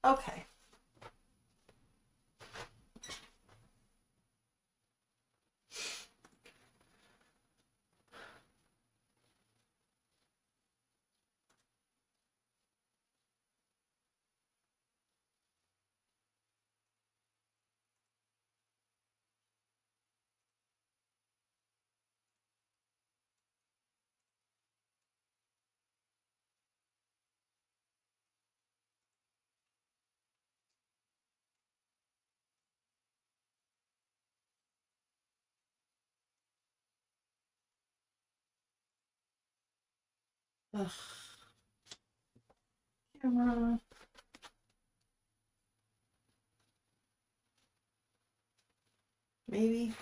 Okay. Ugh. Camera. Maybe.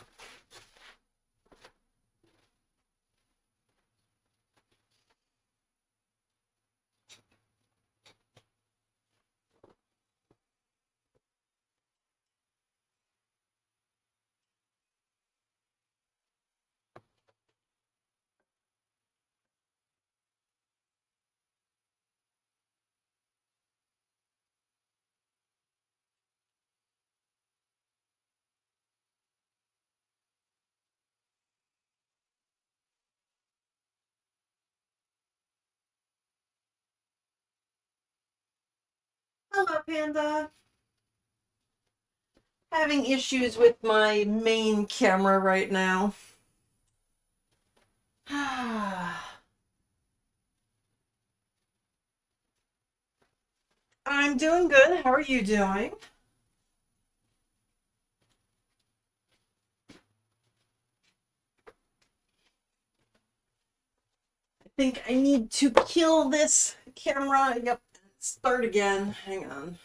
Hello, Panda. Having issues with my main camera right now. I'm doing good. How are you doing? I think I need to kill this camera. Yep. Start again. Hang on.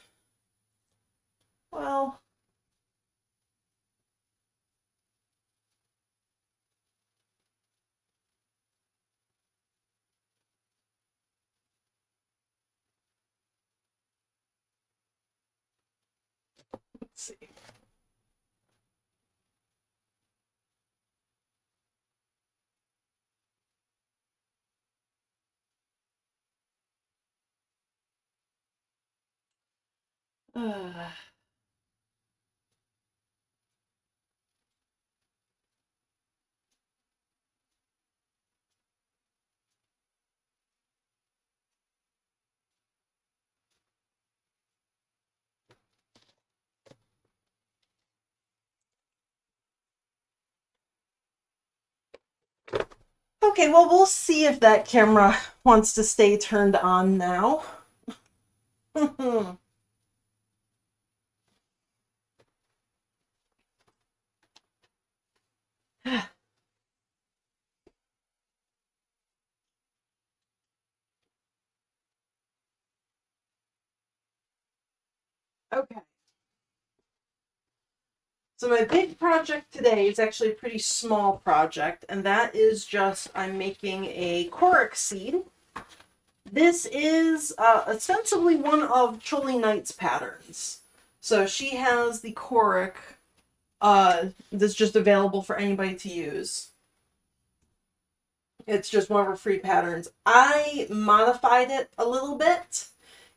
Well, let's see. Uh, okay, well, we'll see if that camera wants to stay turned on now. Okay. So my big project today is actually a pretty small project, and that is just I'm making a Korok seed. This is ostensibly one of Choli Knight's patterns. So she has the Korok that's just available for anybody to use. It's just one of her free patterns. I modified it a little bit,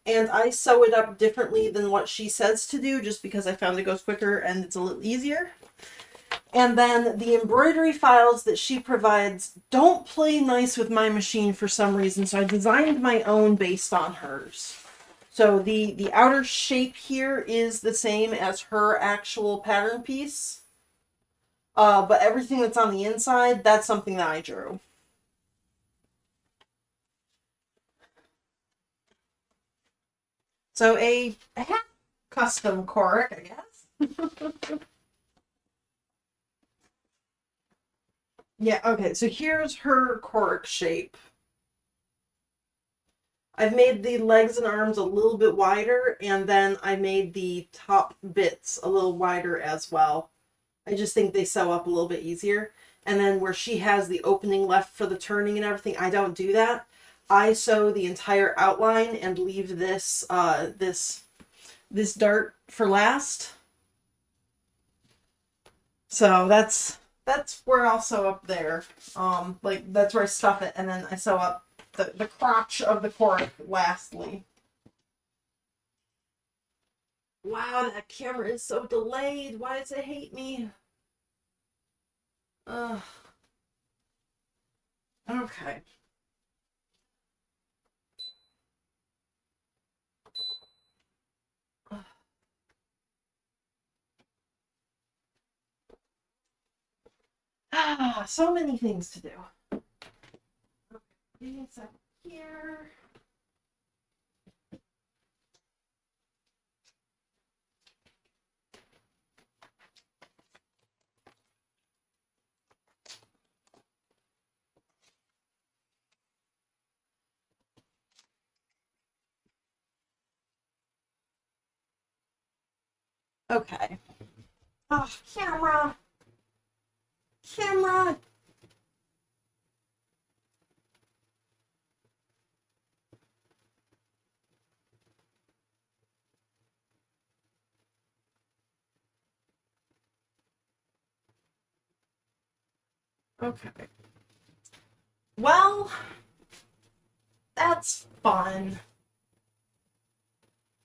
and I sew it up differently than what she says to do, just because I found it goes quicker and it's a little easier. And then the embroidery files that she provides don't play nice with my machine for some reason, so I designed my own based on hers. So the outer shape here is the same as her actual pattern piece. But everything that's on the inside, that's something that I drew. So a half custom Korok, I guess. Yeah, okay, so here's her Korok shape. I've made the legs and arms a little bit wider, and then I made the top bits a little wider as well. I just think they sew up a little bit easier. And then where she has the opening left for the turning and everything, I don't do that. I sew the entire outline and leave this dart for last. So that's where I'll sew up there. Like that's where I stuff it, and then I sew up the crotch of the cork lastly. Wow, that camera is so delayed. Why does it hate me? Ugh. Okay. Ah, so many things to do. Okay, things up here. Okay. Oh, camera. Camera. Okay. Well, that's fun.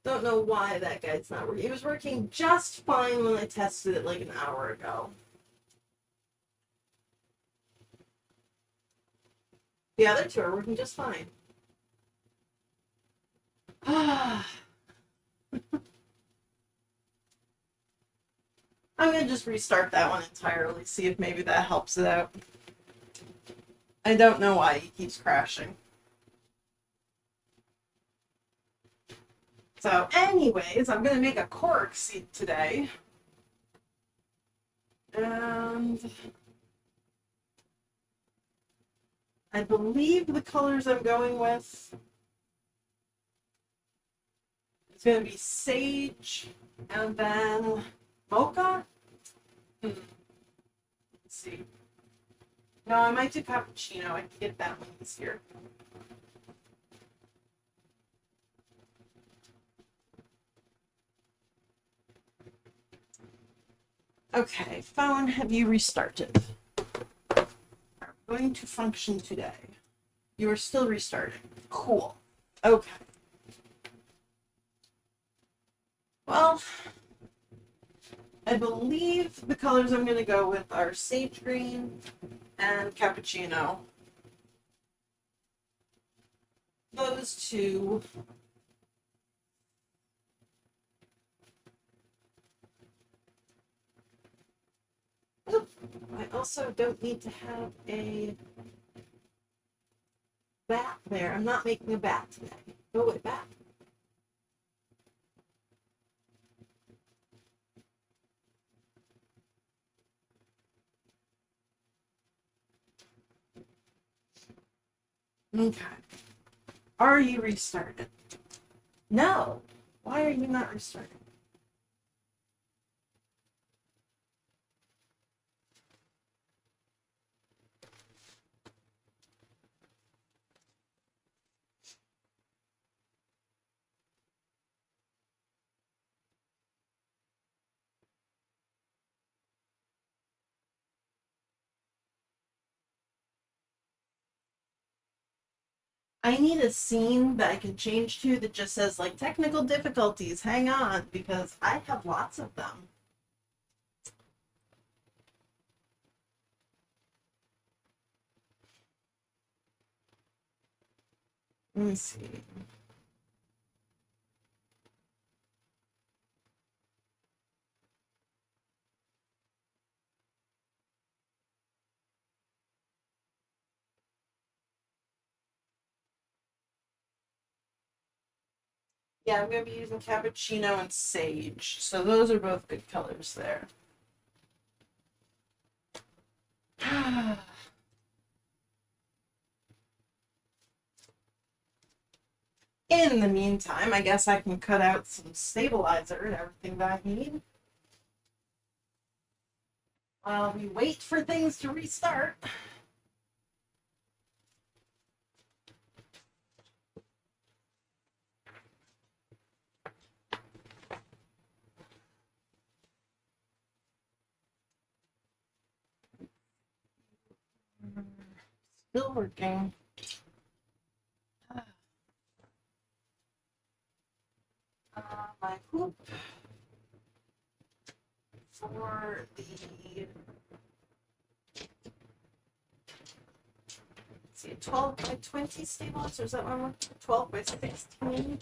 Don't know why that guy's not working. It was working just fine when I tested it like an hour ago. The other two are working just fine. I'm gonna just restart that one entirely, see if maybe that helps it out. I don't know why he keeps crashing. So anyways, I'm gonna make a cork seed today. And I believe the colors I'm going with is gonna be sage and then mocha. Let's see. No, I might do cappuccino. I can get that one easier. Okay, phone, have you restarted? Are we going to function today? You are still restarting. Cool. Okay. Well, I believe the colors I'm going to go with are sage green and cappuccino. Those two. Oop, I also don't need to have a bat there. I'm not making a bat today. Oh, wait, bat. Okay. Are you restarted? No. Why are you not restarting? I need a scene that I can change to that just says like technical difficulties. Hang on, because I have lots of them. Let me see. Yeah, I'm going to be using cappuccino and sage. So those are both good colors there. In the meantime, I guess I can cut out some stabilizer and everything that I need while we wait for things to restart. Still working. My hoop. for the, let's see, 12 by 20 stabilizer, is that what I'm looking for? 12 by 16.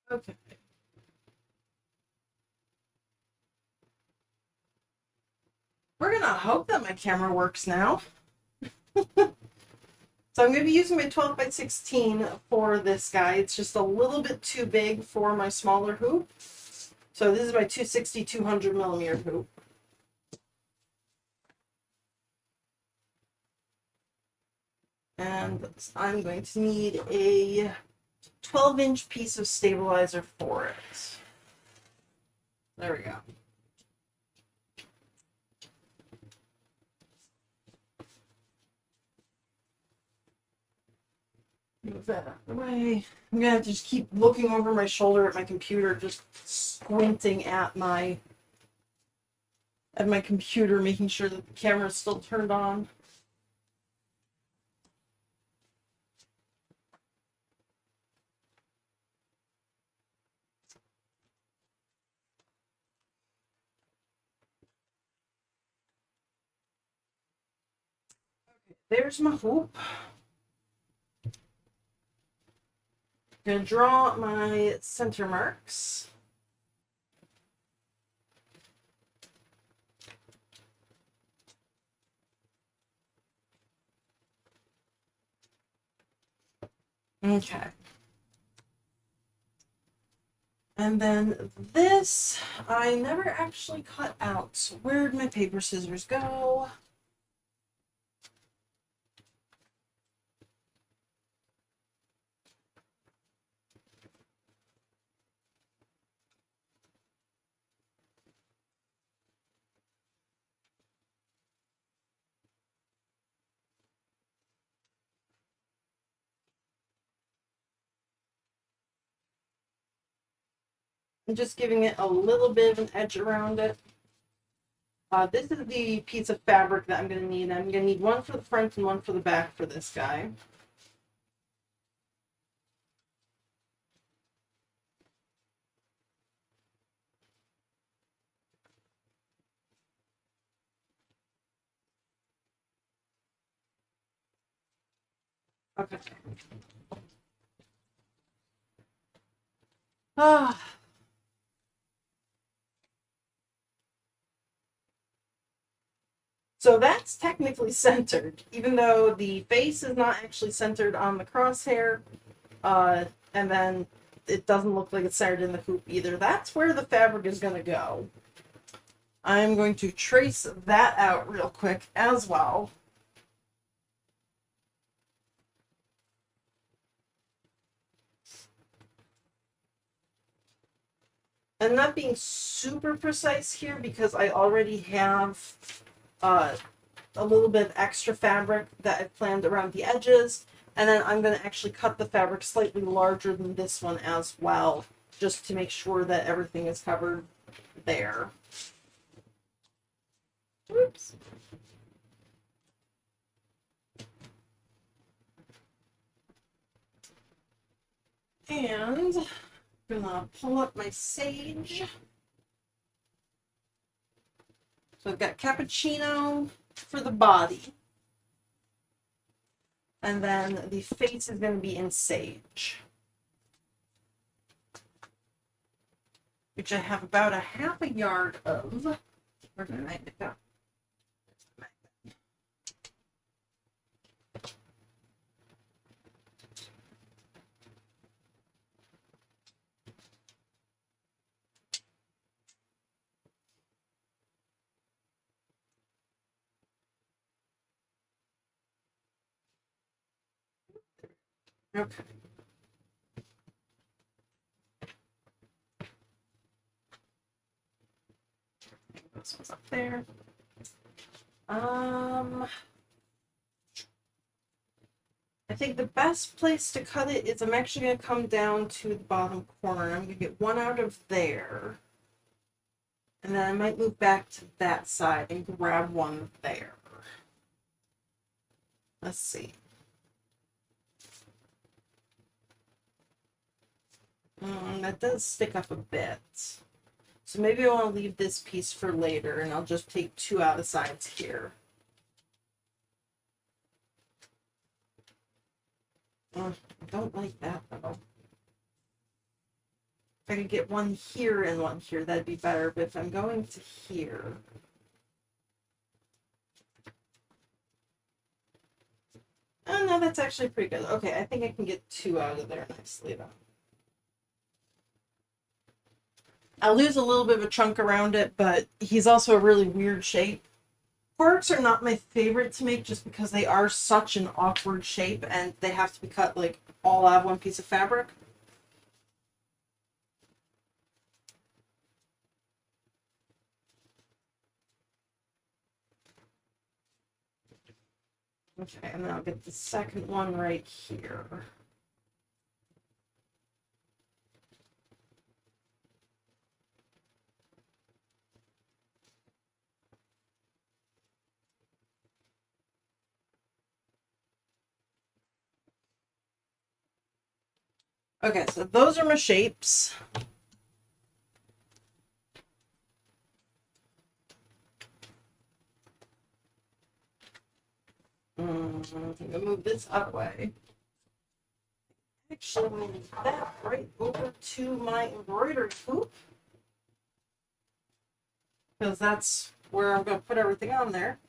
Okay. We're gonna hope that my camera works now. So I'm going to be using my 12 by 16 for this guy. It's just a little bit too big for my smaller hoop. So this is my 260 200 millimeter hoop. And I'm going to need a 12-inch piece of stabilizer for it. There we go. Move that out of the way. I'm gonna have to just keep looking over my shoulder at my computer, just squinting at my computer, making sure that the camera's still turned on. There's my hoop. I'm gonna draw my center marks. Okay. And then this, I never actually cut out. So where'd my paper scissors go? I'm just giving it a little bit of an edge around it. This is the piece of fabric that I'm going to need. I'm going to need one for the front and one for the back for this guy. Okay. Ah. So that's technically centered, even though the face is not actually centered on the crosshair. And then it doesn't look like it's centered in the hoop either. That's where the fabric is going to go. I'm going to trace that out real quick as well. I'm not being super precise here because I already have a little bit of extra fabric that I've planned around the edges. And then I'm going to actually cut the fabric slightly larger than this one as well, just to make sure that everything is covered there. Oops. And I'm gonna pull up my sage. So I've got cappuccino for the body. And then the face is going to be in sage, which I have about a half a yard of. Where did I pick up? Okay. this one's up there. I think the best place to cut it is I'm actually going to come down to the bottom corner. I'm going to get one out of there. And then I might move back to that side and grab one there. Let's see. That does stick up a bit. So maybe I want to leave this piece for later, and I'll just take two out of sides here. I don't like that, though. If I could get one here and one here, that'd be better. But if I'm going to here... Oh, no, that's actually pretty good. Okay, I think I can get two out of there nicely, though. I'll lose a little bit of a chunk around it, but he's also a really weird shape. Forks are not my favorite to make just because they are such an awkward shape and they have to be cut like all out of one piece of fabric. Okay, and then I'll get the second one right here. Okay, so those are my shapes. I'm gonna move this out of the way. Actually, move that right over to my embroidery hoop. Because that's where I'm going to put everything on there.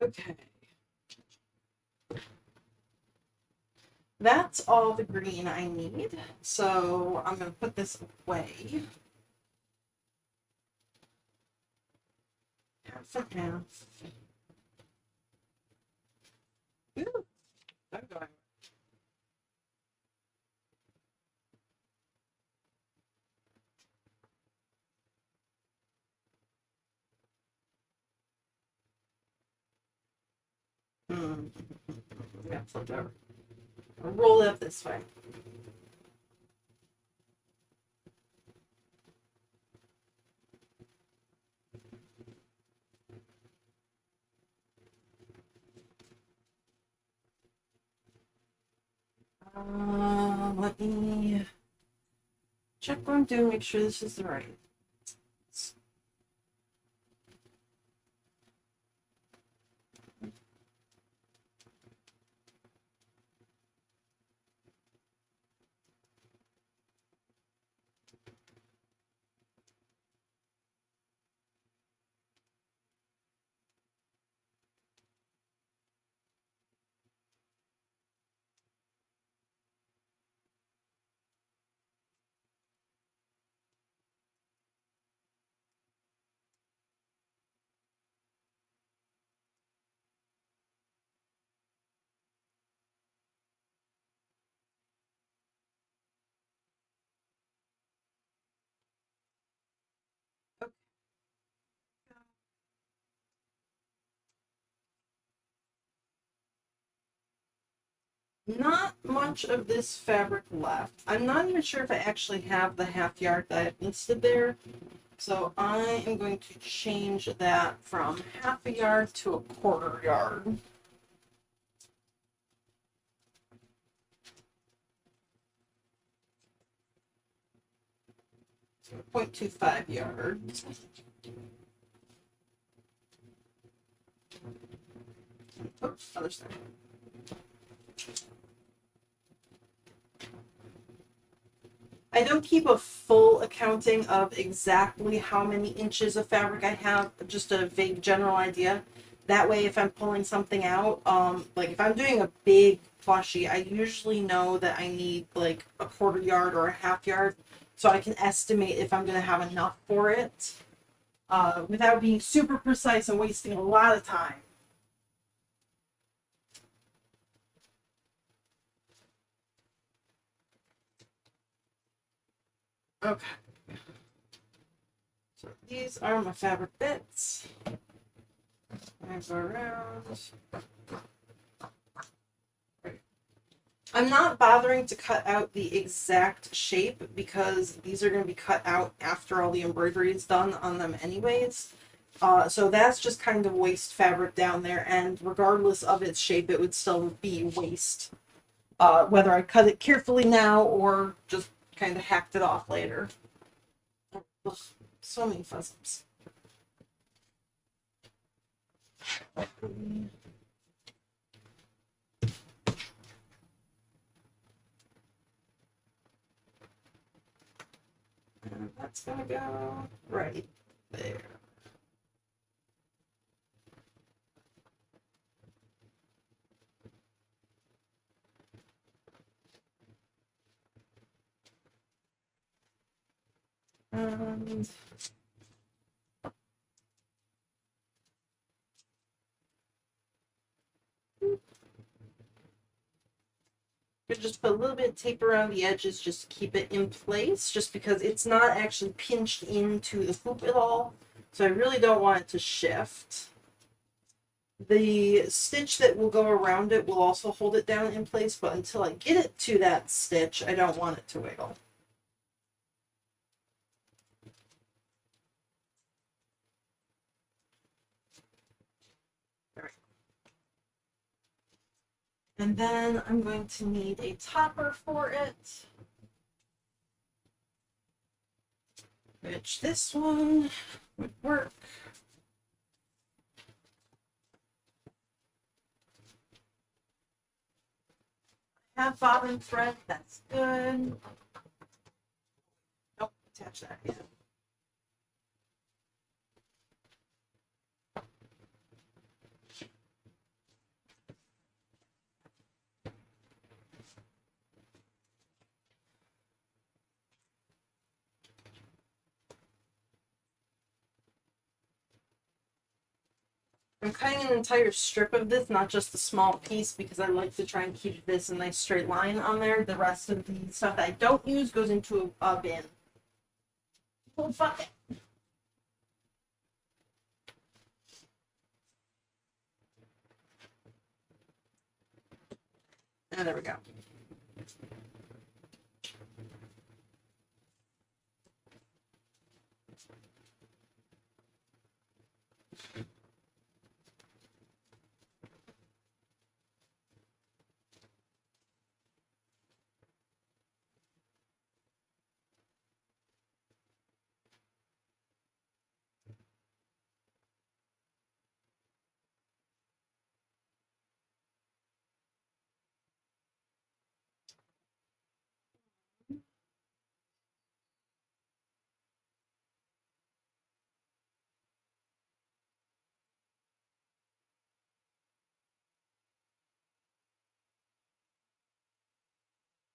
Okay. That's all the green I need. So I'm going to put this away. Half and half. Ooh, I'm going. Yeah, flipped over. I'll roll it up this way. Let me check what I'm doing, make sure this is the right. Not much of this fabric left. I'm not even sure if I actually have the half yard that I listed there. So I am going to change that from half a yard to a quarter yard. So 0.25 yards. Oops, other side. I I don't keep a full accounting of exactly how many inches of fabric I have, just a vague general idea. That way, if I'm pulling something out, like if I'm doing a big plushie, I usually know that I need like a quarter yard or a half yard, so I can estimate if I'm going to have enough for it, without being super precise and wasting a lot of time. Okay. So these are my fabric bits. I go around. I'm not bothering to cut out the exact shape because these are going to be cut out after all the embroidery is done on them anyways. So that's just kind of waste fabric down there, and regardless of its shape, it would still be waste. Whether I cut it carefully now or just kind of hacked it off later. Ugh, so many fuzz-ups. And that's gonna go right there. And just put a little bit of tape around the edges just to keep it in place, just because it's not actually pinched into the hoop at all. So I really don't want it to shift. The stitch that will go around it will also hold it down in place, but until I get it to that stitch, I don't want it to wiggle. All right. And then I'm going to need a topper for it, which this one would work. Have bobbin thread, that's good. Nope, attach that yet. I'm cutting an entire strip of this, not just a small piece, because I like to try and keep this a nice straight line on there. The rest of the stuff that I don't use goes into a bin. Oh, fuck it. And there we go.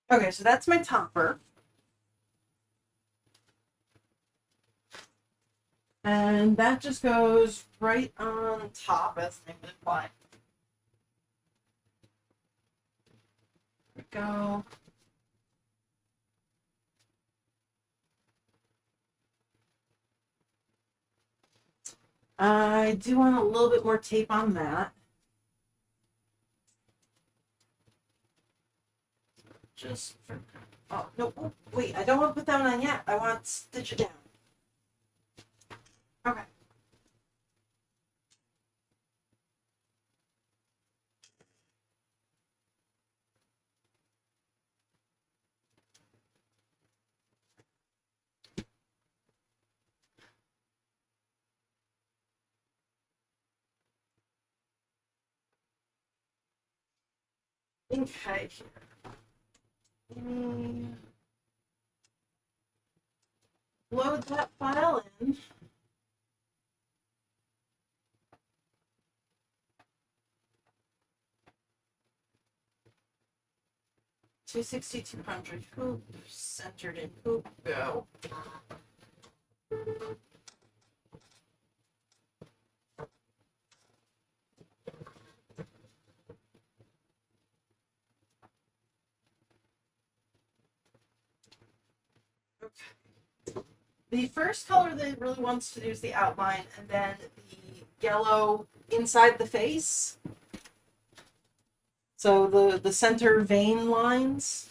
Okay, so that's my topper. And that just goes right on top, as the name would imply. There we go. I do want a little bit more tape on that. Just for, oh, no, oh, wait, I don't want to put that one on yet. I want to stitch it down. Okay. Okay. load that file in. Two 200 hoop, centered in hoop, go. The first color that it really wants to do is the outline, and then the yellow inside the face. So the center vein lines.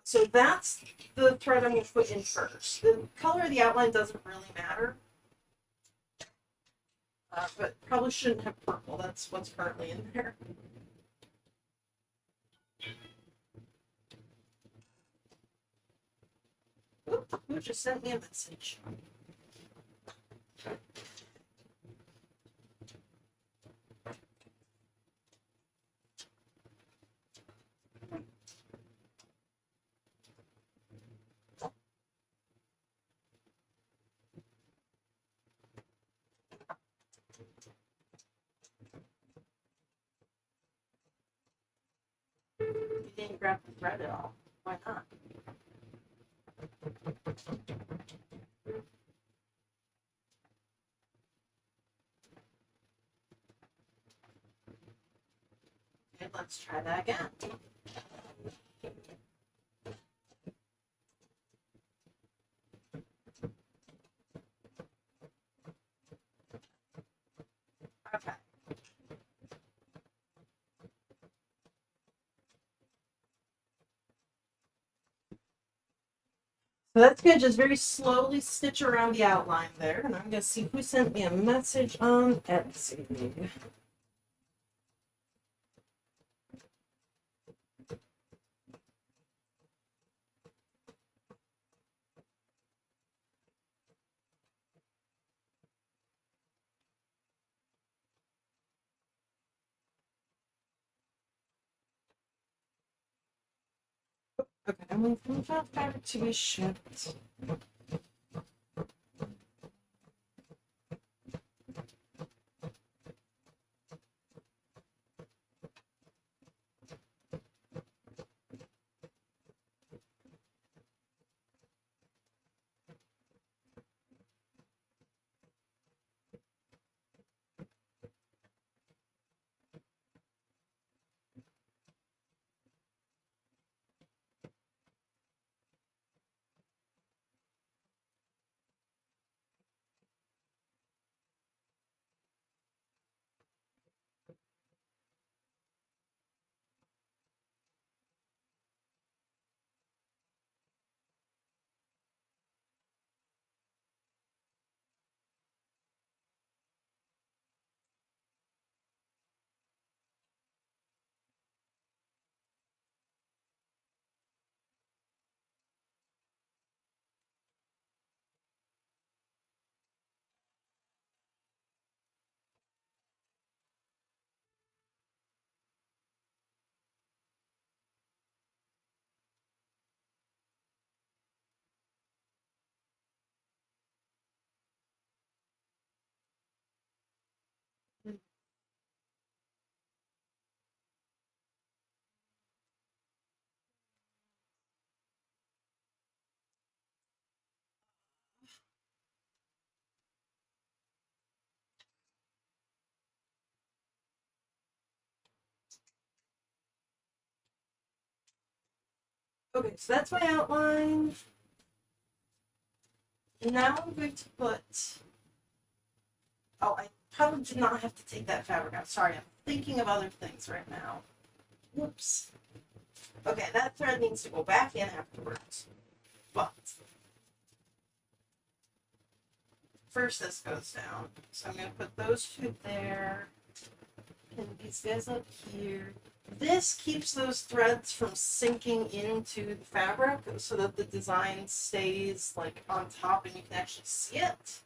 So that's the thread I'm going to put in first. The color of the outline doesn't really matter. But probably shouldn't have purple. That's what's currently in there. Oop, who just sent me a message? You didn't grab the thread at all. Why not? Okay, let's try that again. Okay. So that's good. Just very slowly stitch around the outline there. And I'm going to see who sent me a message on Etsy. Okay, I'm going to move that fabric to be shipped. Okay, so that's my outline. Now I'm going to put... Oh, I probably did not have to take that fabric out. Sorry, I'm thinking of other things right now. Whoops. Okay, that thread needs to go back in afterwards. But first this goes down. So I'm going to put those two there. Pin these guys up here. This keeps those threads from sinking into the fabric so that the design stays like on top and you can actually see it.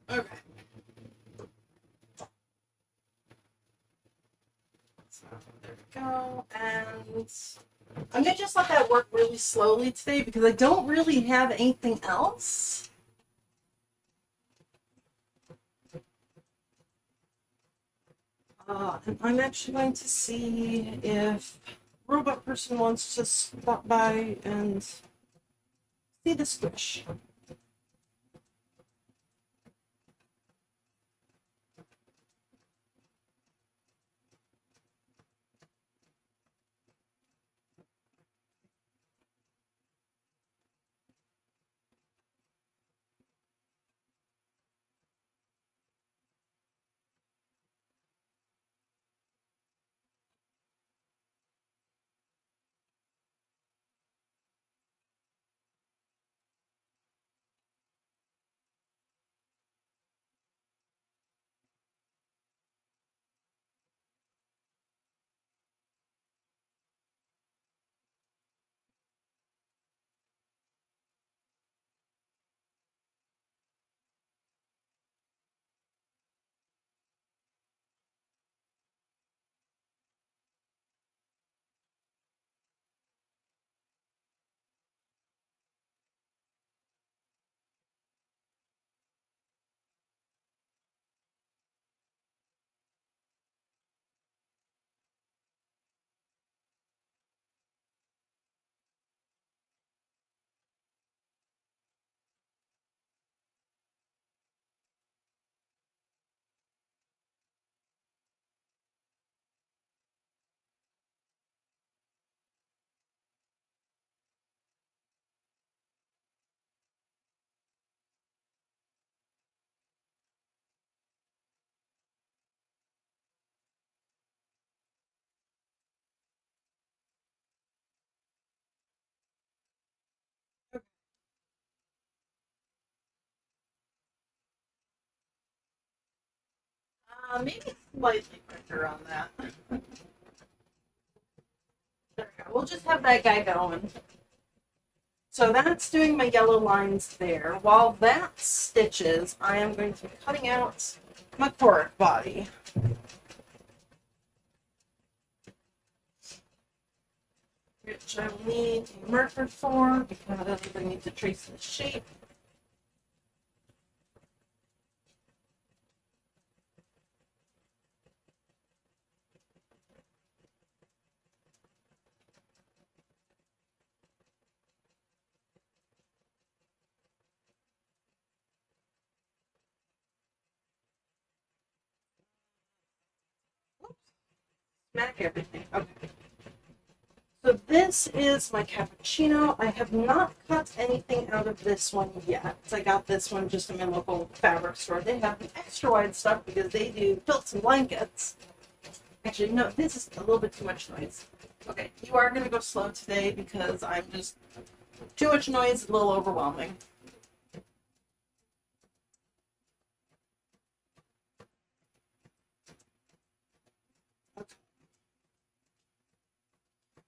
Okay. I'm gonna just let that work really slowly today because I don't really have anything else. And I'm actually going to see if Robot Person wants to stop by and see the squish. Maybe slightly quicker on that. There we go. We'll just have that guy going. So that's doing my yellow lines there. While that stitches, I am going to be cutting out my Korik body. Which I will need a marker for because I need to trace the shape. Smack everything. Okay. So this is my cappuccino. I have not cut anything out of this one yet. I got this one just in my local fabric store. They have the extra wide stuff because they do quilts and blankets. Actually, no, this is a little bit too much noise. Okay, you are going to go slow today because I'm just too much noise, a little overwhelming.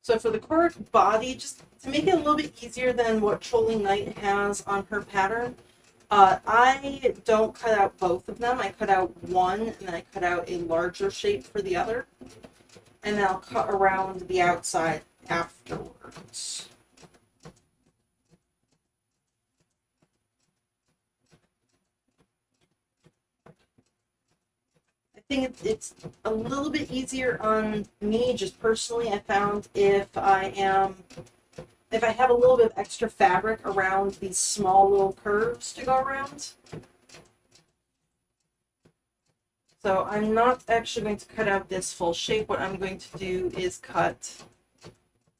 So for the Korik body, just to make it a little bit easier than what Trolling Knight has on her pattern, I don't cut out both of them. I cut out one, and then I cut out a larger shape for the other. And then I'll cut around the outside afterwards. I think it's a little bit easier on me, just personally. I found if I have a little bit of extra fabric around these small little curves to go around. So I'm not actually going to cut out this full shape. What I'm going to do is cut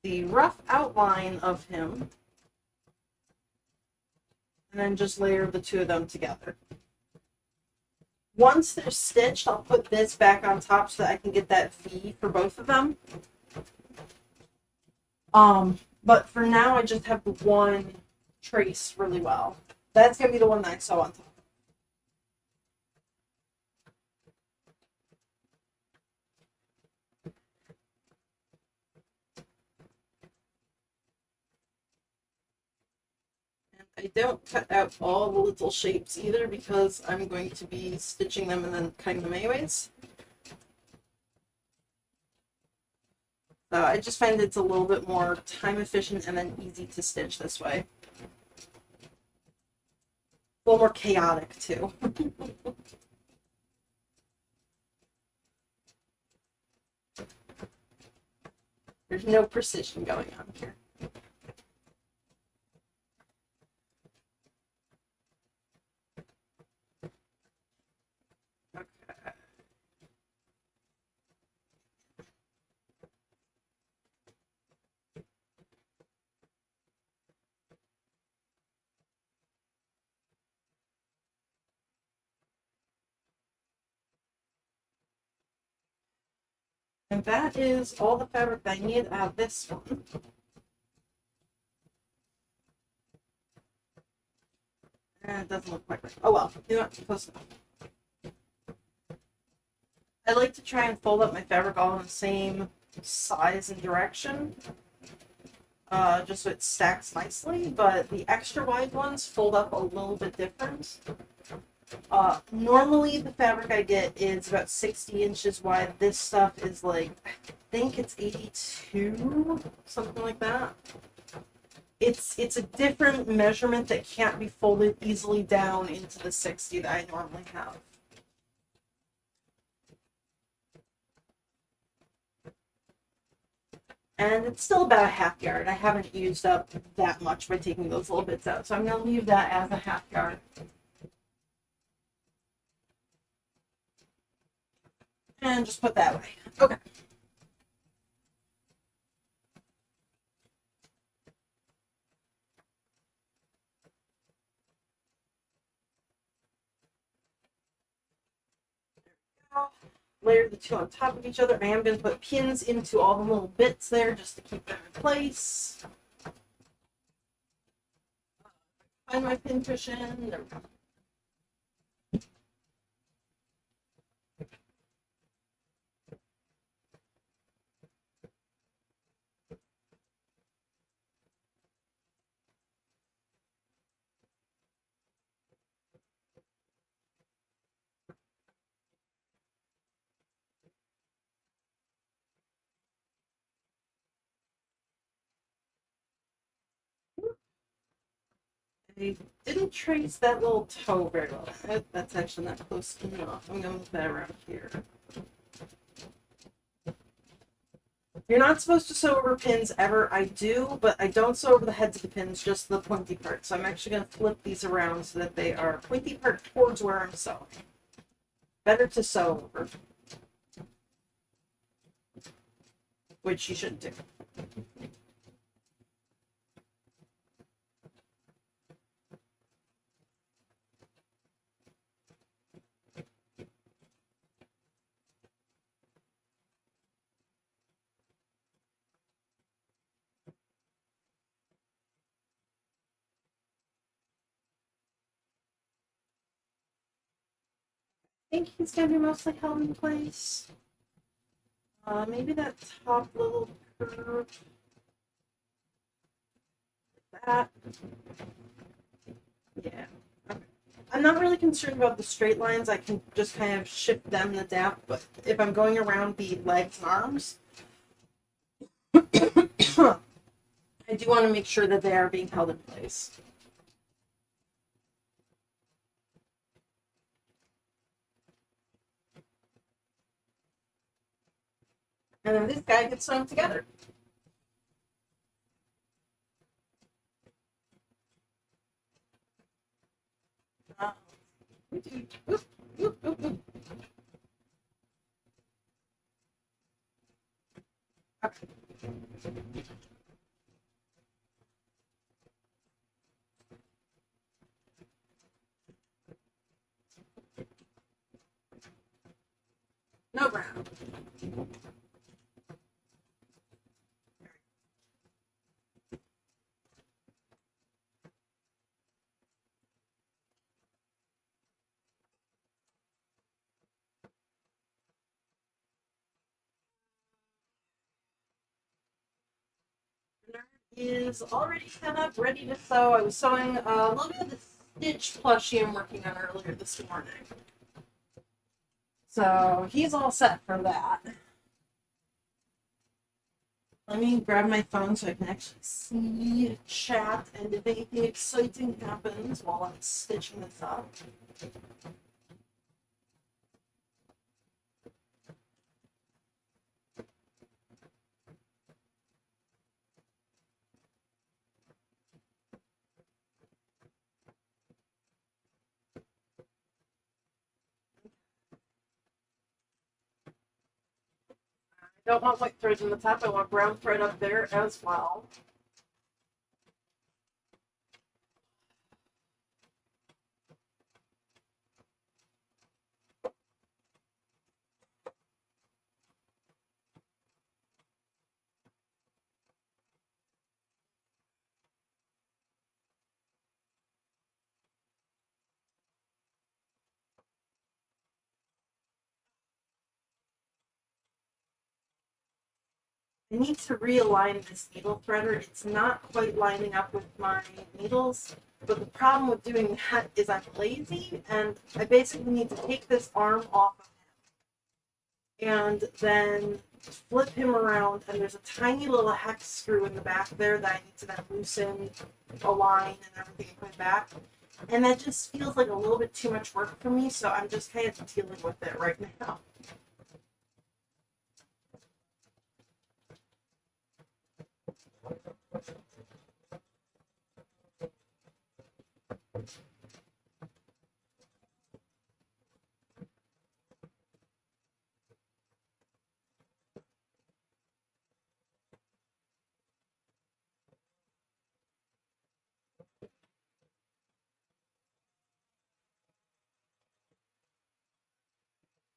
the rough outline of him and then just layer the two of them together. Once they're stitched, I'll put this back on top so that I can get that V for both of them. But for now, I just have the one traced really well. That's going to be the one that I sew on top. I don't cut out all the little shapes either because I'm going to be stitching them and then cutting them anyways. I just find it's a little bit more time efficient and then easy to stitch this way. A little more chaotic too. There's no precision going on here. Okay. And that is all the fabric that I need out of this one. And it doesn't look quite right. Oh well, you know what? Close enough. I like to try and fold up my fabric all in the same size and direction, just so it stacks nicely, but the extra wide ones fold up a little bit different. Normally the fabric I get is about 60 inches wide. This stuff is like, I think it's 82, something like that. It's a different measurement that can't be folded easily down into the 60 that I normally have. And it's still about a half yard. I haven't used up that much by taking those little bits out, so I'm going to leave that as a half yard. And just put that away. Okay. Layer the two on top of each other. I am going to put pins into all the little bits there just to keep them in place. Find my pin cushion. There we go. I didn't trace that little toe very well. That's actually not close enough. I'm going to move that around here. You're not supposed to sew over pins ever. I do, but I don't sew over the heads of the pins, just the pointy part. So I'm actually going to flip these around so that they are pointy part towards where I'm sewing. Better to sew over. Which you shouldn't do. I think he's going to be mostly held in place. Maybe that top little curve. Like that. Yeah. Okay. I'm not really concerned about the straight lines. I can just kind of shift them and adapt, but if I'm going around the legs and arms, I do want to make sure that they are being held in place. And then this guy gets sewn together. Oop, oop, oop. Okay. No brown. Is already set up, ready to sew. I was sewing a little bit of the stitch plushie I'm working on earlier this morning. So he's all set for that. Let me grab my phone so I can actually see chat and if anything exciting happens while I'm stitching this up. I don't want white thread in the top, I want brown thread up there as well. I need to realign this needle threader. It's not quite lining up with my needles, but the problem with doing that is I'm lazy, and I basically need to take this arm off of him and then flip him around, and there's a tiny little hex screw in the back there that I need to then loosen, align, and everything and put it back. And that just feels like a little bit too much work for me, so I'm just kind of dealing with it right now.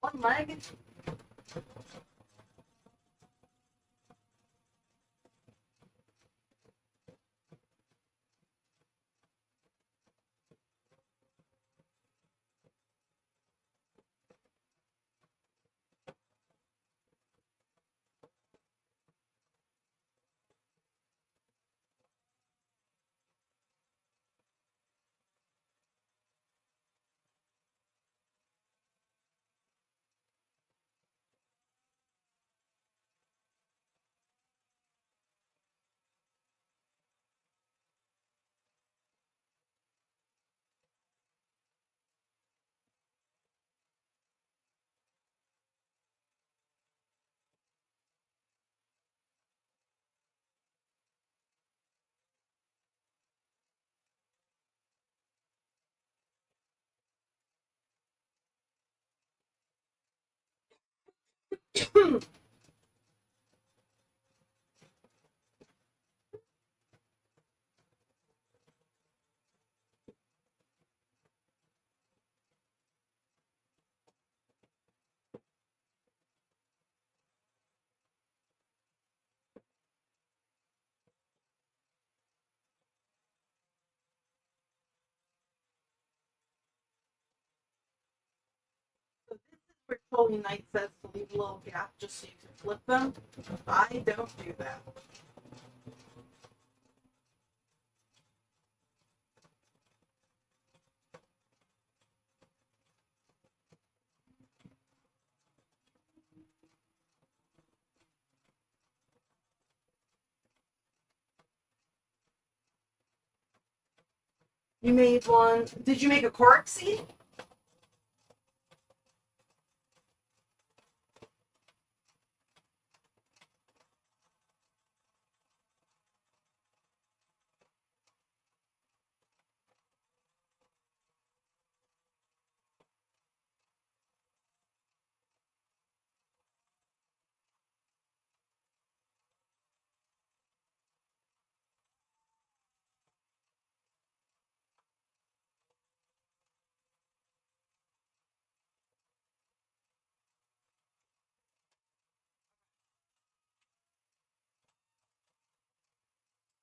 One leg. So this is where Holy Knight says to leave a little gap just so you can flip them. I don't do that. You made one. Did you make a cork seed?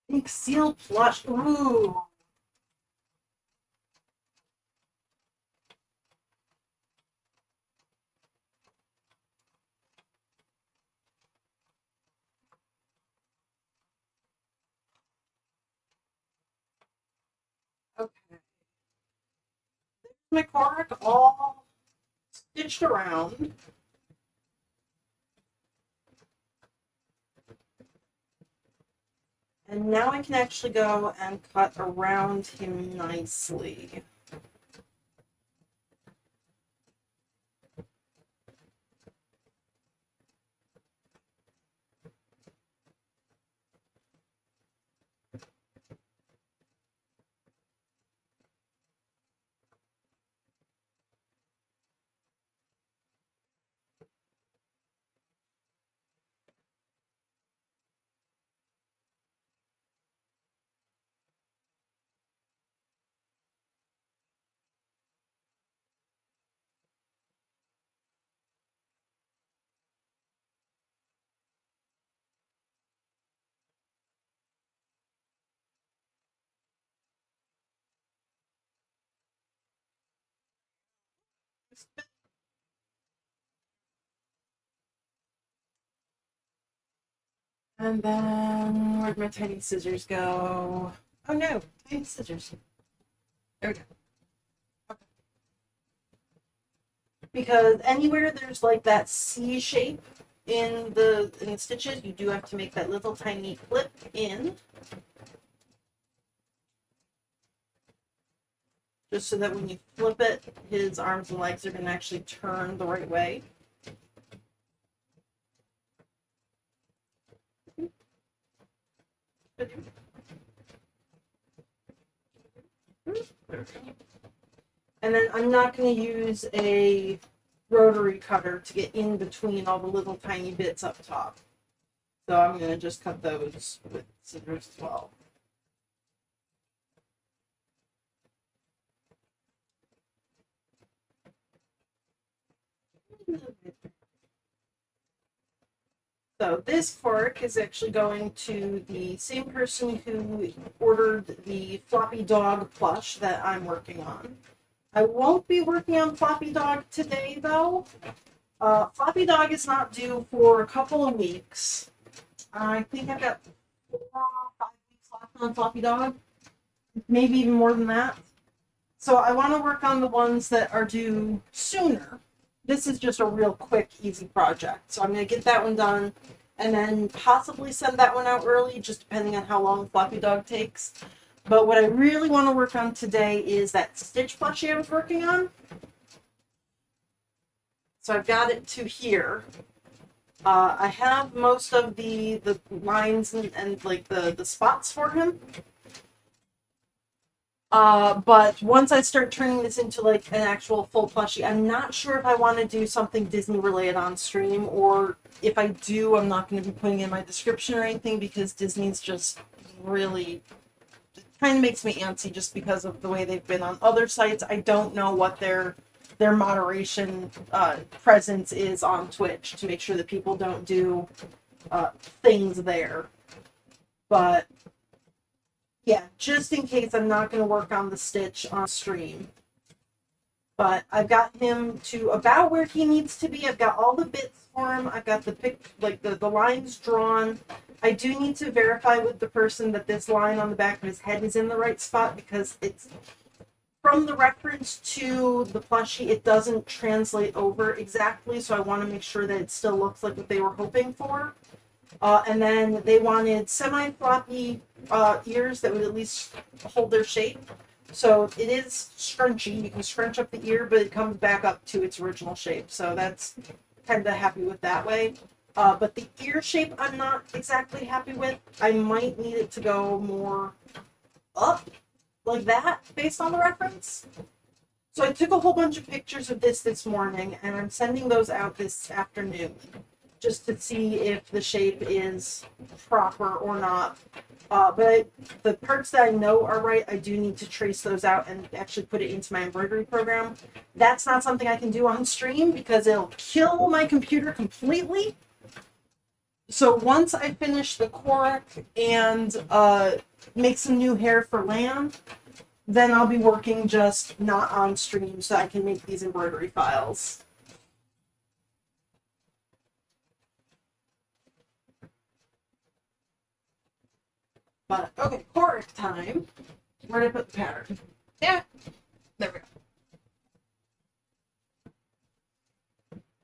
Big seal plush. Ooh. Okay. There's my cork all stitched around. And now I can actually go and cut around him nicely. And then, where'd my tiny scissors go? Oh no, tiny scissors. There we go. Okay. Because anywhere there's like that C shape in the stitches, you do have to make that little tiny clip in. Just so that when you flip it, his arms and legs are going to actually turn the right way. And then I'm not going to use a rotary cutter to get in between all the little tiny bits up top. So I'm going to just cut those with scissors as well. So this cork is actually going to the same person who ordered the Floppy Dog plush that I'm working on. I won't be working on Floppy Dog today, though. Floppy Dog is not due for a couple of weeks. I think I've got 4 or 5 weeks left on Floppy Dog. Maybe even more than that. So I want to work on the ones that are due sooner. This is just a real quick, easy project. So I'm going to get that one done and then possibly send that one out early, just depending on how long Floppy Dog takes. But what I really want to work on today is that stitch plushie I was working on. So I've got it to here. I have most of the lines and like the spots for him. But once I start turning this into like an actual full plushie, I'm not sure if I want to do something Disney related on stream, or if I do, I'm not going to be putting in my description or anything because Disney's just really kind of makes me antsy just because of the way they've been on other sites. I don't know what their moderation presence is on Twitch to make sure that people don't do things there. But yeah, just in case, I'm not going to work on the stitch on stream. But I've got him to about where he needs to be. I've got all the bits for him. I've got the lines drawn. I do need to verify with the person that this line on the back of his head is in the right spot because it's from the reference to the plushie, it doesn't translate over exactly. So I want to make sure that it still looks like what they were hoping for. And then they wanted semi-floppy ears that would at least hold their shape. So it is scrunchy. You can scrunch up the ear, but it comes back up to its original shape. So that's kind of happy with that way. But the ear shape I'm not exactly happy with. I might need it to go more up like that based on the reference. So I took a whole bunch of pictures of this morning, and I'm sending those out this afternoon just to see if the shape is proper or not. But the parts that I know are right, I do need to trace those out and actually put it into my embroidery program. That's not something I can do on stream because it'll kill my computer completely. So once I finish the Korok and make some new hair for Lan, then I'll be working just not on stream so I can make these embroidery files. But, okay, Korok time. Where did I put the pattern? Yeah, there we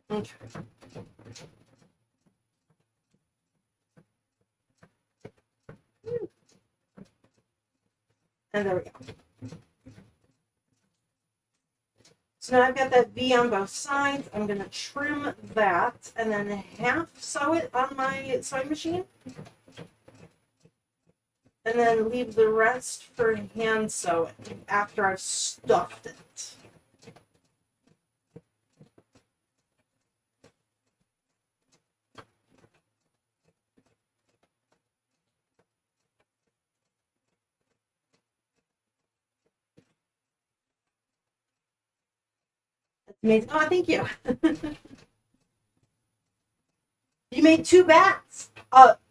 go. Okay. And there we go. So now I've got that V on both sides. I'm going to trim that and then half sew it on my sewing machine. And then leave the rest for hand sewing after I've stuffed it. That's amazing. Oh, thank you. You made 2 bats.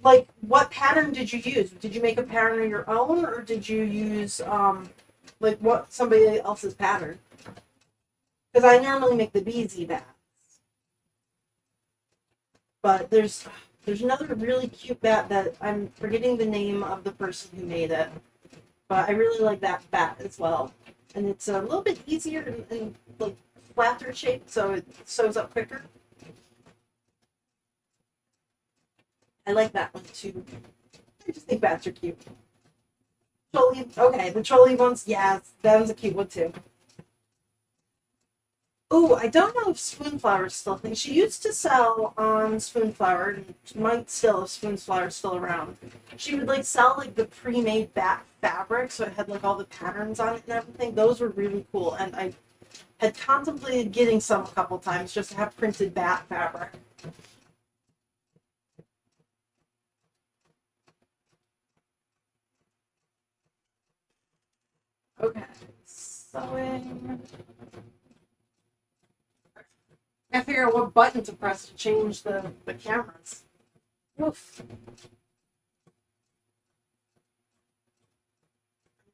Like, what pattern did you use? Did you make a pattern of your own, or did you use like what somebody else's pattern? Because I normally make the BZ bats, but there's another really cute bat that I'm forgetting the name of the person who made it, but I really like that bat as well, and it's a little bit easier and like flatter shaped, so it sews up quicker. I like that one too. I just think bats are cute. Trolley, okay, the trolley ones, yes, that one's a cute one too. Oh, I don't know if Spoonflower is still a thing. She used to sell on Spoonflower, and might still if Spoonflower is still around. She would like sell like the pre-made bat fabric, so it had like all the patterns on it and everything. Those were really cool, and I had contemplated getting some a couple times just to have printed bat fabric. Okay, sewing. I figure out what button to press to change the cameras. Oof.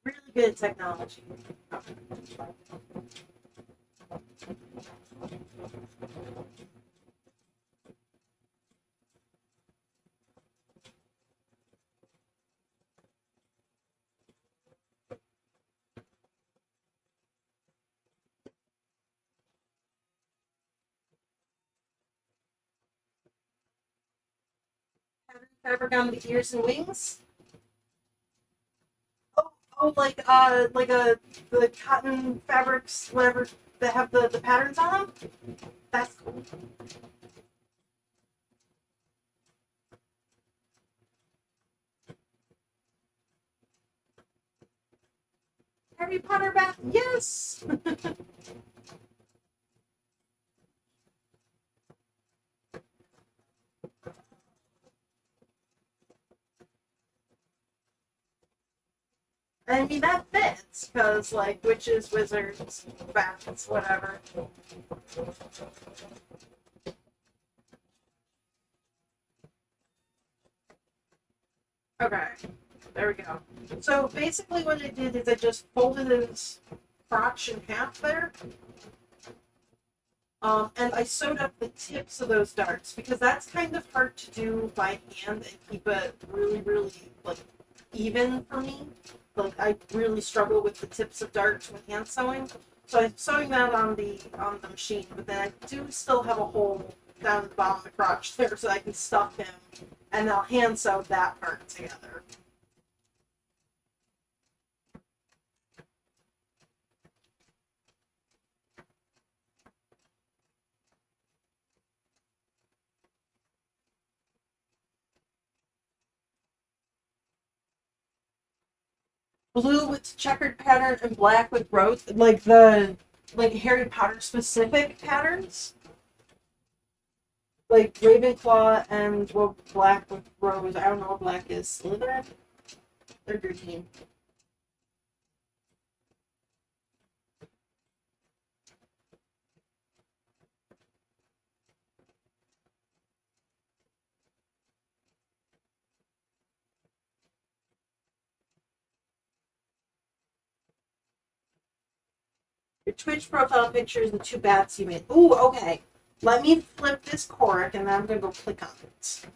Really good at technology. Fabric on the ears and wings. Oh, like a the cotton fabrics, whatever that have the patterns on them. That's cool. Harry Potter bat, yes. I mean that fits because like witches, wizards, bats, whatever. Okay, there we go. So basically, what I did is I just folded his crotch in half there. And I sewed up the tips of those darts because that's kind of hard to do by hand and keep it really, really like even for me. Like I really struggle with the tips of darts when hand sewing. So I'm sewing that on the machine, but then I do still have a hole down the bottom of the crotch there so I can stuff him, and I'll hand sew that part together. Blue with checkered pattern and black with rose, like the like Harry Potter specific patterns, like Ravenclaw and well, black with rose. I don't know what black is. Slytherin. They're green. Your Twitch profile picture is the 2 bats you made. Ooh, okay. Let me flip this cork and then I'm gonna go click on it.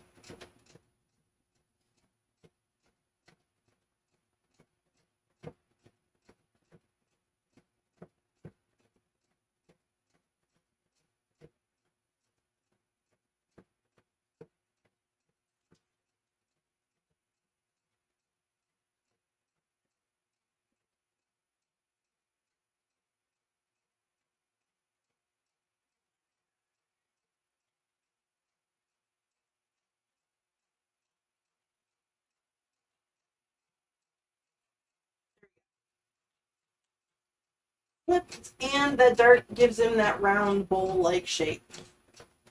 flipped, and the dart gives him that round bowl-like shape.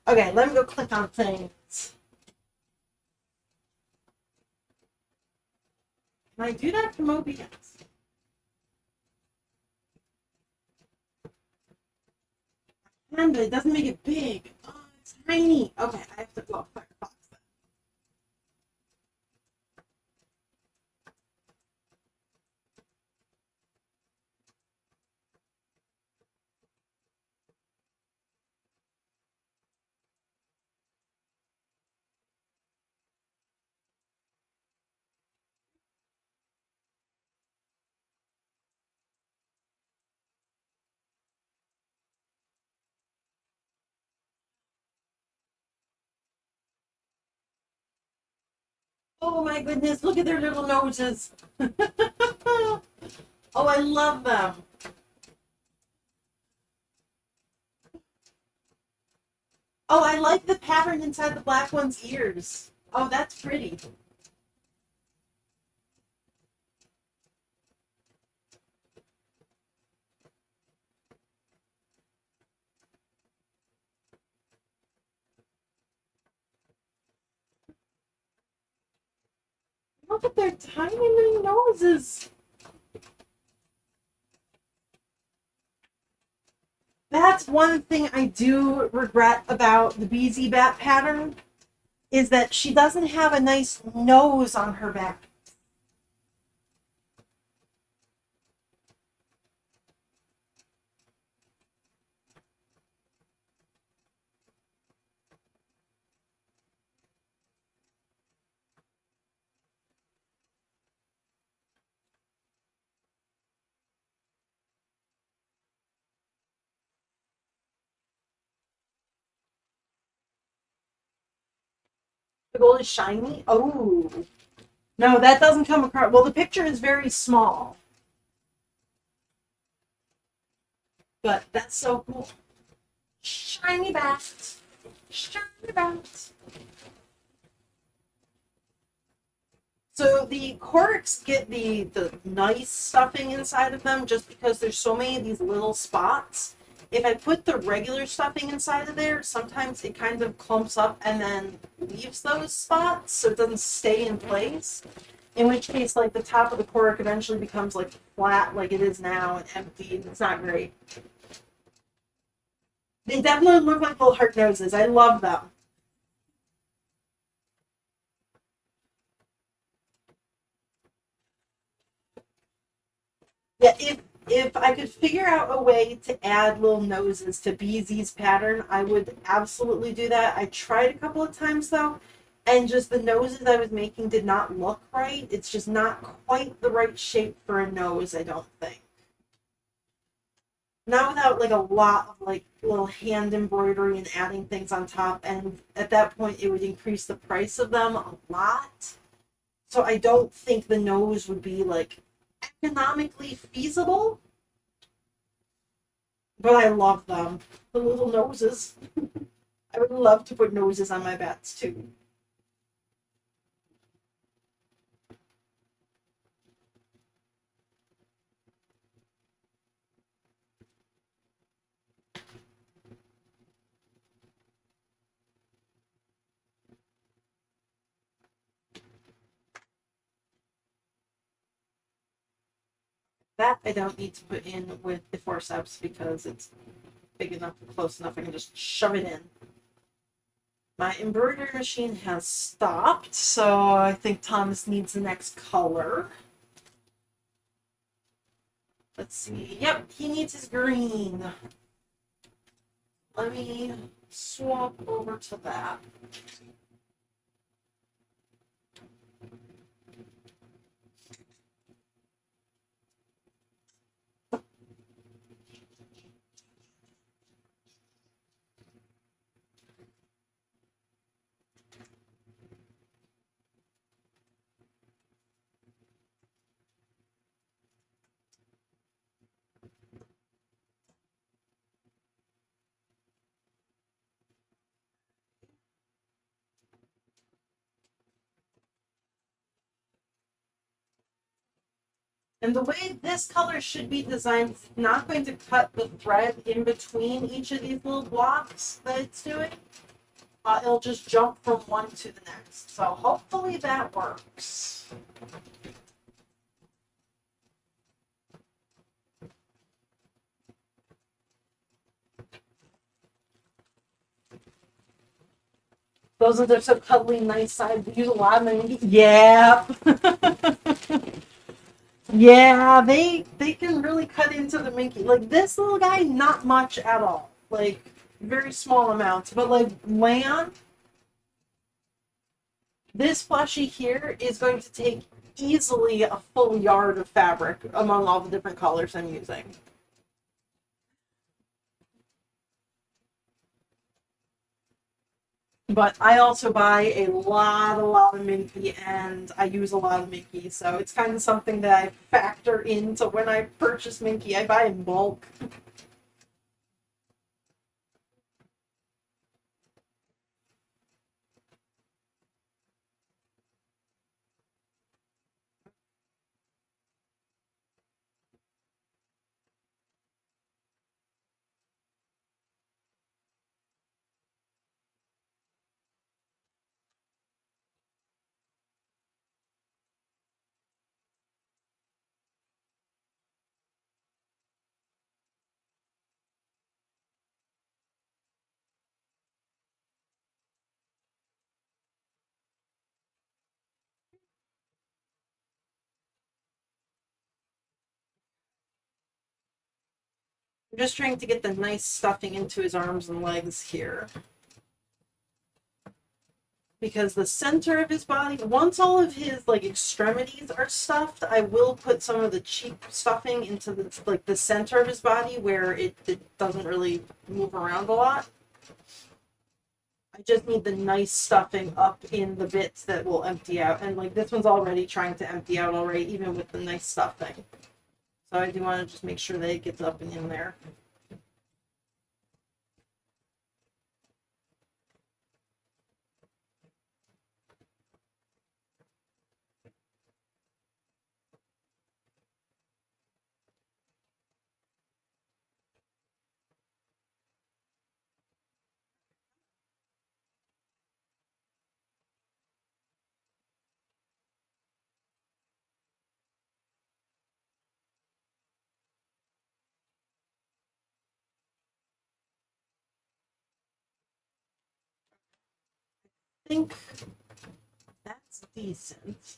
Okay, let me go click on things. Can I do that from OBS? But it doesn't make it big. Oh, it's tiny. Okay, I have to go off Firefox. Oh my goodness, look at their little noses. Oh, I love them. Oh, I like the pattern inside the black one's ears. Oh, that's pretty. Look at their tiny little noses. That's one thing I do regret about the BZ Bat pattern, is that she doesn't have a nice nose on her back. The gold is shiny. Oh. No, that doesn't come across. Well, the picture is very small. But that's so cool. Shiny bats. Shiny bats. So the corks get the nice stuffing inside of them just because there's so many of these little spots. If I put the regular stuffing inside of there, sometimes it kind of clumps up and then leaves those spots so it doesn't stay in place. In which case, like, the top of the cork eventually becomes like flat like it is now and empty, and it's not great. They definitely look like little heart noses. I love them. Yeah, if I could figure out a way to add little noses to BZ's pattern, I would absolutely do that. I tried a couple of times though, and just the noses I was making did not look right. It's just not quite the right shape for a nose, I don't think. Not without like a lot of like little hand embroidery and adding things on top, and at that point it would increase the price of them a lot. So I don't think the nose would be like economically feasible. But I love them. The little noses. I would love to put noses on my bats too. That I don't need to put in with the forceps because it's big enough and close enough. I can just shove it in. My embroidery machine has stopped, so I think Thomas needs the next color. Let's see. Yep, he needs his green. Let me swap over to that. And the way this color should be designed, it's not going to cut the thread in between each of these little blocks that it's doing. It'll just jump from one to the next. So hopefully that works. Those are so cuddly, nice sides. We use a lot of them. Yeah. Yeah, they can really cut into the Minky. Like this little guy, not much at all. Like very small amounts. But like Lan, this plushie here is going to take easily a full yard of fabric among all the different colors I'm using. But I also buy a lot of Minky, and I use a lot of Minky, so it's kind of something that I factor into when I purchase Minky. I buy in bulk. I'm just trying to get the nice stuffing into his arms and legs here. Because the center of his body, once all of his like extremities are stuffed, I will put some of the cheap stuffing into the center of his body where it doesn't really move around a lot. I just need the nice stuffing up in the bits that will empty out. And like this one's already trying to empty out already, even with the nice stuffing. So I do want to just make sure that it gets up and in there. I think that's decent.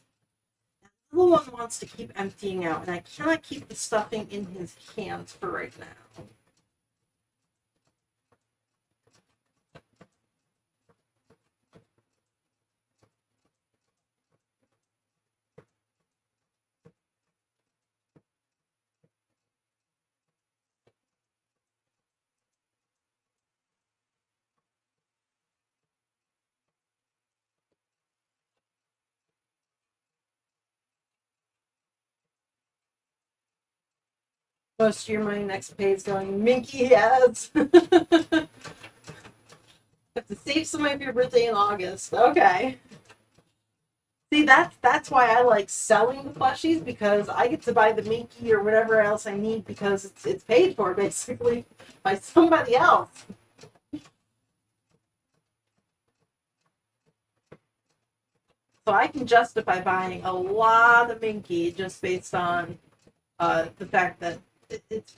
The little one wants to keep emptying out, and I cannot keep the stuffing in his hands for right now. Most of your money next page going, Minky ads. Have to save some of your birthday in August. Okay. See, that's why I like selling the plushies, because I get to buy the Minky or whatever else I need because it's paid for basically by somebody else. So I can justify buying a lot of Minky just based on the fact that it's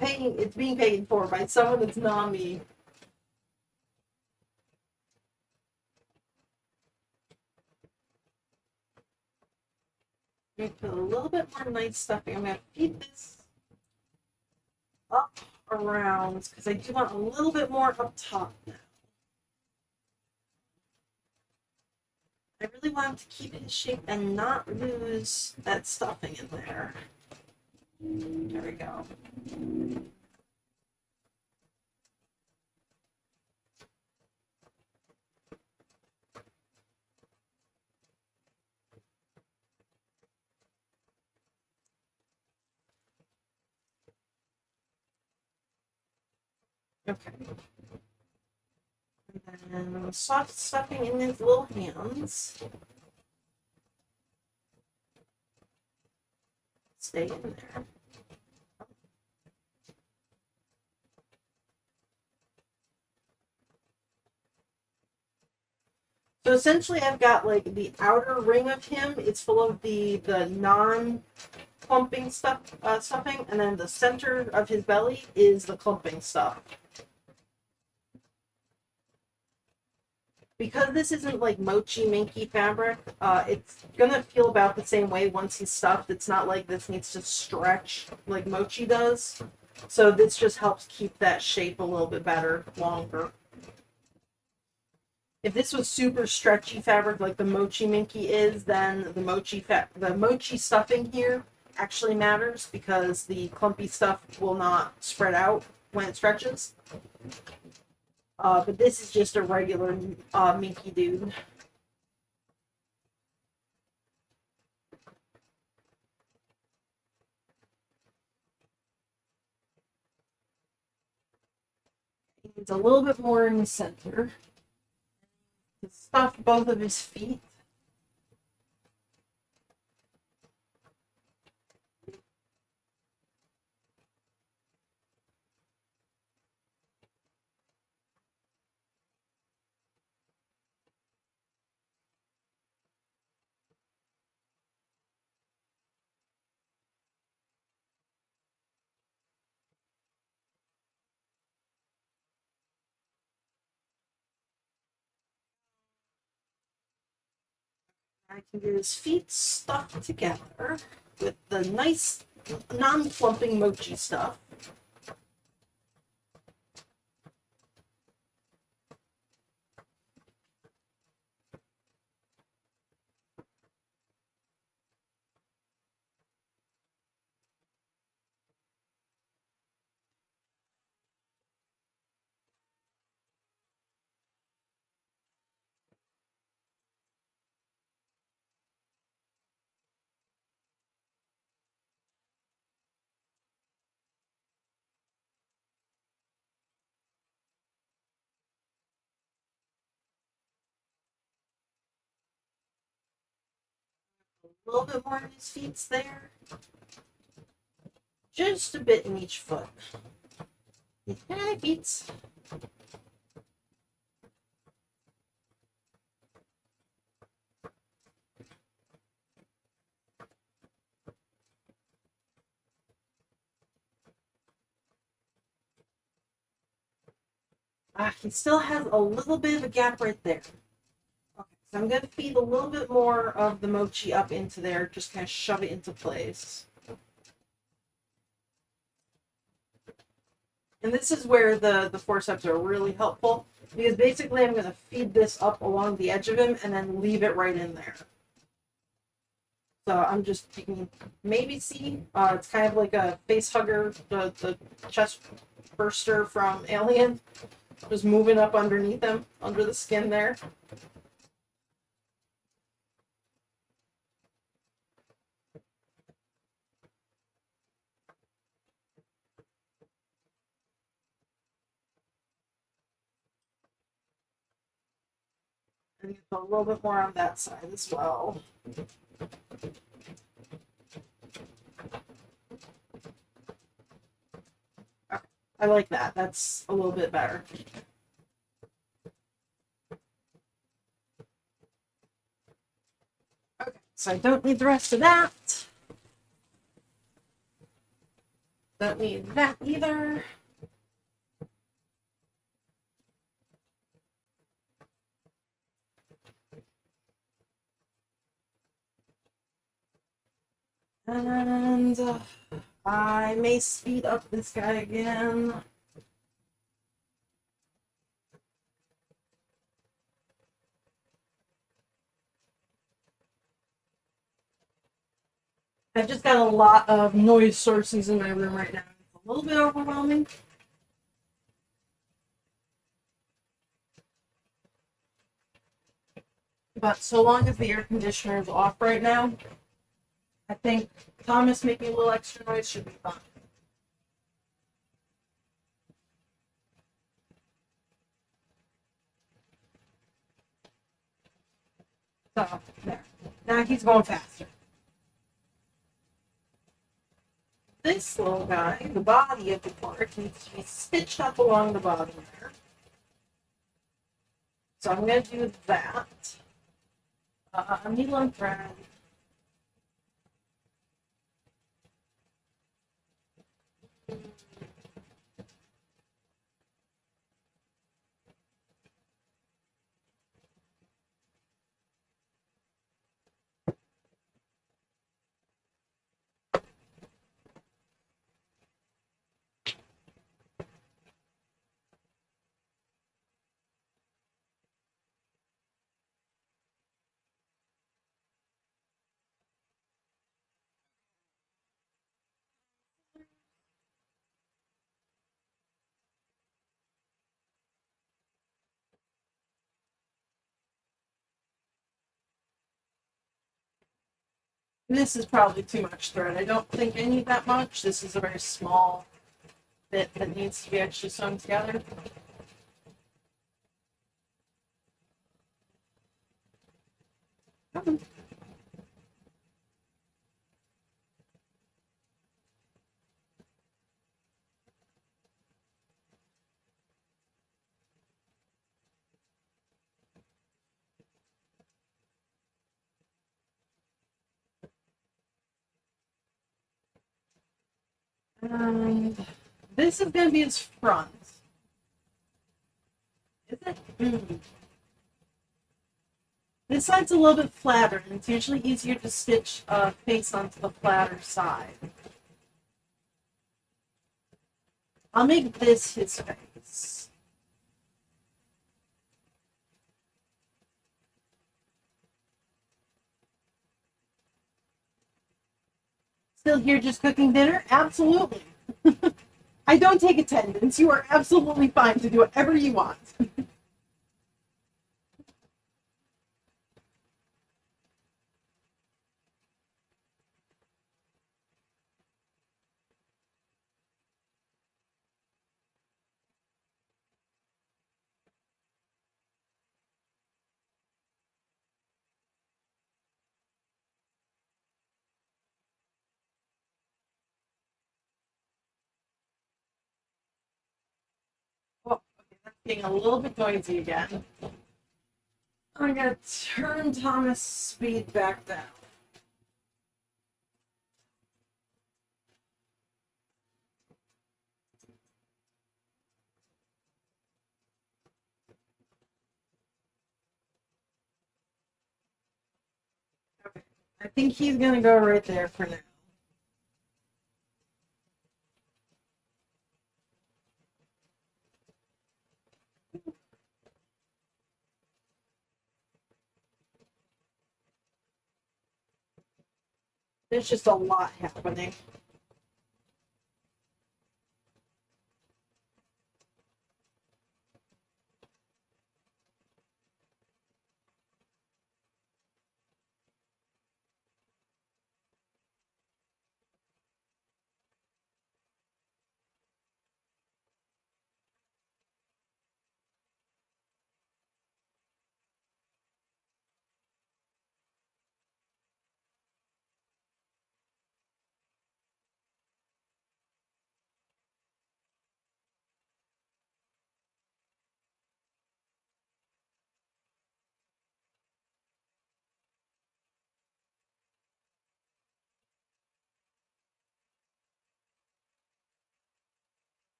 being paid for by someone that's not me. I'm gonna put a little bit more nice stuffing. I'm gonna feed this up around because I do want a little bit more up top now. I really want him to keep his shape and not lose that stuffing in there. There we go. Okay. And then soft stuffing in his little hands. stay in there. So essentially I've got like the outer ring of him, it's full of the non-clumping stuffing, and then the center of his belly is the clumping stuff. Because this isn't like mochi minky fabric, it's gonna feel about the same way once he's stuffed. It's not like this needs to stretch like mochi does. So this just helps keep that shape a little bit better, longer. If this was super stretchy fabric like the mochi minky is, then the mochi stuffing here actually matters because the clumpy stuff will not spread out when it stretches. But this is just a regular minky dude. It's a little bit more in the center. Stuff both of his feet. I can get his feet stuffed together with the nice non-clumping mochi stuff. A little bit more in his feet's there. Just a bit in each foot. And feet. He still has a little bit of a gap right there. Okay, so I'm going to feed a little bit more of the mochi up into there, just kind of shove it into place. And this is where the forceps are really helpful, because basically I'm going to feed this up along the edge of him and then leave it right in there. So I'm just, you can maybe see, it's kind of like a face hugger, the chest burster from Alien, just moving up underneath him, under the skin there. And a little bit more on that side as well. Okay. I like that. That's a little bit better. Okay, so I don't need the rest of that. Don't need that either. And I may speed up this guy again. I've just got a lot of noise sources in my room right now. It's a little bit overwhelming. But so long as the air conditioner is off right now, I think Thomas making a little extra noise should be fine. So, there. Now he's going faster. this little guy, the body of the part, needs to be stitched up along the bottom there. So I'm going to do that. Needle and thread. This is probably too much thread. I don't think I need that much. This is a very small bit that needs to be actually sewn together. Okay. And this is going to be its front. Is it? This side's a little bit flatter, and it's usually easier to stitch a face onto the flatter side. I'll make this his face. Still here just cooking dinner? Absolutely. I don't take attendance. You are absolutely fine to do whatever you want. Oh, okay, that's getting a little bit noisy again. I'm gonna turn Thomas' speed back down. Okay, I think he's gonna go right there for now. There's just a lot happening.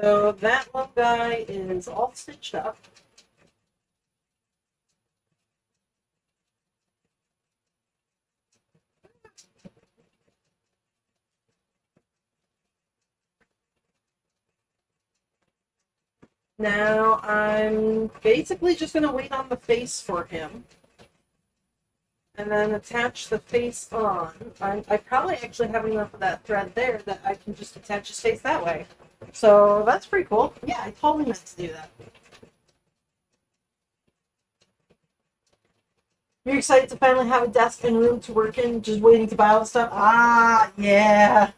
So that little guy is all stitched up. Now I'm basically just going to wait on the face for him. And then attach the face on. I probably actually have enough of that thread there that I can just attach his face that way. So that's pretty cool. Yeah, I totally meant to do that. You're excited to finally have a desk and room to work in, just waiting to buy all the stuff? Ah, yeah.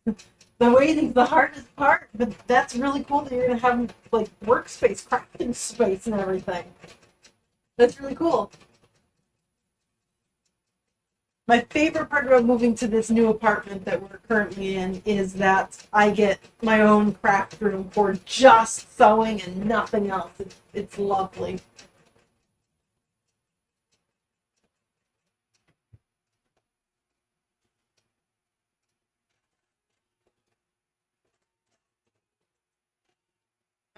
The waiting's the hardest part, but that's really cool that you're gonna have like workspace, crafting space, and everything. That's really cool. My favorite part about moving to this new apartment that we're currently in is that I get my own craft room for just sewing and nothing else. It's lovely.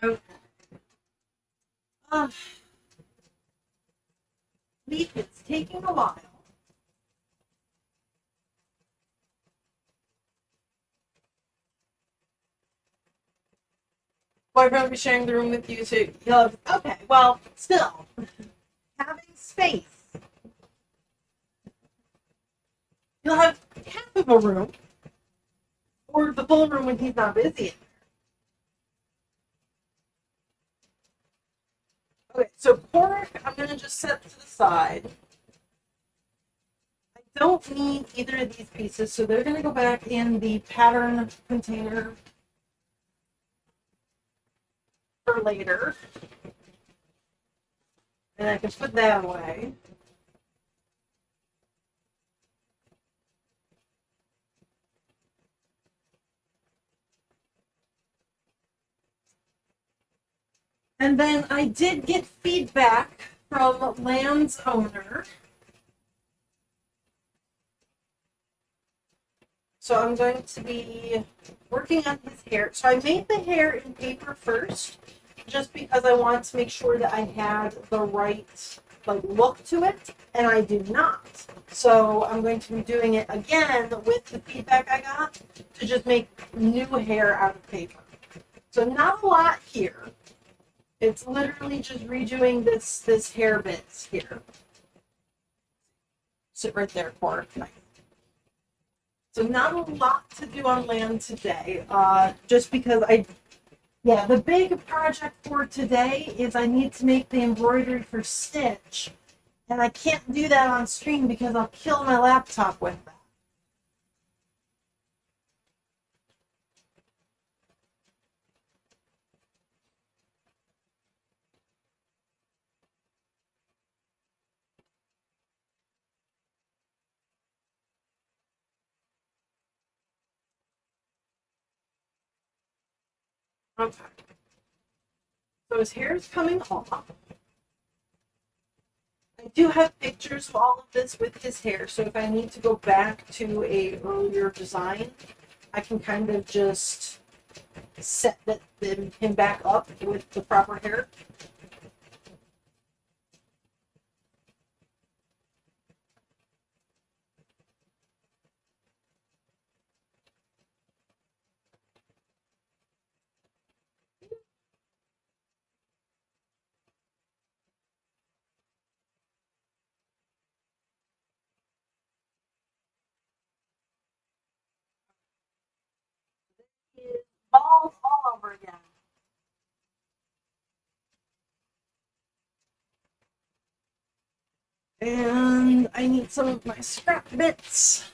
Okay. Uh, Leaf, it's taking a while. Boyfriend will be sharing the room with you, so you'll have, okay, well, still, having space. You'll have half of a room, or the full room when he's not busy. Okay, so pork, I'm gonna just set to the side. I don't need either of these pieces, so they're gonna go back in the pattern container for later. And I can put that away. And then I did get feedback from Land's owner. So I'm going to be working on his hair. So I made the hair in paper first, just because I wanted to make sure that I had the right like look to it, and I do not. So I'm going to be doing it again with the feedback I got to just make new hair out of paper. So not a lot here. It's literally just redoing this hair bits here. Sit right there, for nice. So not a lot to do on Land today, just because yeah, the big project for today is I need to make the embroidery for Stitch, and I can't do that on stream because I'll kill my laptop with that. Okay. So his hair is coming off. I do have pictures of all of this with his hair, so if I need to go back to a earlier design, I can kind of just set him back up with the proper hair. Balls all over again. And I need some of my scrap bits.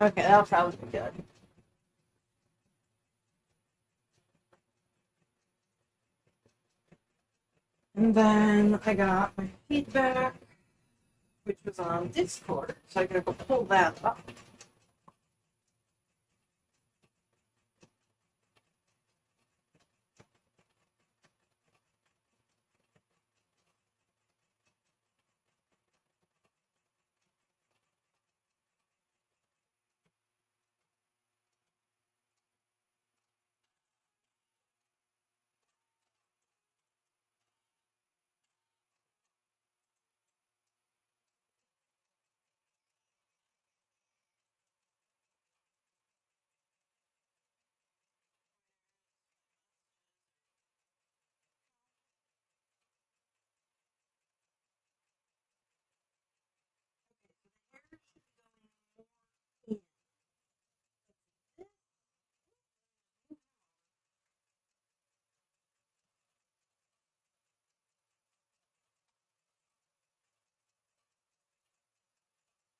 Okay, that'll probably be good. And then I got my feedback, which was on Discord, so I gotta go pull that up.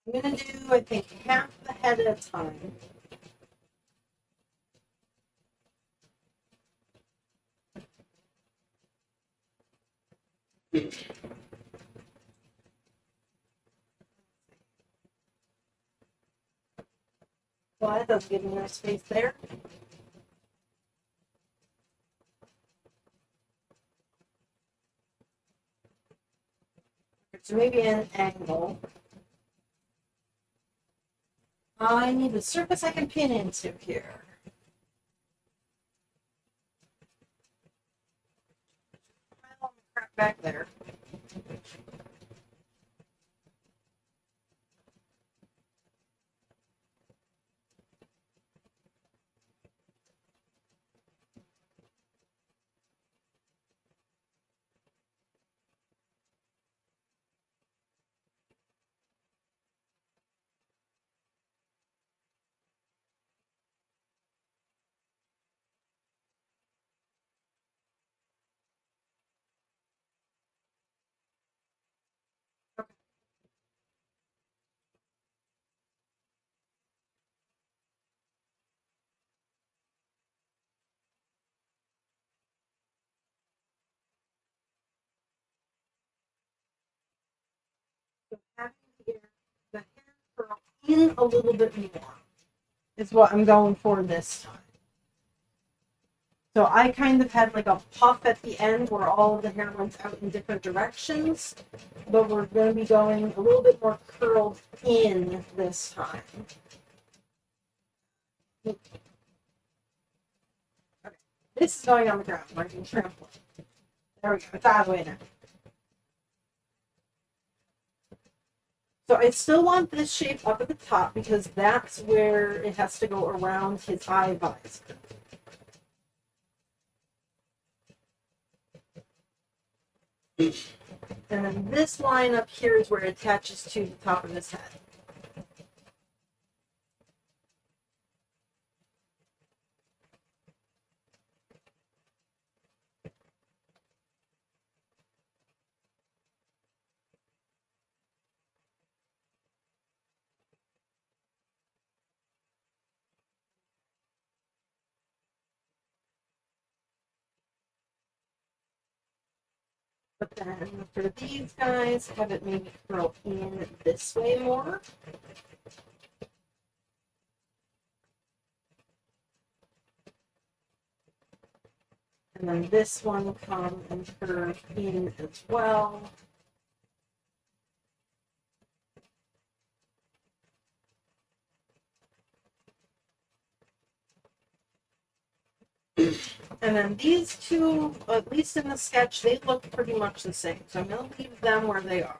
I'm going to do, I think, half the head at a time. Well, that does give me enough space there. So maybe an angle. I need a surface I can pin into here. Crap back there. So having the hair curl in a little bit more is what I'm going for this time. So I kind of had like a puff at the end where all of the hair went out in different directions, but we're going to be going a little bit more curled in this time. Okay. This is going on the ground, like in trampoline. There we go, it's out of the way now. So I still want this shape up at the top because that's where it has to go around his eye visor. And then this line up here is where it attaches to the top of his head. But then for these guys, have it maybe curl in this way more. And then this one come and curve in as well. And then these two, at least in the sketch, they look pretty much the same. So I'm going to leave them where they are.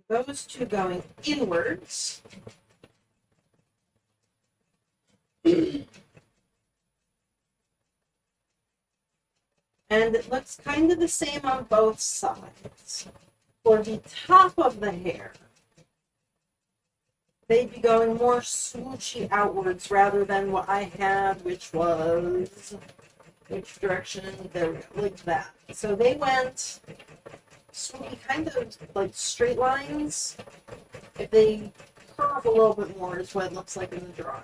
Those two going inwards. And it looks kind of the same on both sides. For the top of the hair, they'd be going more swooshy outwards rather than what I had, which was, which direction? There we go, like that. So they went swoopy, kind of like straight lines. If they curve a little bit more is what it looks like in the drawing.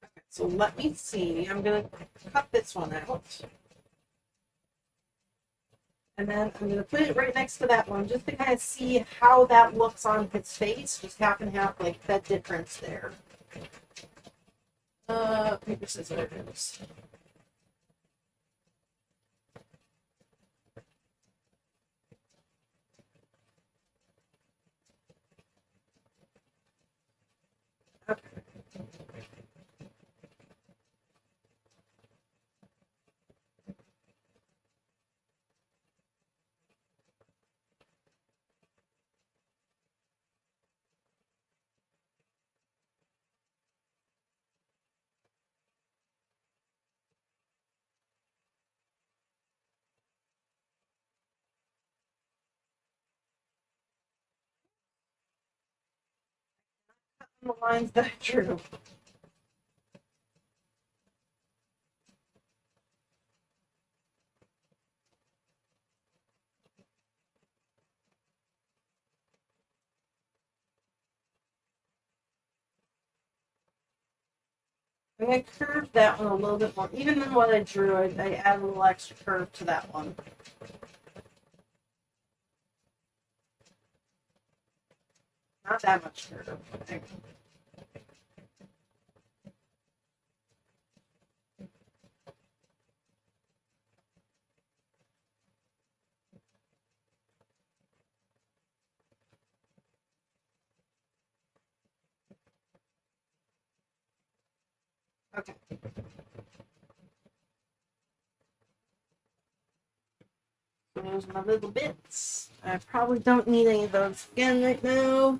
Okay, so let me see. I'm going to cut this one out. And then I'm going to put it right next to that one just to kind of see how that looks on his face. Just half and half, like that difference there. Paper, scissors. Okay. the lines that I drew. I'm going to curve that one a little bit more. Even than what I drew, I add a little extra curve to that one. Not that much curve. Okay. Those are my little bits. I probably don't need any of those again right now.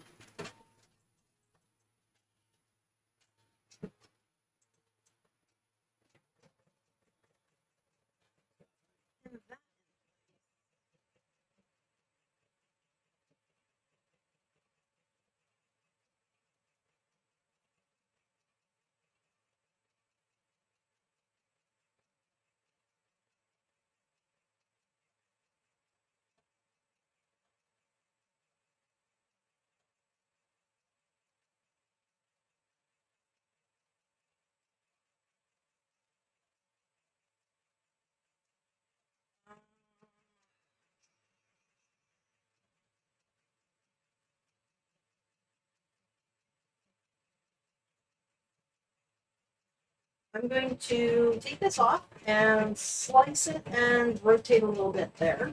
I'm going to take this off and slice it and rotate a little bit there.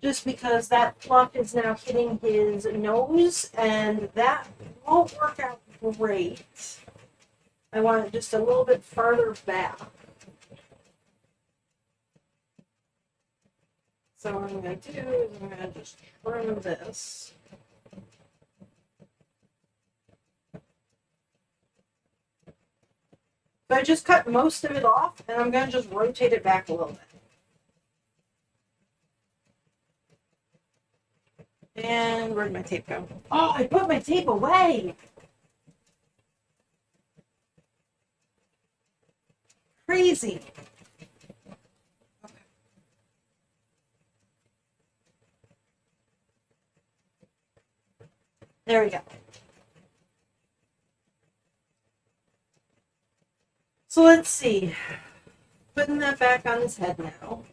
Just because that fluff is now hitting his nose, and that won't work out great. I want it just a little bit farther back. So what I'm going to do is I'm going to just trim this. So I just cut most of it off, and I'm going to just rotate it back a little bit. And where'd my tape go? Oh, I put my tape away! Crazy. Okay. There we go. So let's see. Putting that back on his head now.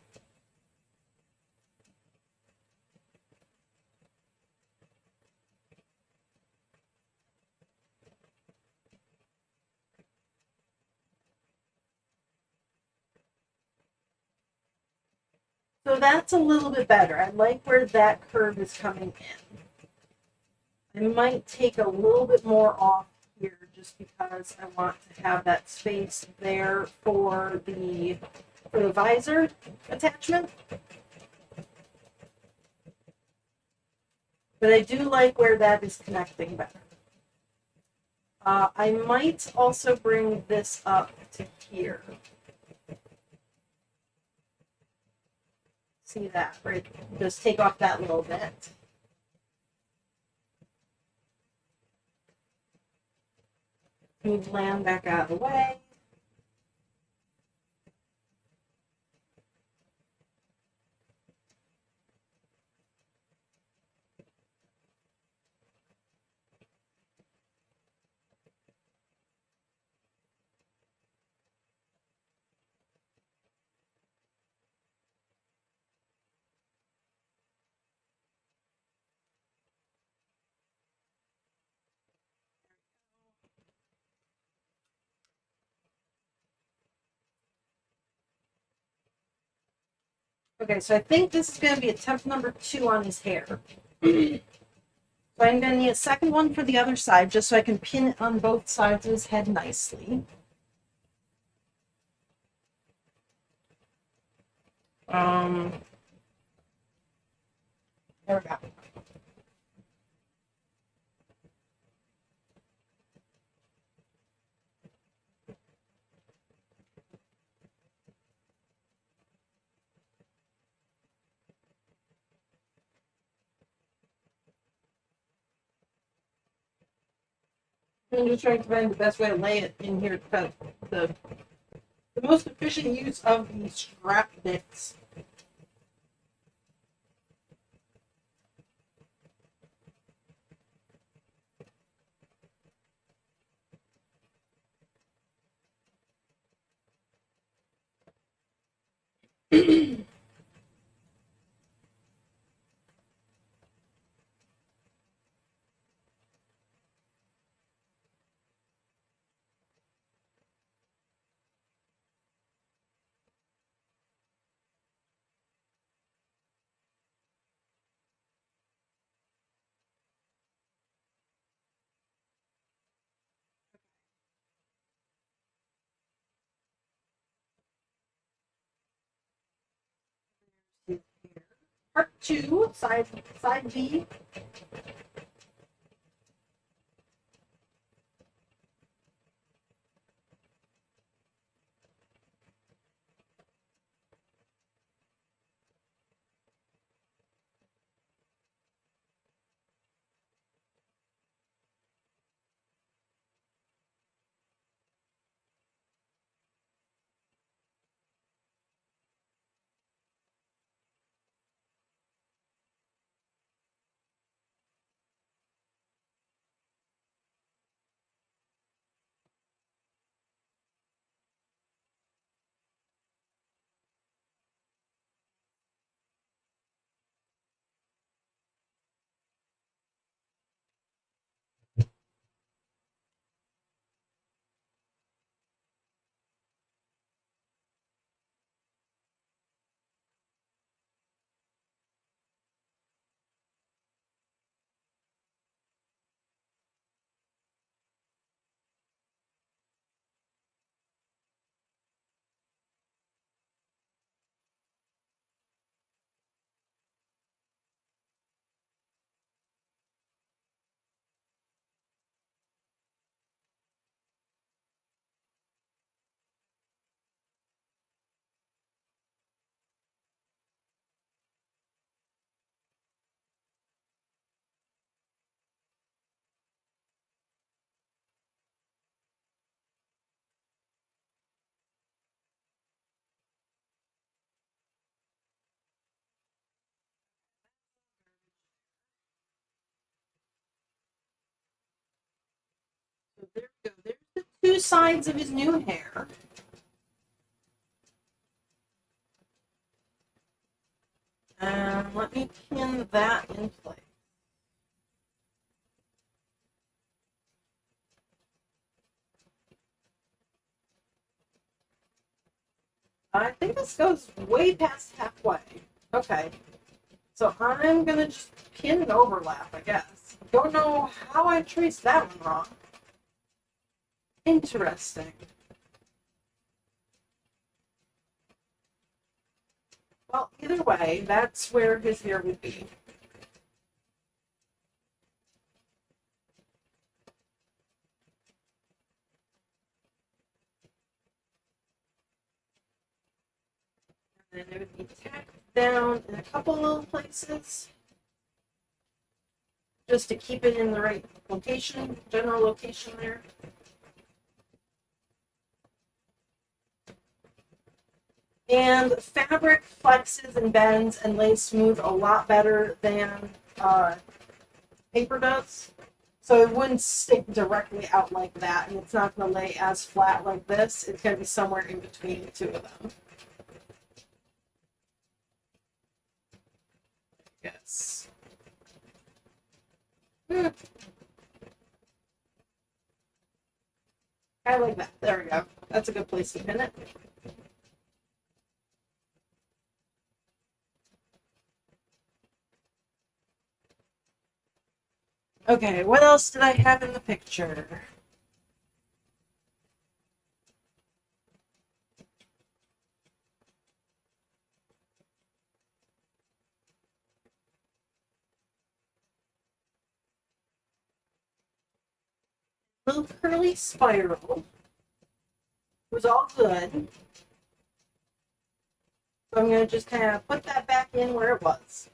So that's a little bit better. I like where that curve is coming in. I might take a little bit more off here just because I want to have that space there for the visor attachment. But I do like where that is connecting better. I might also bring this up to here. See that, right? Just take off that little bit. Move land back out of the way. Okay, so I think this is going to be attempt number 2 on his hair. So I'm going to need a second one for the other side, just so I can pin it on both sides of his head nicely. There we go. I'm just trying to find the best way to lay it in here to cut the most efficient use of the strap bits. Part two, side B. So there we go. There's the two sides of his new hair. And let me pin that in place. I think this goes way past halfway. Okay. So I'm gonna just pin an overlap, I guess. Don't know how I traced that one wrong. Interesting. Well, either way, that's where his hair would be. And then it would be tacked down in a couple little places, just to keep it in the right location, general location there. And fabric flexes and bends and lays smooth a lot better than paper does. So it wouldn't stick directly out like that, and it's not going to lay as flat like this. It's going to be somewhere in between the two of them. Yes. I like that. There we go. That's a good place to pin it. Okay, what else did I have in the picture? Little curly spiral. It was all good. So I'm going to just kind of put that back in where it was.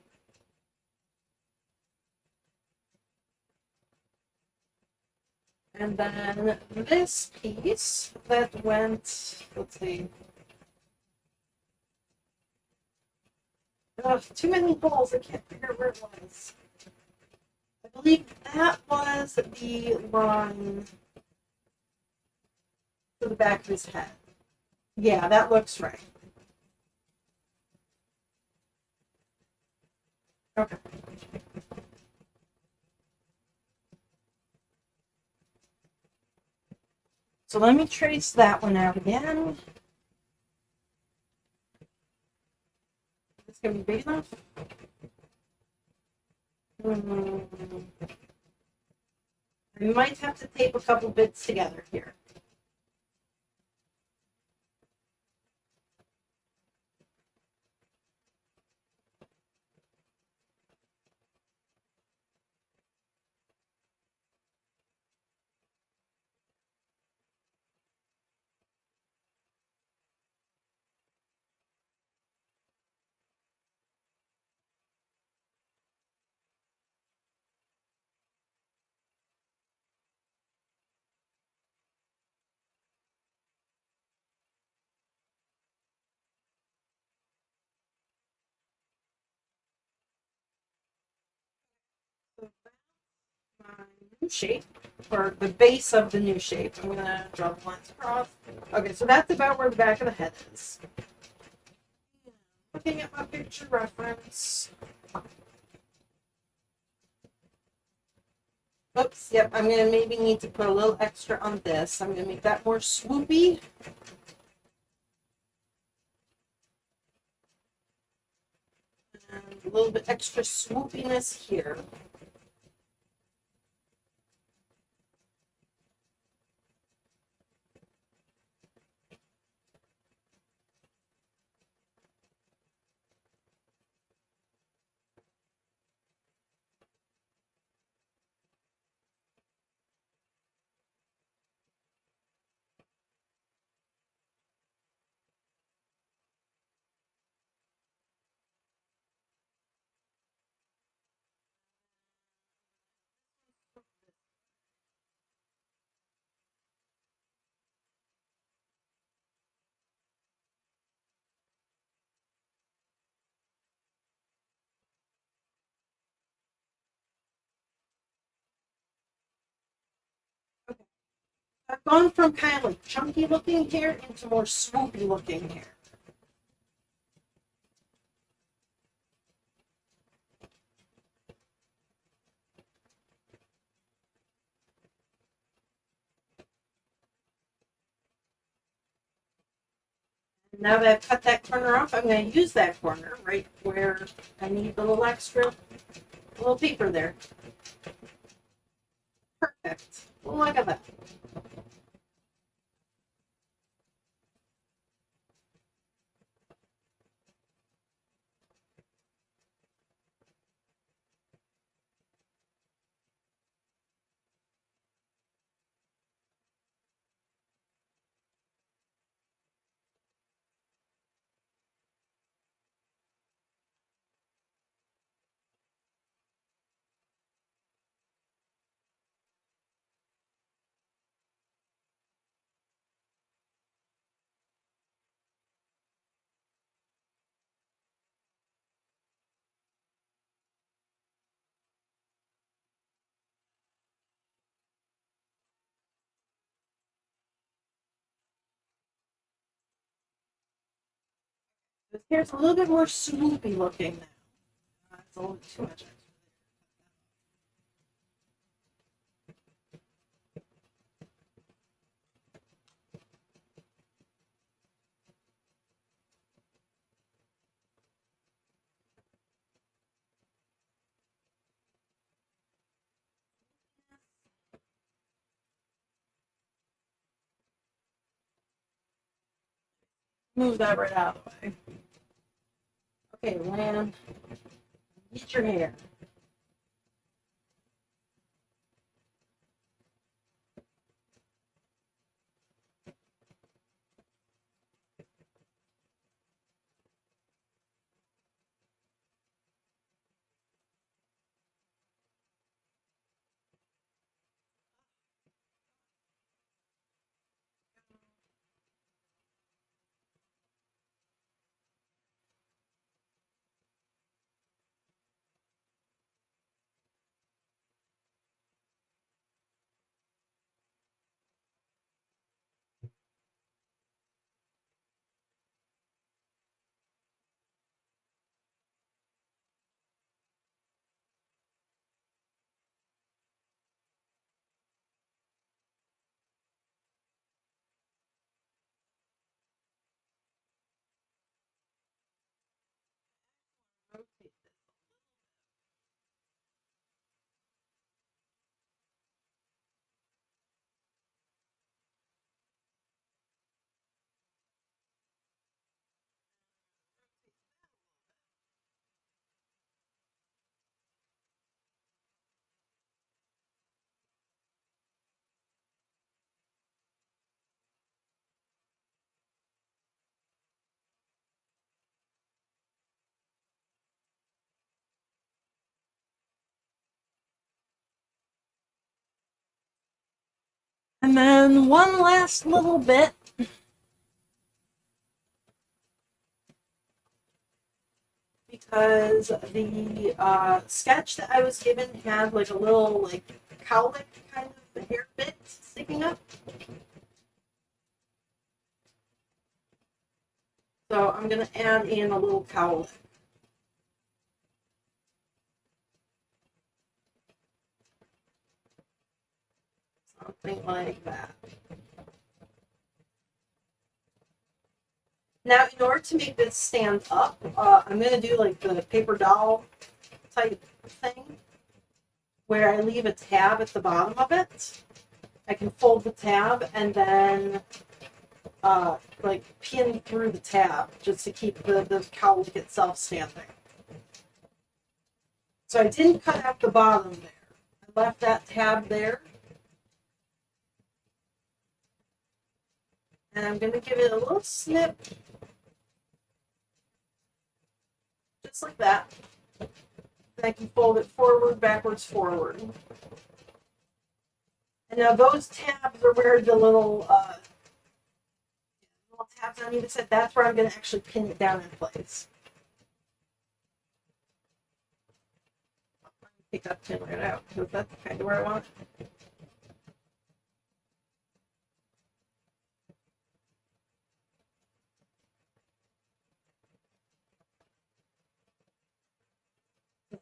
And then this piece that went, let's see. Ugh, too many holes, I can't figure out where it was. I believe that was the line to the back of his head. Yeah, that looks right. Okay. So let me trace that one out again. It's gonna be big enough. I might have to tape a couple bits together here. So that's my new shape, or the base of the new shape. I'm gonna draw the lines across. Okay, so that's about where the back of the head is. Looking at my picture reference. Oops, yep, I'm gonna maybe need to put a little extra on this. I'm gonna make that more swoopy. And a little bit extra swoopiness here. Okay. I've gone from kind of like chunky looking hair into more swoopy looking hair. Now that I've cut that corner off, I'm going to use that corner right where I need the little extra little paper there. Perfect. Look at that. This hair's a little bit more swoopy looking now. It's a little too much. Move that right out of the way. Okay, Lan, get your hair. And then one last little bit. Because the sketch that I was given had like a little like cowlick kind of hair bit sticking up. So I'm going to add in a little cowlick. Something like that. Now, in order to make this stand up, I'm going to do like the paper doll type thing where I leave a tab at the bottom of it. I can fold the tab and then like pin through the tab just to keep the cowlick itself standing. So I didn't cut out the bottom there. I left that tab there. And I'm going to give it a little snip. Just like that. And I can fold it forward, backwards, forward. And now those tabs are where the little tabs on either side, that's where I'm going to actually pin it down in place. Take that pin right out because that's kind of where I want it.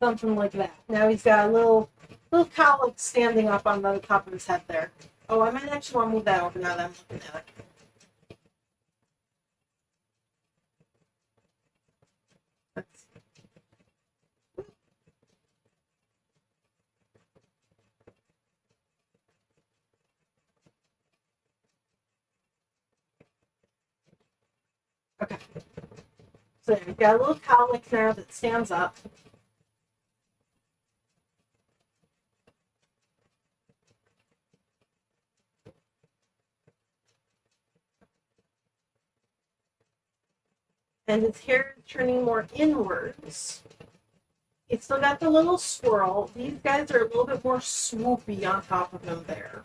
Something like that. Now he's got a little cowlick standing up on the top of his head there. Oh, I might actually want to move that over now that I'm looking at it. Okay. So we've got a little cowlick now that stands up. And his hair is turning more inwards. It's still got the little swirl. These guys are a little bit more swoopy on top of him there.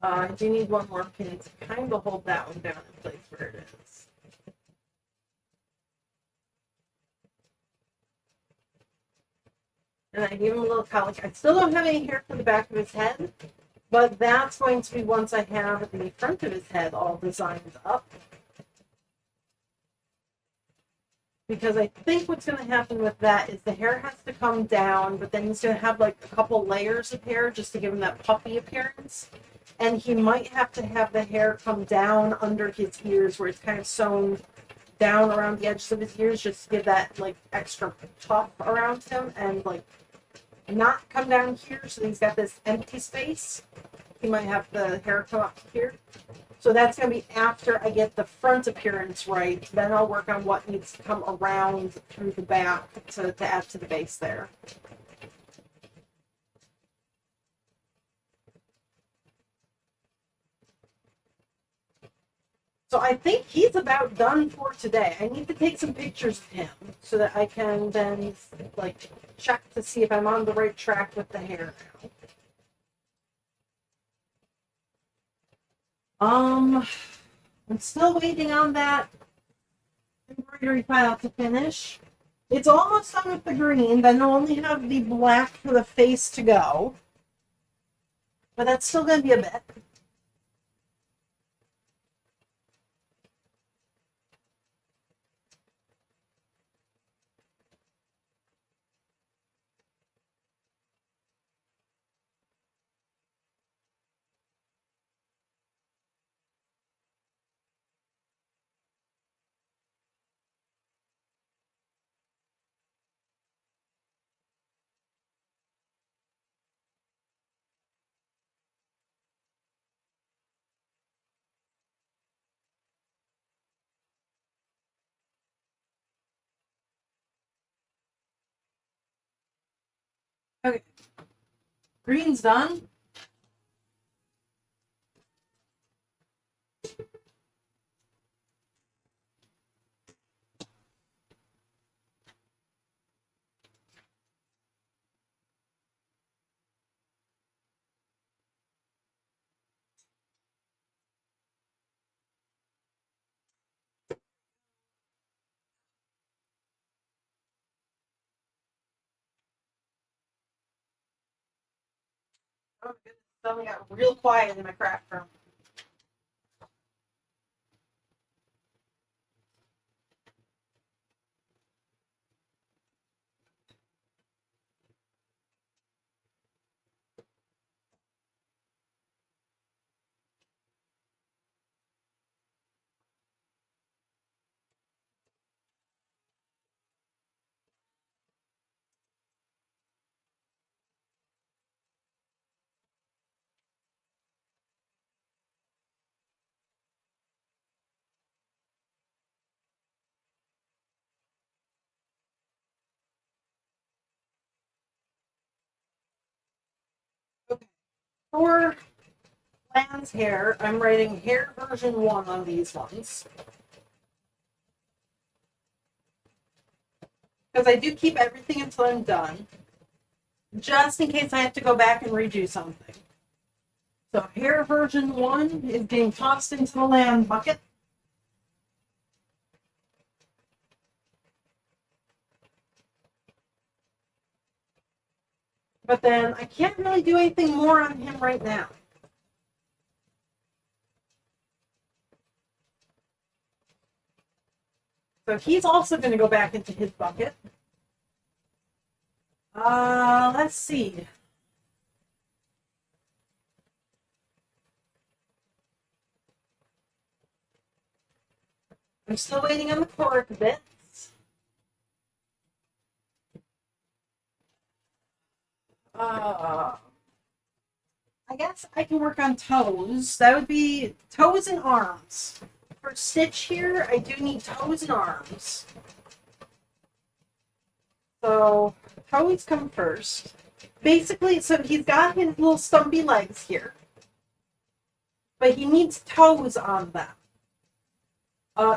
I do need one more pin to kind of hold that one down in place where it is. And I give him a little cowlick. I still don't have any hair for the back of his head, but that's going to be once I have the front of his head all designed up. Because I think what's going to happen with that is the hair has to come down, but then he's going to have like a couple layers of hair just to give him that puffy appearance. And he might have to have the hair come down under his ears where it's kind of sewn down around the edges of his ears just to give that like extra puff around him and like not come down here so he's got this empty space. He might have the hair come up here. So that's going to be after I get the front appearance right. Then I'll work on what needs to come around through the back to add to the base there. So I think he's about done for today. I need to take some pictures of him so that I can then like check to see if I'm on the right track with the hair now. I'm still waiting on that embroidery file to finish. It's almost done with the green, then I'll only have the black for the face to go. But that's still going to be a bit. Okay. Green's done. Oh my goodness, suddenly got real quiet in my craft room. Okay. For Lan's hair, I'm writing hair version 1 on these ones. Because I do keep everything until I'm done. Just in case I have to go back and redo something. So hair version 1 is being tossed into the Lan bucket. But then I can't really do anything more on him right now. So he's also going to go back into his bucket. Let's see. I'm still waiting on the cork bits. I guess I can work on toes. That would be toes and arms. For Stitch here, I do need toes and arms. So toes come first. Basically, so he's got his little stumpy legs here. But he needs toes on them.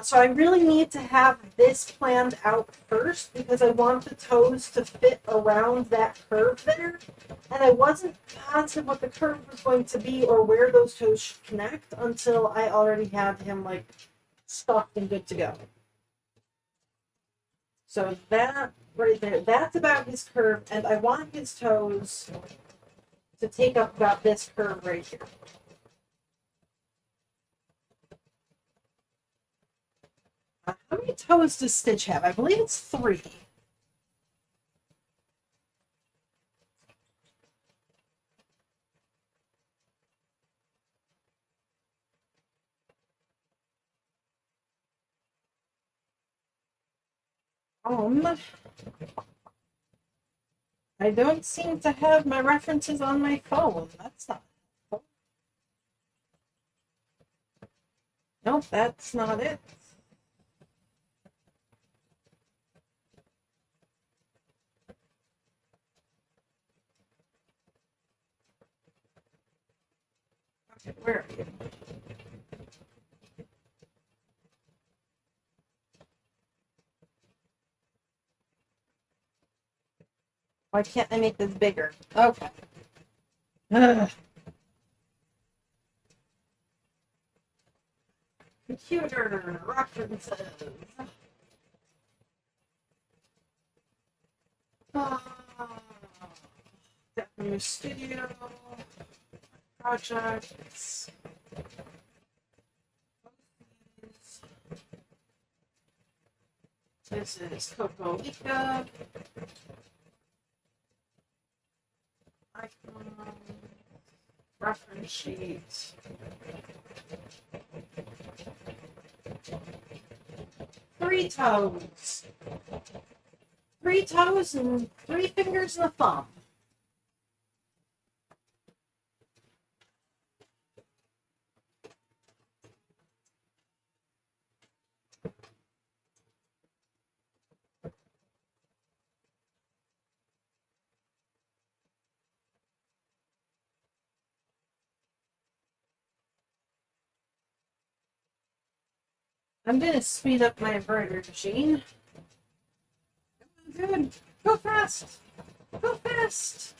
So I really need to have this planned out first because I want the toes to fit around that curve there. And I wasn't positive what the curve was going to be or where those toes should connect until I already had him like stuffed and good to go. So that right there, that's about his curve, and I want his toes to take up about this curve right here. How many toes does Stitch have? I believe it's 3. I don't seem to have my references on my phone. That's not. Nope, that's not it. Okay, where are you? Why can't I make this bigger? Okay. Ugh. Computer references. New studio projects. This is Coco Lika. Icon. Reference sheet. 3 toes. 3 toes and 3 fingers and a thumb. I'm going to speed up my embroidery machine. Good. Go fast. Go fast.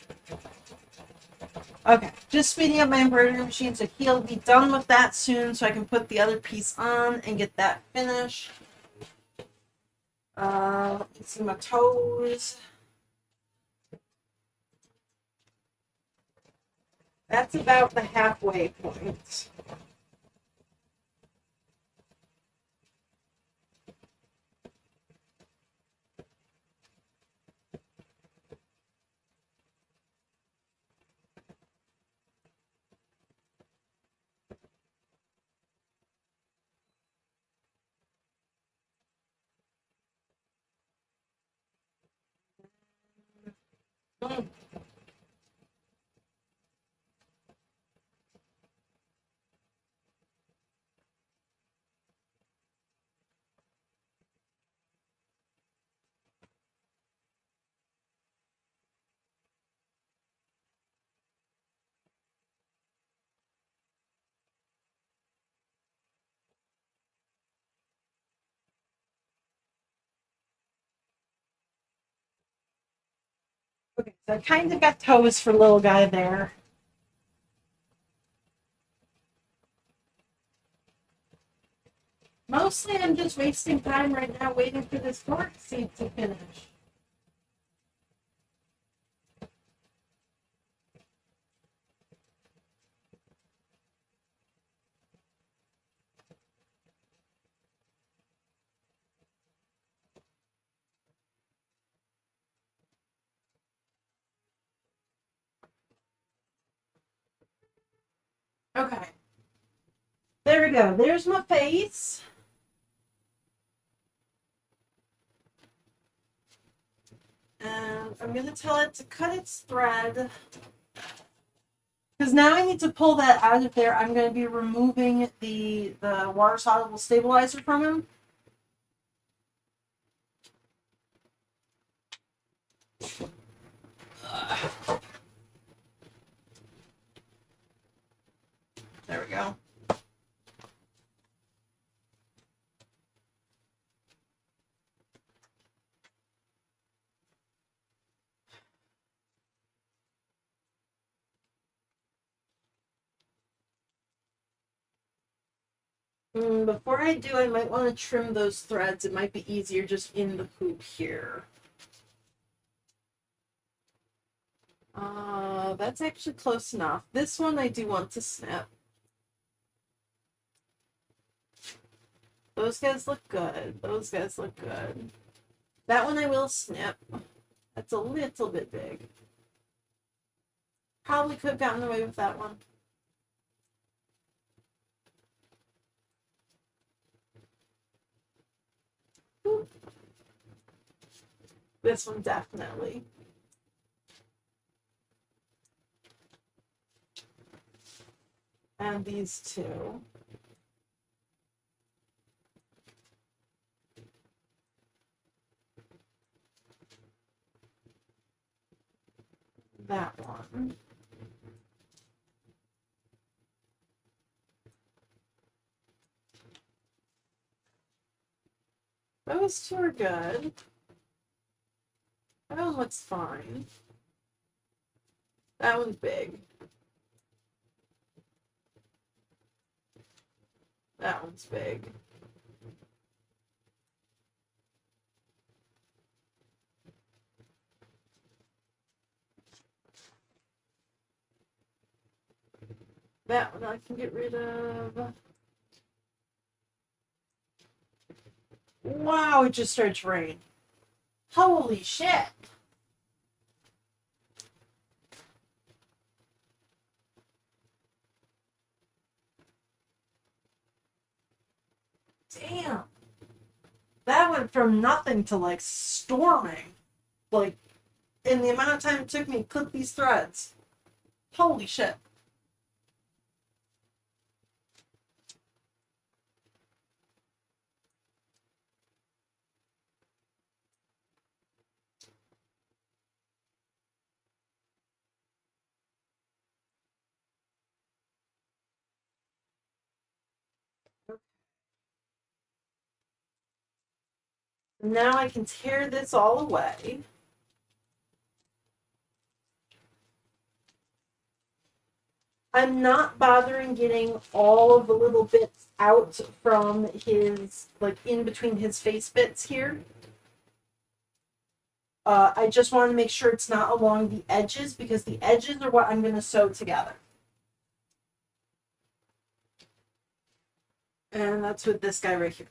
Okay, just speeding up my embroidery machine, so he'll be done with that soon, so I can put the other piece on and get that finished. Let me see my toes. That's about the halfway point. Mm. Okay, so I kind of got toes for little guy there. Mostly I'm just wasting time right now waiting for this fork seed to finish. Okay. There we go. There's my face. And I'm going to tell it to cut its thread. Because now I need to pull that out of there. I'm going to be removing the water soluble stabilizer from him. There we go. Before I do, I might want to trim those threads. It might be easier just in the poop here. That's actually close enough. This one I do want to snip. Those guys look good. Those guys look good. That one I will snip. That's a little bit big. Probably could have gotten away with that one. Ooh. This one definitely. And these two. That one. Those two are good. That one looks fine. That one's big. That one's big. That one I can get rid of. Wow, it just started to rain. Holy shit. Damn. That went from nothing to like storming. Like, in the amount of time it took me to clip these threads. Holy shit. Now I can tear this all away. I'm not bothering getting all of the little bits out from his, like, in between his face bits here. I just want to make sure it's not along the edges, because the edges are what I'm going to sew together. And that's with this guy right here.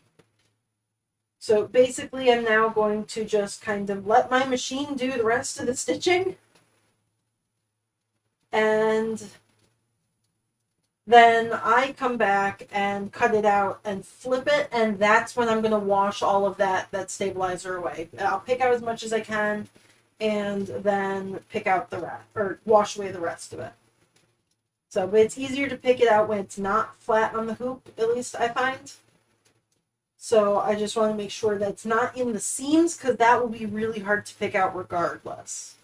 So basically I'm now going to just kind of let my machine do the rest of the stitching. And then I come back and cut it out and flip it, and that's when I'm going to wash all of that stabilizer away. I'll pick out as much as I can and then pick out the rest, or wash away the rest of it. So, but it's easier to pick it out when it's not flat on the hoop, at least I find. So I just want to make sure that it's not in the seams, because that will be really hard to pick out regardless.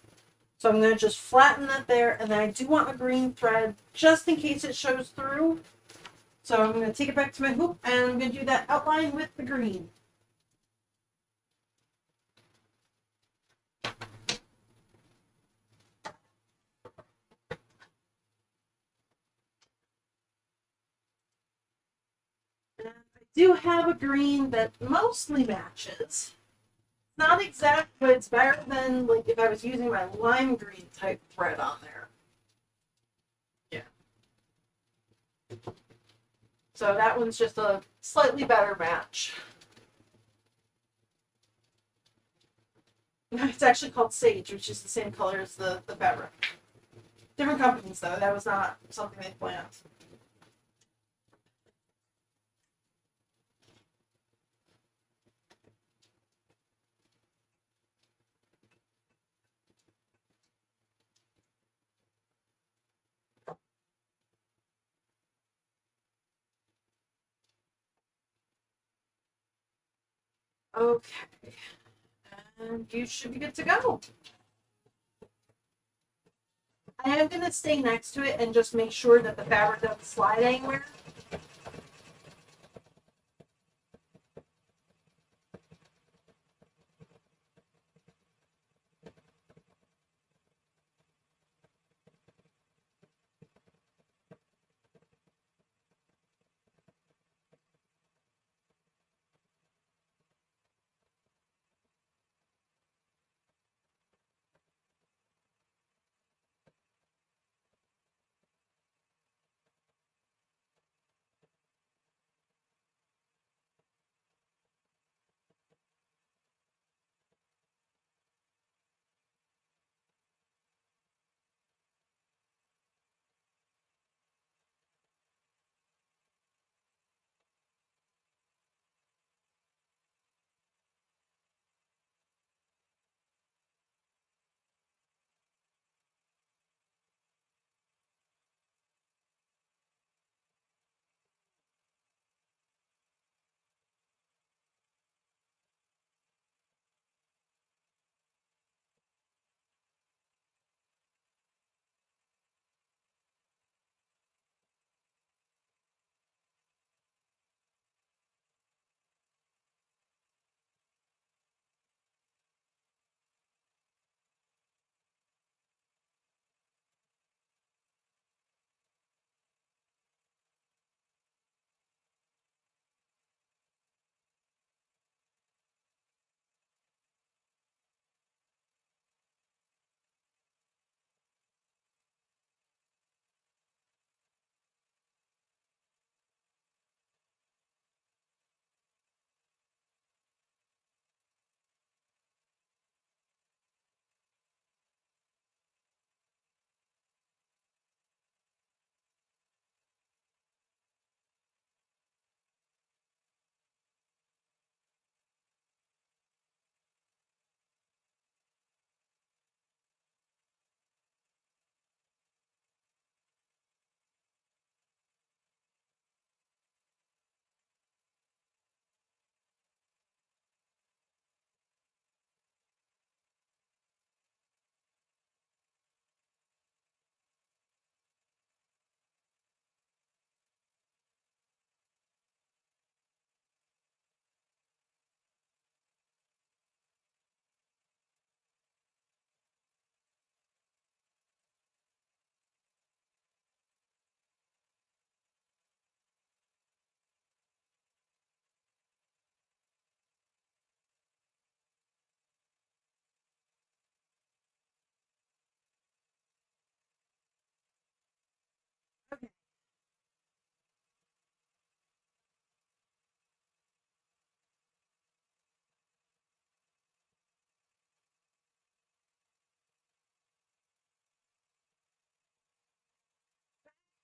So I'm going to just flatten that there, and then I do want a green thread just in case it shows through. So I'm going to take it back to my hoop, and I'm going to do that outline with the green. And I do have a green that mostly matches. Not exact, but it's better than like if I was using my lime green type thread on there. Yeah. So that one's just a slightly better match. It's actually called Sage, which is the same color as the fabric. Different companies, though. That was not something they planned. Okay. And you should be good to go. I am going to stay next to it and just make sure that the fabric doesn't slide anywhere.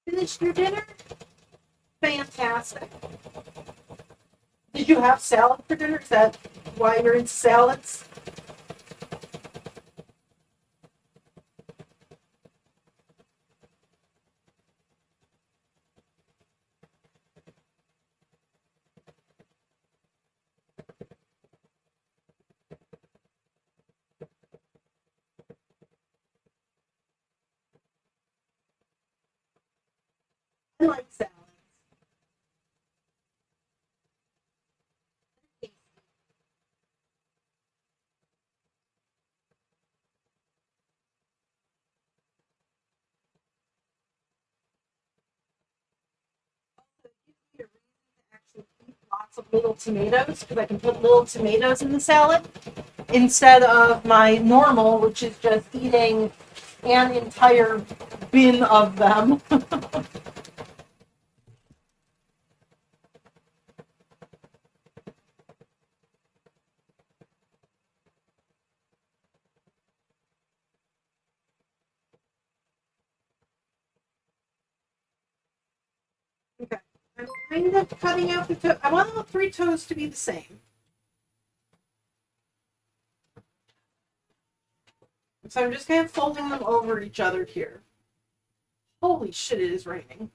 Finished your dinner? Fantastic. Did you have salad for dinner? Is that why you're into salads? I like salads. Actually eat lots of little tomatoes because I can put little tomatoes in the salad instead of my normal, which is just eating an entire bin of them. Okay. I'm kind of cutting out the toe. I want all three toes to be the same. So I'm just kind of folding them over each other here. Holy shit, it is raining.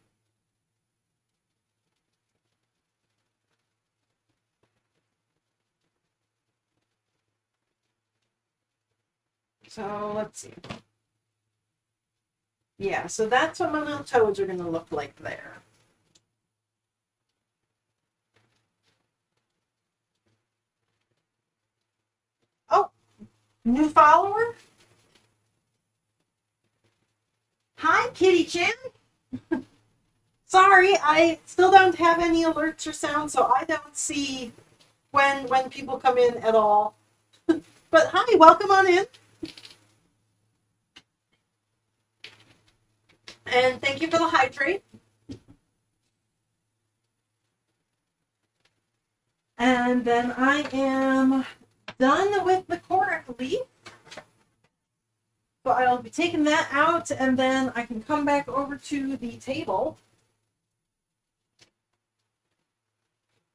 So let's see. Yeah, so that's what my little toes are going to look like there. Oh, new follower? Hi, Kitty Chan. Sorry, I still don't have any alerts or sounds, so I don't see when people come in at all. But hi, welcome on in. And thank you for the hydrate. And then I am done with the cork leaf. So I'll be taking that out and then I can come back over to the table.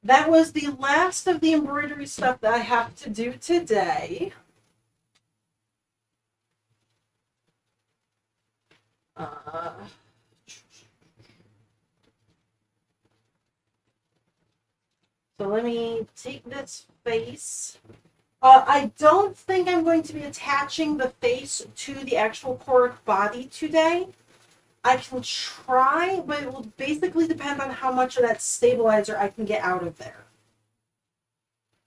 That was the last of the embroidery stuff that I have to do today. So let me take this face. I don't think I'm going to be attaching the face to the actual cork body today. I can try, but it will basically depend on how much of that stabilizer I can get out of there.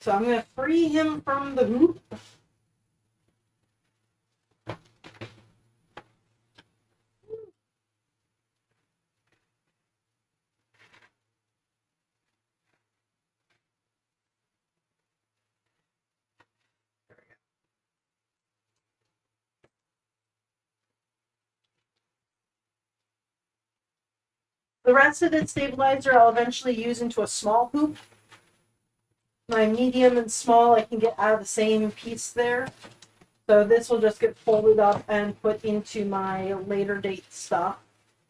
So I'm going to free him from the hoop. The rest of the stabilizer I'll eventually use into a small hoop. My medium and small I can get out of the same piece there. So this will just get folded up and put into my later date stuff.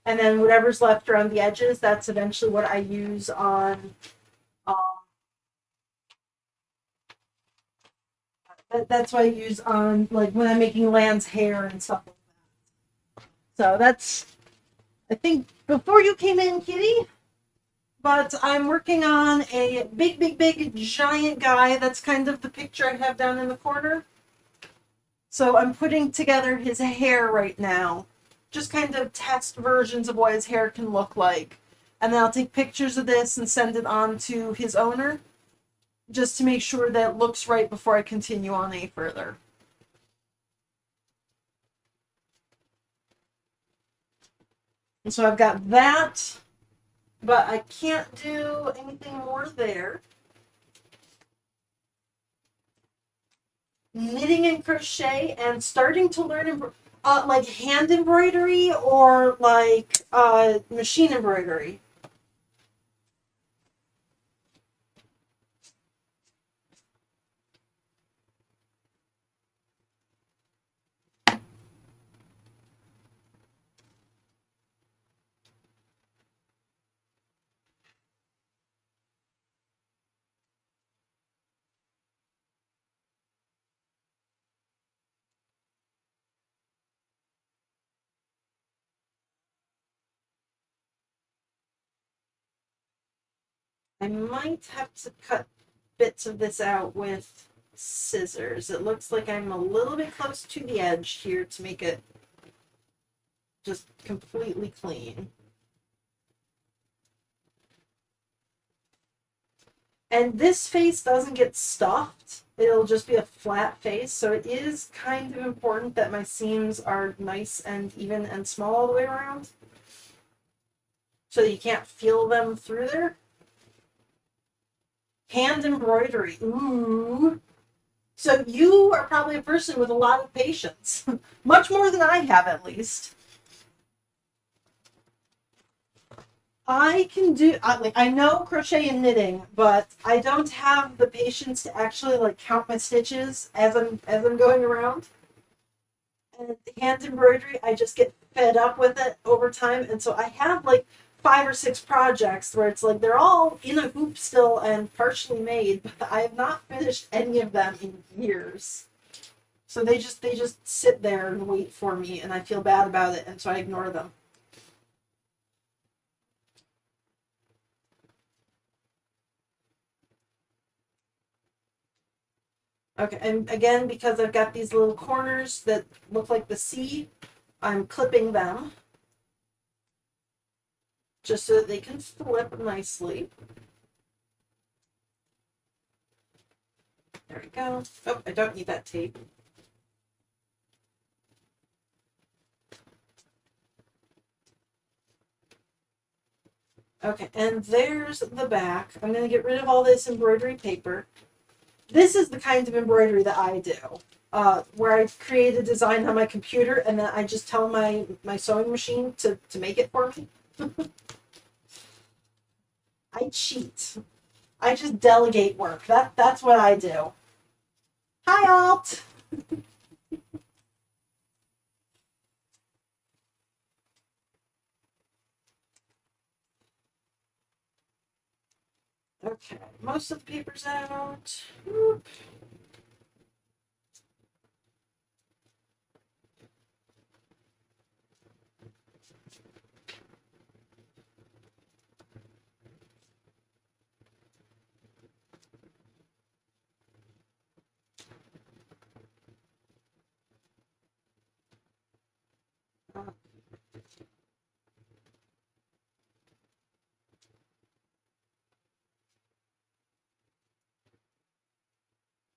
And then whatever's left around the edges, that's eventually what I use on that's what I use on like when I'm making Land's hair and stuff like that. So that's I think before you came in, Kitty. But I'm working on a big, giant guy. That's kind of the picture I have down in the corner. So I'm putting together his hair right now. Just kind of test versions of what his hair can look like. And then I'll take pictures of this and send it on to his owner. Just to make sure that it looks right before I continue on any further. And so I've got that. But I can't do anything more there. Knitting and crochet and starting to learn like hand embroidery or like machine embroidery. I might have to cut bits of this out with scissors. It looks like I'm a little bit close to the edge here to make it just completely clean. And this face doesn't get stuffed. It'll just be a flat face, so it is kind of important that my seams are nice and even and small all the way around. So you can't feel them through there. Hand embroidery. Ooh. So you are probably a person with a lot of patience. Much more than I have, at least. I know crochet and knitting, but I don't have the patience to actually like count my stitches as I'm going around. And hand embroidery, I just get fed up with it over time, and so I have like 5 or 6 projects where it's like they're all in a hoop still and partially made, but I have not finished any of them in years. So they just sit there and wait for me, and I feel bad about it, and so I ignore them. Okay, and again, because I've got these little corners that look like the C, I'm clipping them just so that they can flip nicely. There we go. Oh, I don't need that tape. Okay, and there's the back. I'm going to get rid of all this embroidery paper. This is the kind of embroidery that I do, where I create a design on my computer and then I just tell my sewing machine to make it for me. I cheat. I just delegate work. That's what I do. Hi, Alt! Okay, most of the paper's out. Whoop.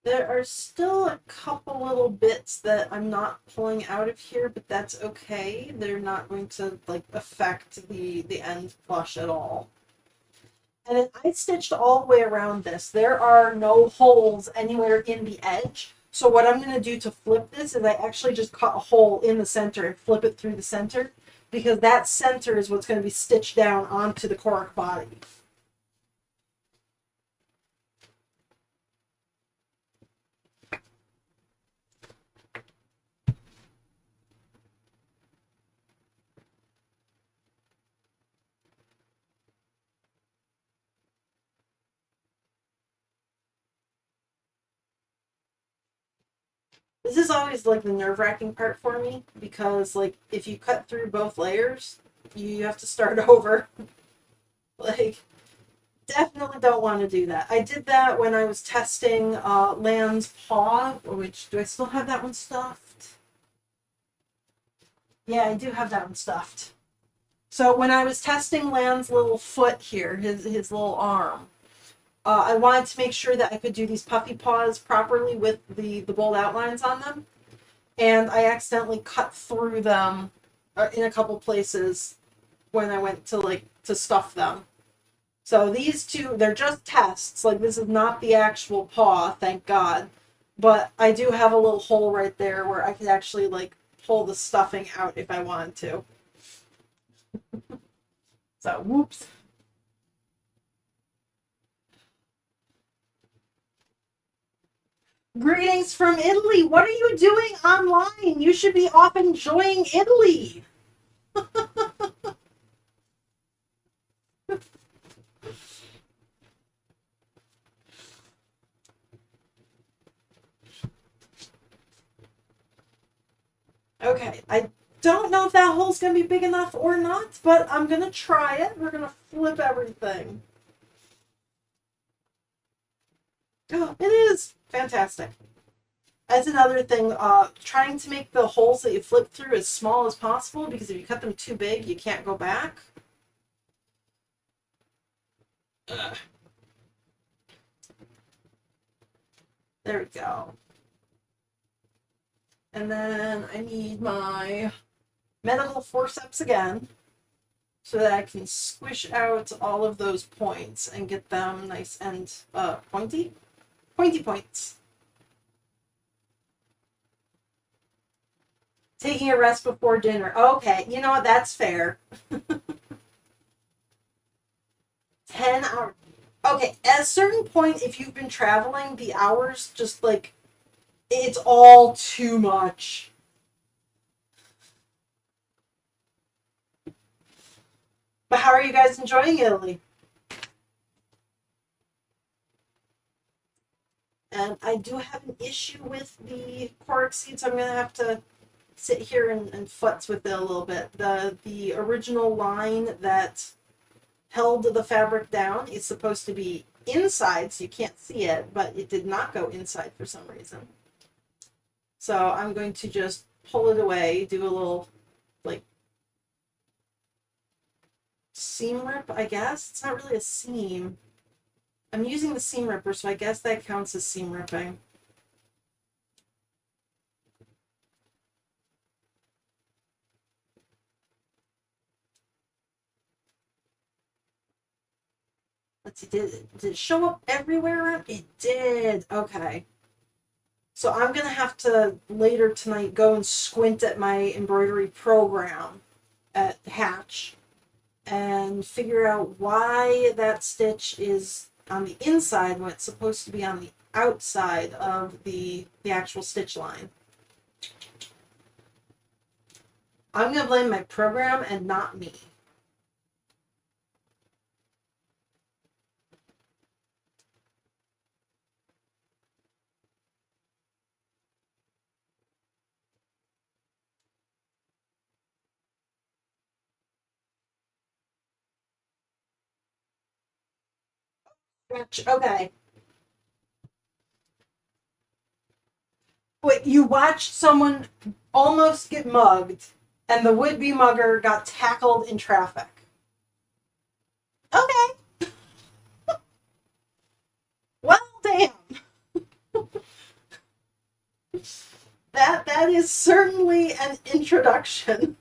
There are still a couple little bits that I'm not pulling out of here, but that's okay. They're not going to like affect the end plush at all. And then I stitched all the way around this. There are no holes anywhere in the edge. So what I'm going to do to flip this is I actually just cut a hole in the center and flip it through the center, because that center is what's going to be stitched down onto the cork body. This is always like the nerve-wracking part for me, because like if you cut through both layers, you have to start over. Like, definitely don't want to do that. I did that when I was testing Land's Paw, which, do I still have that one stuffed? Yeah, I do have that one stuffed. So when I was testing Land's little foot here, his little arm, I wanted to make sure that I could do these puffy paws properly with the bold outlines on them, and I accidentally cut through them in a couple places when I went to like to stuff them. So these two, they're just tests. Like, this is not the actual paw, thank God. But I do have a little hole right there where I could actually like pull the stuffing out if I wanted to. So whoops. Greetings from Italy. What are you doing online? You should be off enjoying Italy. Okay, I don't know if that hole's gonna be big enough or not, but I'm gonna try it. We're gonna flip everything. Oh, it is fantastic. That's another thing, trying to make the holes that you flip through as small as possible, because if you cut them too big, you can't go back. Ugh. There we go. And then I need my medical forceps again, so that I can squish out all of those points and get them nice and pointy? Pointy points. Taking a rest before dinner. Okay, you know what? That's fair. 10 hours. Okay, at a certain point, if you've been traveling, the hours just like, it's all too much. But how are you guys enjoying Italy? And I do have an issue with the Quark seed, so I'm going to have to sit here and futz with it a little bit. The original line that held the fabric down is supposed to be inside, so you can't see it, but it did not go inside for some reason. So I'm going to just pull it away, do a little, like, seam rip, I guess. It's not really a seam. I'm using the seam ripper, so I guess that counts as seam ripping. Let's see, did it show up everywhere? It did. Okay. So I'm going to have to, later tonight, go and squint at my embroidery program at Hatch and figure out why that stitch is on the inside when it's supposed to be on the outside of the actual stitch line. I'm going to blame my program and not me. Okay. Wait, you watched someone almost get mugged, and the would-be mugger got tackled in traffic. Okay. Well, damn. That is certainly an introduction.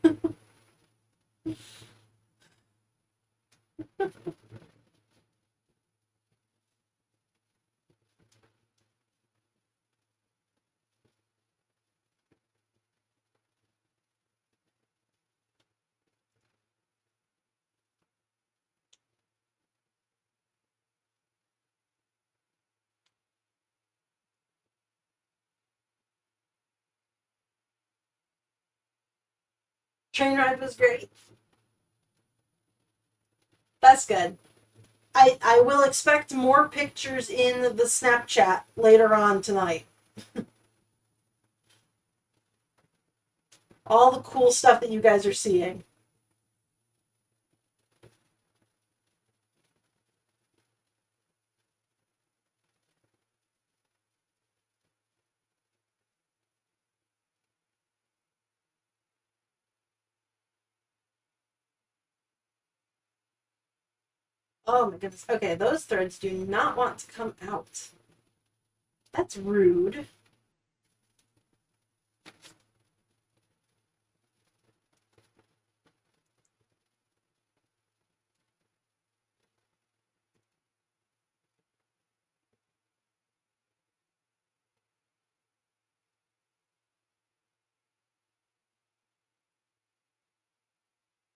Train ride was great. That's good. I will expect more pictures in the Snapchat later on tonight. All the cool stuff that you guys are seeing. Oh my goodness. Okay, those threads do not want to come out. That's rude.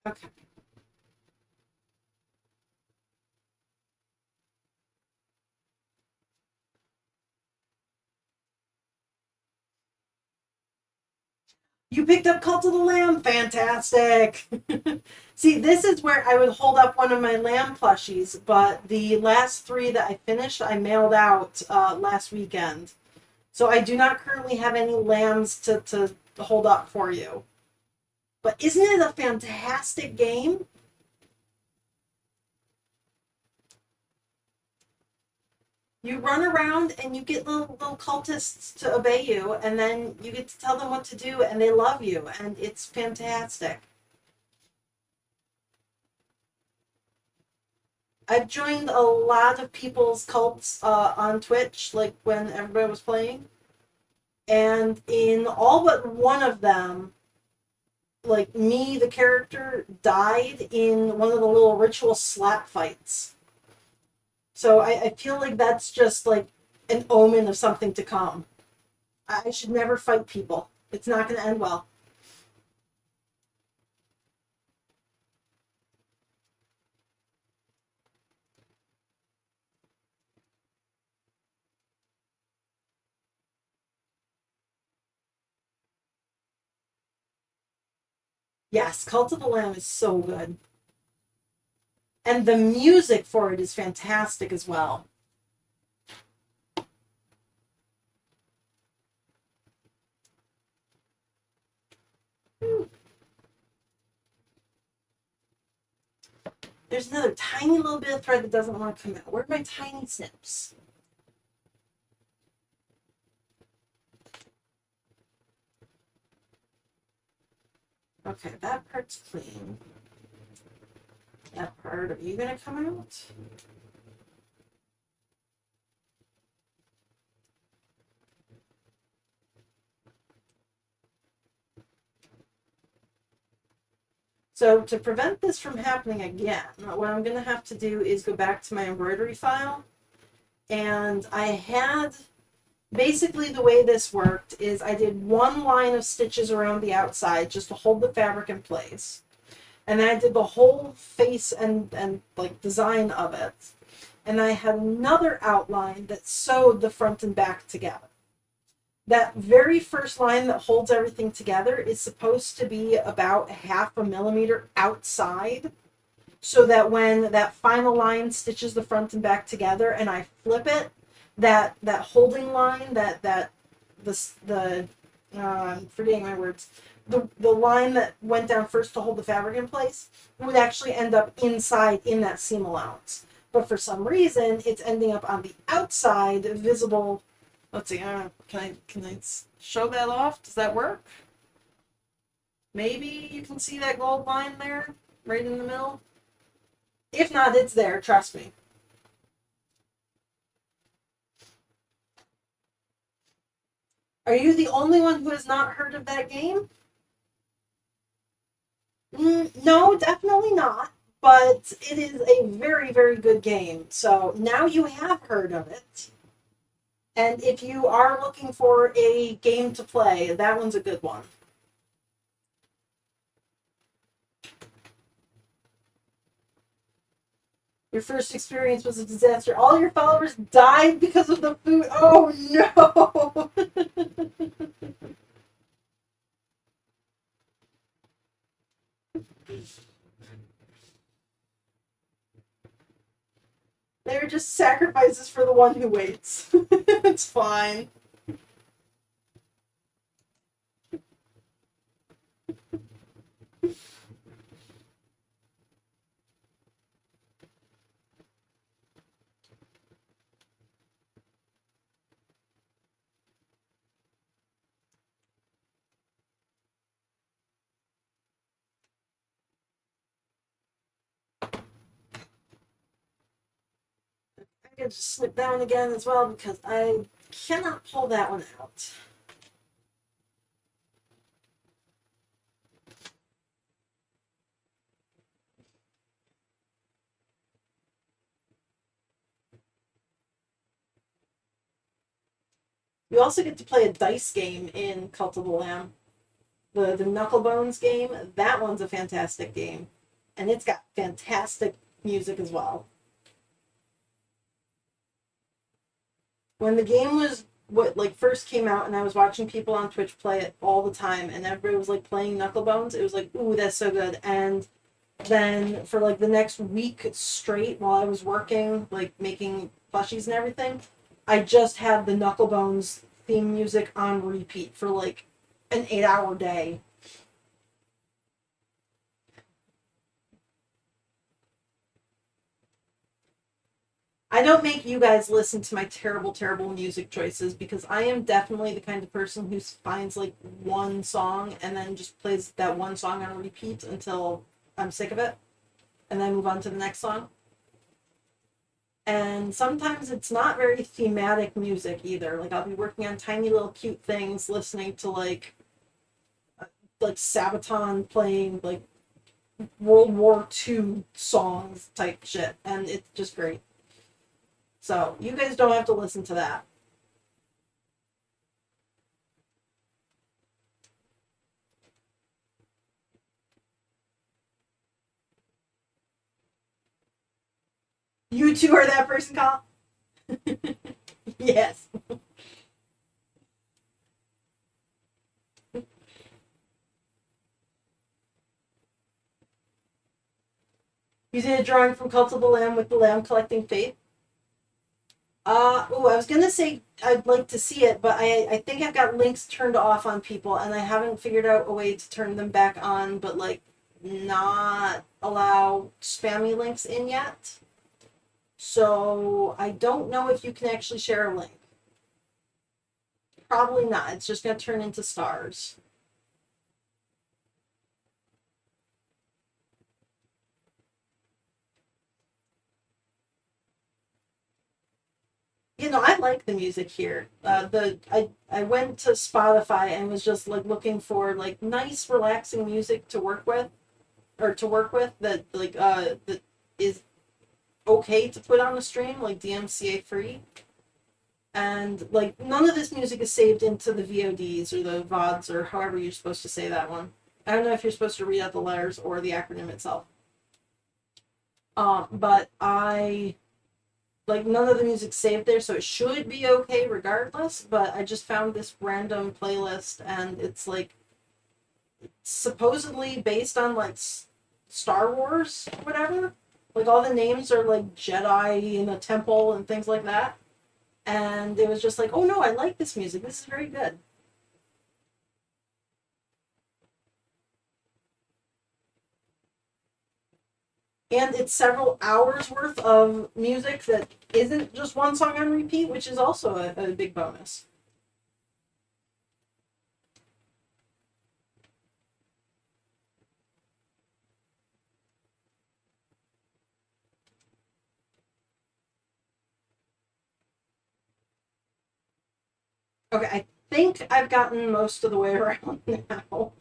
Okay. You picked up Cult of the Lamb. Fantastic. See, this is where I would hold up one of my lamb plushies, but the last three that I finished, I mailed out last weekend. So I do not currently have any lambs to hold up for you. But isn't it a fantastic game? You run around and you get little cultists to obey you, and then you get to tell them what to do, and they love you, and it's fantastic. I've joined a lot of people's cults on Twitch, like when everybody was playing, and in all but one of them, like me, the character, died in one of the little ritual slap fights. So I feel like that's just like an omen of something to come. I should never fight people. It's not going to end well. Yes, Cult of the Lamb is so good. And the music for it is fantastic as well. There's another tiny little bit of thread that doesn't want to come out. Where'd my tiny snips? Okay, that part's clean. That part, are you going to come out? So to prevent this from happening again, what I'm going to have to do is go back to my embroidery file. And I had, basically the way this worked is I did one line of stitches around the outside just to hold the fabric in place. And then I did the whole face and like design of it. And I had another outline that sewed the front and back together. That very first line that holds everything together is supposed to be about 0.5 millimeter outside, so that when that final line stitches the front and back together and I flip it, that holding line, I'm forgetting my words, the line that went down first to hold the fabric in place would actually end up inside in that seam allowance. But for some reason, it's ending up on the outside, visible. Let's see. Can I show that off? Does that work? Maybe you can see that gold line there, right in the middle. If not, it's there. Trust me. Are you the only one who has not heard of that game? No, definitely not. But it is a very, very good game. So now you have heard of it. And if you are looking for a game to play, that one's a good one. Your first experience was a disaster. All your followers died because of the food. Oh no! They're just sacrifices for the one who waits. It's fine. I'm gonna just snip that one again as well because I cannot pull that one out. You also get to play a dice game in Cult of the Lamb. The Knucklebones game, that one's a fantastic game. And it's got fantastic music as well. When the game was first came out and I was watching people on Twitch play it all the time and everybody was like playing Knucklebones, it was like, ooh, that's so good. And then for like the next week straight while I was working, like making plushies and everything, I just had the Knucklebones theme music on repeat for like an 8-hour day. I don't make you guys listen to my terrible, terrible music choices because I am definitely the kind of person who finds like one song and then just plays that one song on repeat until I'm sick of it and then move on to the next song. And sometimes it's not very thematic music either. Like I'll be working on tiny little cute things, listening to like Sabaton playing like World War II songs type shit, and it's just great. So you guys don't have to listen to that. You two are that person, Kyle? Yes. You did a drawing from Cult of the Lamb with the lamb collecting faith. I was gonna say I'd like to see it, but I think I've got links turned off on people, and I haven't figured out a way to turn them back on, but like not allow spammy links in yet. So I don't know if you can actually share a link. Probably not. It's just gonna turn into stars. I like the music here. I went to Spotify and was just like looking for like nice, relaxing music to work with, or to work with that is okay to put on a stream, like DMCA free. And like none of this music is saved into the VODs or the VODs or however you're supposed to say that one. I don't know if you're supposed to read out the letters or the acronym itself. But I like none of the music's saved there, so it should be okay regardless. But I just found this random playlist, and it's like supposedly based on like Star Wars, whatever. Like all the names are like Jedi in a temple and things like that. And it was just like, oh no, I like this music. This is very good. And it's several hours worth of music that isn't just one song on repeat, which is also a big bonus. Okay, I think I've gotten most of the way around now.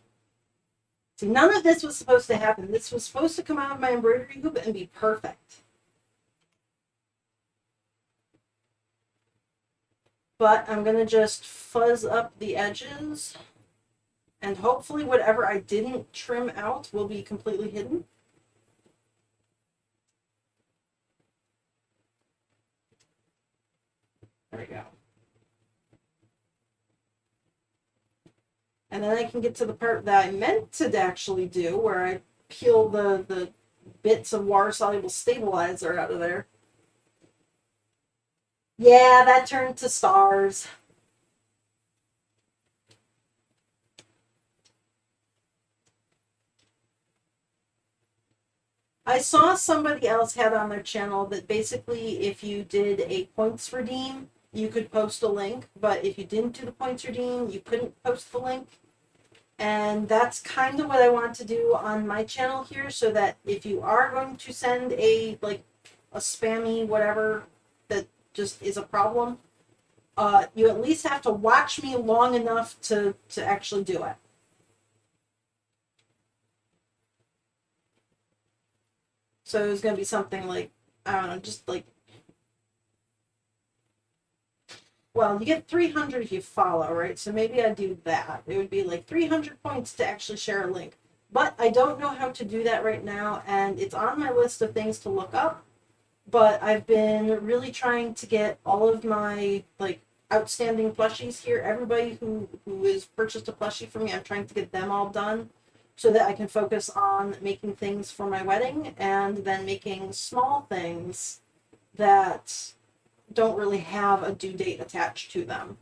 See, none of this was supposed to happen. This was supposed to come out of my embroidery hoop and be perfect. But I'm going to just fuzz up the edges, and hopefully whatever I didn't trim out will be completely hidden. There we go. And then I can get to the part that I meant to actually do, where I peel the bits of water-soluble stabilizer out of there. Yeah, that turned to stars. I saw somebody else had on their channel that basically if you did a points redeem, you could post a link, but if you didn't do the points redeem, you couldn't post the link. And that's kind of what I want to do on my channel here, so that if you are going to send a spammy whatever that just is a problem, you at least have to watch me long enough to actually do it. So it was going to be something like, I don't know, just like, well, you get 300 if you follow, right? So maybe I do that. It would be like 300 points to actually share a link. But I don't know how to do that right now, and it's on my list of things to look up. But I've been really trying to get all of my like outstanding plushies here. Everybody who has purchased a plushie from me, I'm trying to get them all done so that I can focus on making things for my wedding and then making small things that don't really have a due date attached to them.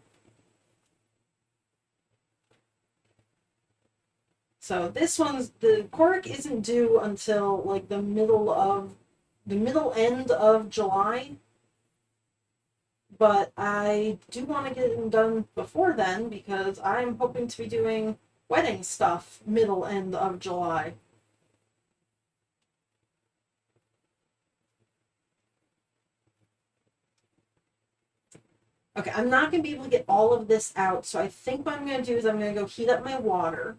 So this one's, the cork isn't due until like the middle end of July. but I do want to get them done before then because I'm hoping to be doing wedding stuff middle end of July. Okay, I'm not going to be able to get all of this out, so I think what I'm going to do is I'm going to go heat up my water.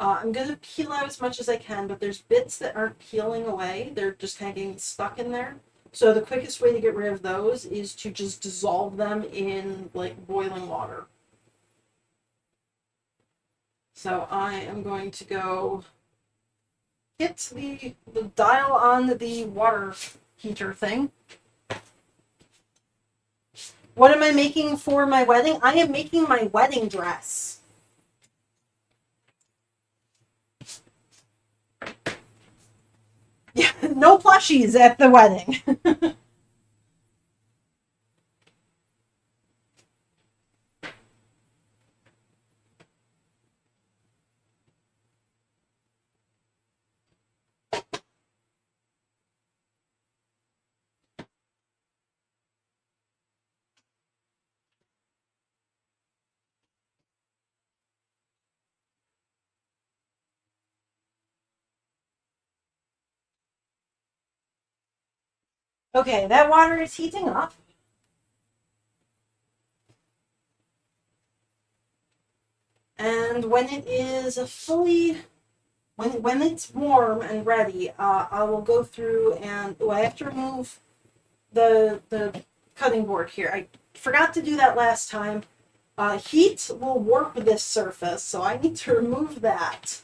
I'm going to peel out as much as I can, but there's bits that aren't peeling away. They're just kind of getting stuck in there. So the quickest way to get rid of those is to just dissolve them in, like, boiling water. So I am going to go hit the dial on the water heater thing. What am I making for my wedding? I am making my wedding dress. Yeah, no plushies at the wedding. Okay, that water is heating up. And when it is when it's warm and ready, I will go through and I have to remove the cutting board here. I forgot to do that last time. Heat will warp this surface, so I need to remove that.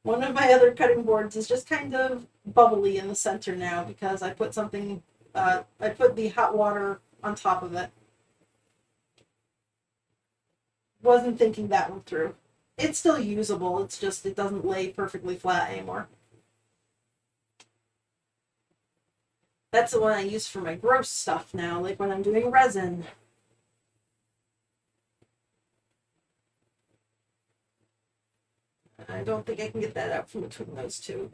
One of my other cutting boards is just kind of bubbly in the center now because I put I put the hot water on top of it. Wasn't thinking that one through. It's still usable, it's just it doesn't lay perfectly flat anymore. That's the one I use for my gross stuff now, like when I'm doing resin. I don't think I can get that out from between those two.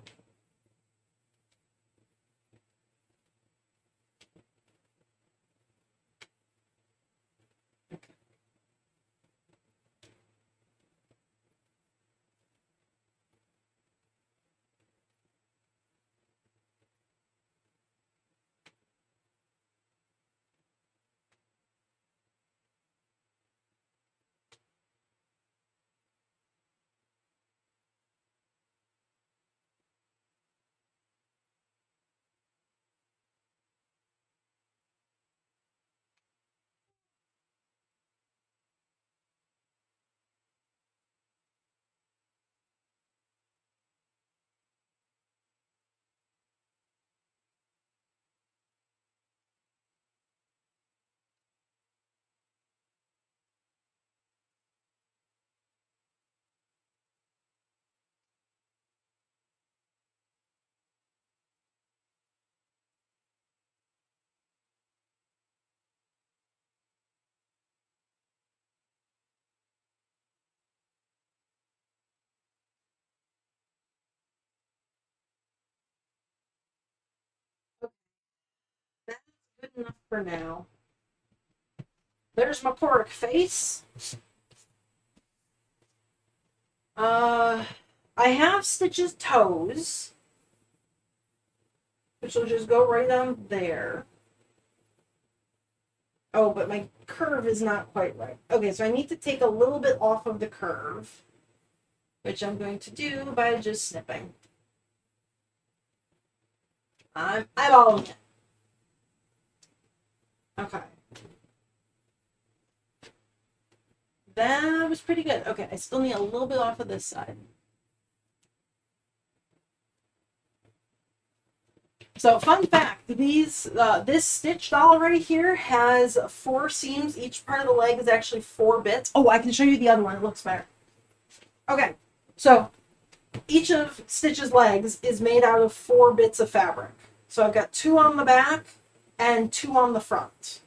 That's good enough for now. There's my pork face. Uh, I have Stitch's toes, which will just go right on there. Oh, but my curve is not quite right. Okay, so I need to take a little bit off of the curve, which I'm going to do by just snipping. I'm eyeballing it. Okay. That was pretty good. Okay, I still need a little bit off of this side. So, fun fact: this stitch doll right here has 4 seams. Each part of the leg is actually 4 bits. Oh, I can show you the other one. It looks better. Okay, so each of Stitch's legs is made out of 4 bits of fabric. So I've got 2 on the back and 2 on the front.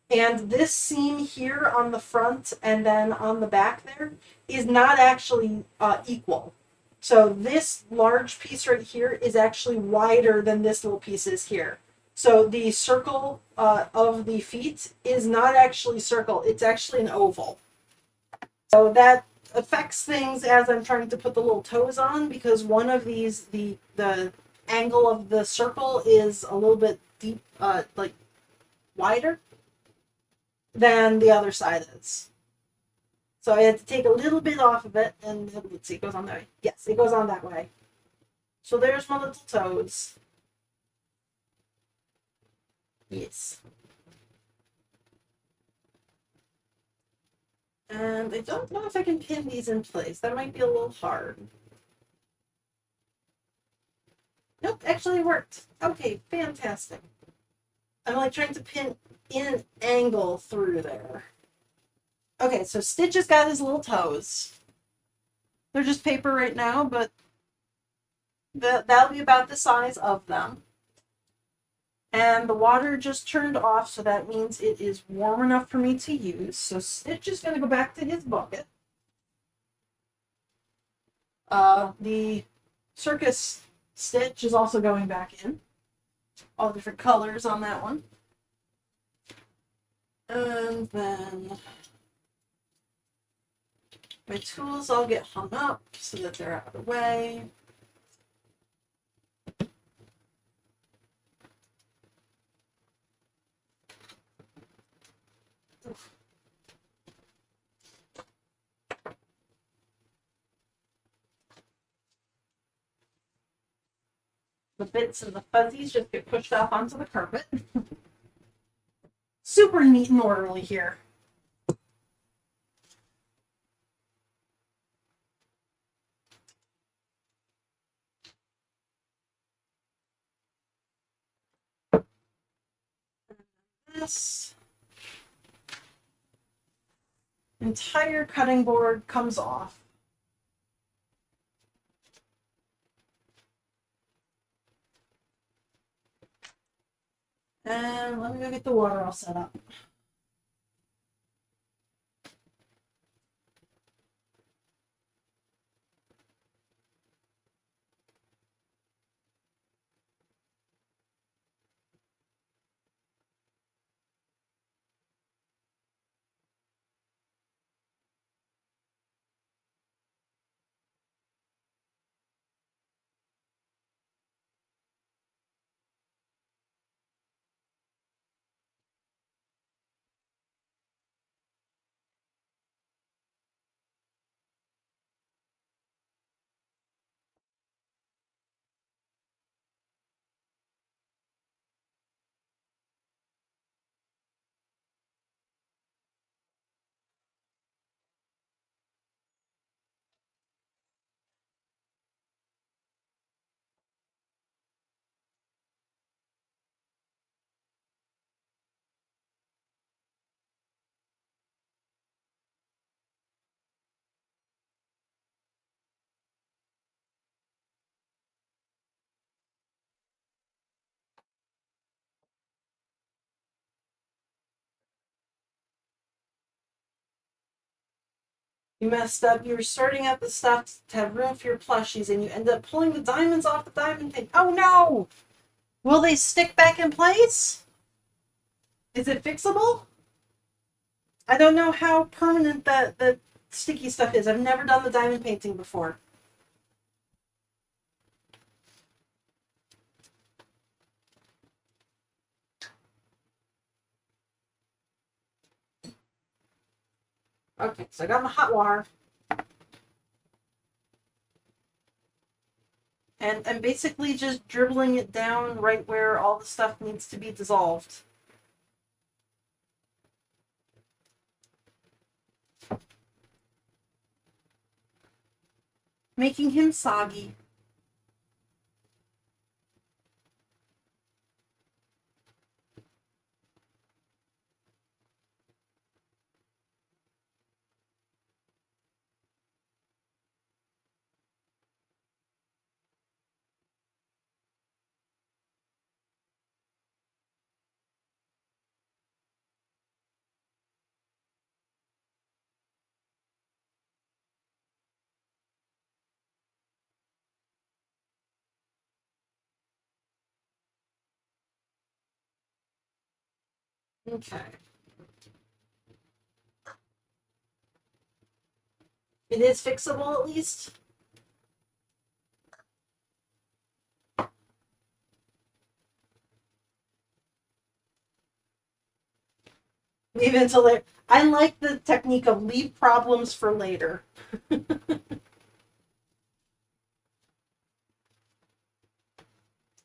And this seam here on the front and then on the back there is not actually equal. So this large piece right here is actually wider than this little piece is here. So the circle of the feet is not actually circle, it's actually an oval. So that affects things as I'm trying to put the little toes on, because one of these, the angle of the circle is a little bit deep, like wider than the other side is. So I had to take a little bit off of it, and let's see, it goes on that way. Yes, it goes on that way. So there's my little toes. Yes. And I don't know if I can pin these in place. That might be a little hard. Nope, actually worked. Okay, fantastic. I'm like trying to pin in an angle through there. Okay, so Stitch has got his little toes. They're just paper right now, but that'll be about the size of them. And the water just turned off, so that means it is warm enough for me to use. So Stitch is going to go back to his bucket. The circus Stitch is also going back in. All different colors on that one. And then my tools all get hung up so that they're out of the way. The bits and the fuzzies just get pushed off onto the carpet. Super neat and orderly here. This entire cutting board comes off. And let me go get the water all set up. You messed up. You were sorting out the stuff to have room for your plushies, and you end up pulling the diamonds off the diamond pin. Oh no! Will they stick back in place? Is it fixable? I don't know how permanent the sticky stuff is. I've never done the diamond painting before. Okay, so I got my hot water. And I'm basically just dribbling it down right where all the stuff needs to be dissolved. Making him soggy. Okay. It is fixable at least. Leave it until later. I like the technique of leave problems for later.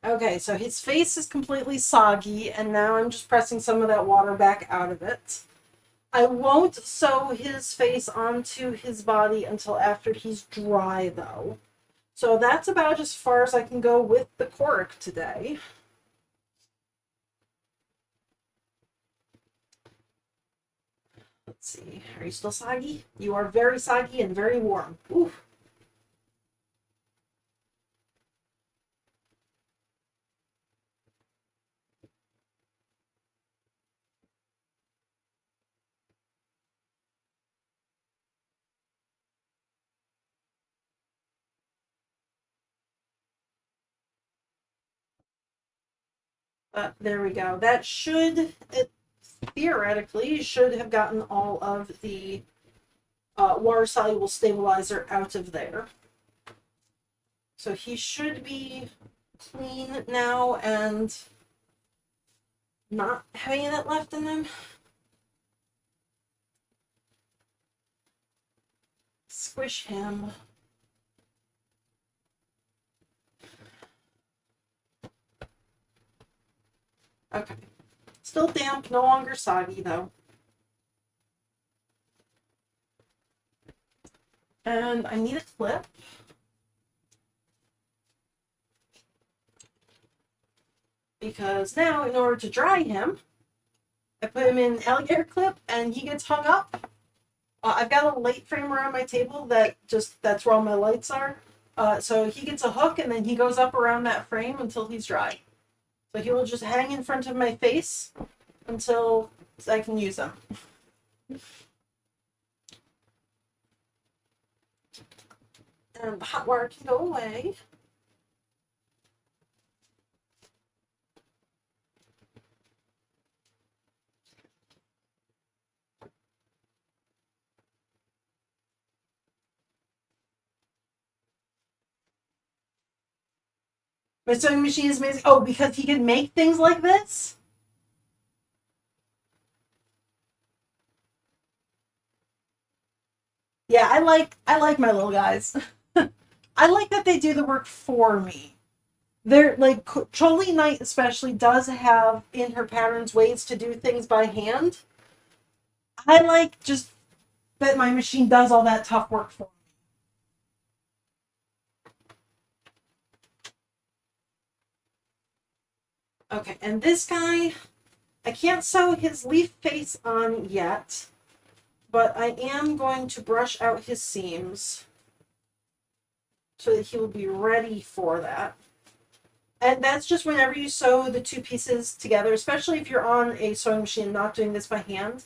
Okay, so his face is completely soggy, and now I'm just pressing some of that water back out of it. I won't sew his face onto his body until after he's dry, though. So that's about as far as I can go with the cork today. Let's see. Are you still soggy? You are very soggy and very warm. Oof. There we go. That should, it theoretically, should have gotten all of the water-soluble stabilizer out of there. So he should be clean now and not have any of that left in him. Squish him. Okay. Still damp, no longer soggy though. And I need a clip. Because now, in order to dry him, I put him in an alligator clip and he gets hung up. I've got a light frame around my table that's where all my lights are. So he gets a hook and then he goes up around that frame until he's dry. So he will just hang in front of my face until I can use him. And the hot water can go away. My sewing machine is amazing. Oh, because he can make things like this? Yeah, I like my little guys. I like that they do the work for me. They're like Choli Knight especially does have in her patterns ways to do things by hand. I like just that my machine does all that tough work for me. Okay, and this guy, I can't sew his leaf face on yet, but I am going to brush out his seams so that he will be ready for that. And that's just whenever you sew the two pieces together, especially if you're on a sewing machine not doing this by hand,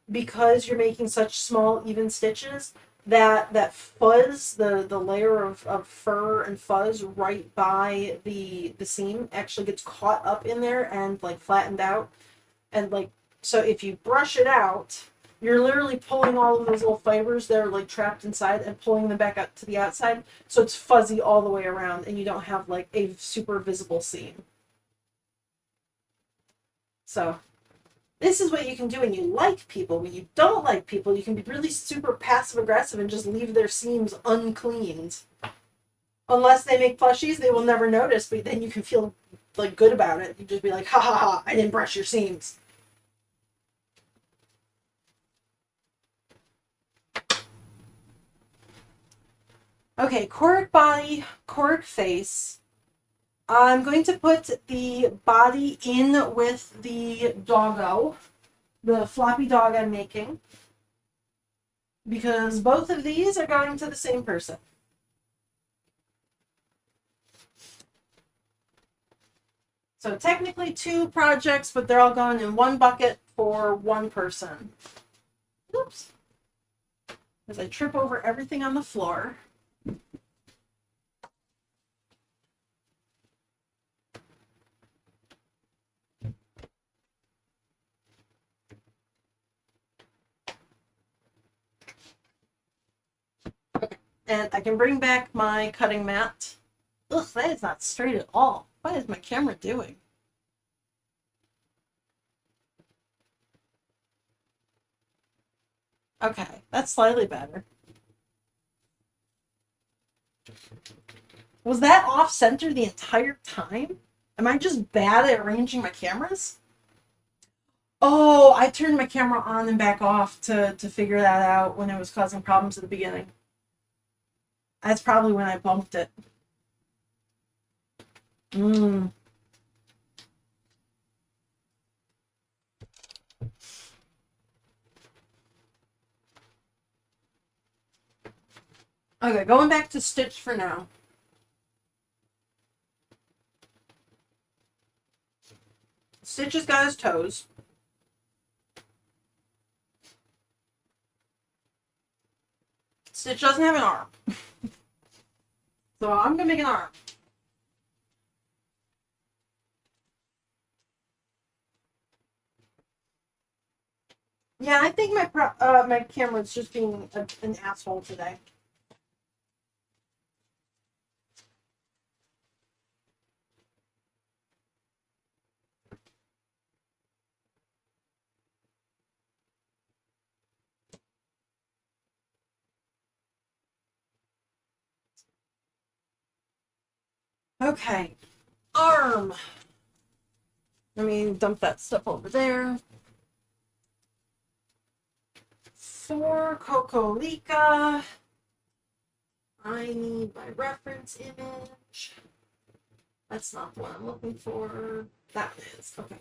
because you're making such small, even stitches, that fuzz, the layer of fur and fuzz right by the seam actually gets caught up in there and like flattened out. And like, so if you brush it out, you're literally pulling all of those little fibers that are like trapped inside and pulling them back up to the outside. So it's fuzzy all the way around and you don't have like a super visible seam. So this is what you can do when you like people. When you don't like people, you can be really super passive aggressive and just leave their seams uncleaned. Unless they make plushies, they will never notice, but then you can feel like good about it. You just be like, ha ha ha, I didn't brush your seams. Okay, cork body, cork face. I'm going to put the body in with the doggo, the floppy dog I'm making, because both of these are going to the same person. So technically two projects, but they're all going in one bucket for one person. Oops. As I trip over everything on the floor. And I can bring back my cutting mat. Ugh, that is not straight at all. What is my camera doing? Okay, that's slightly better. Was that off center the entire time? Am I just bad at arranging my cameras? Oh, I turned my camera on and back off to figure that out when it was causing problems at the beginning. That's probably when I bumped it. Mm. Okay, going back to Stitch for now. Stitch has got his toes. Stitch doesn't have an arm. So I'm gonna make an arm. Yeah, I think my camera's just being an asshole today. Okay, arm. Let me dump that stuff over there. For Cocolica, I need my reference image. That's not the one I'm looking for. That is. Okay.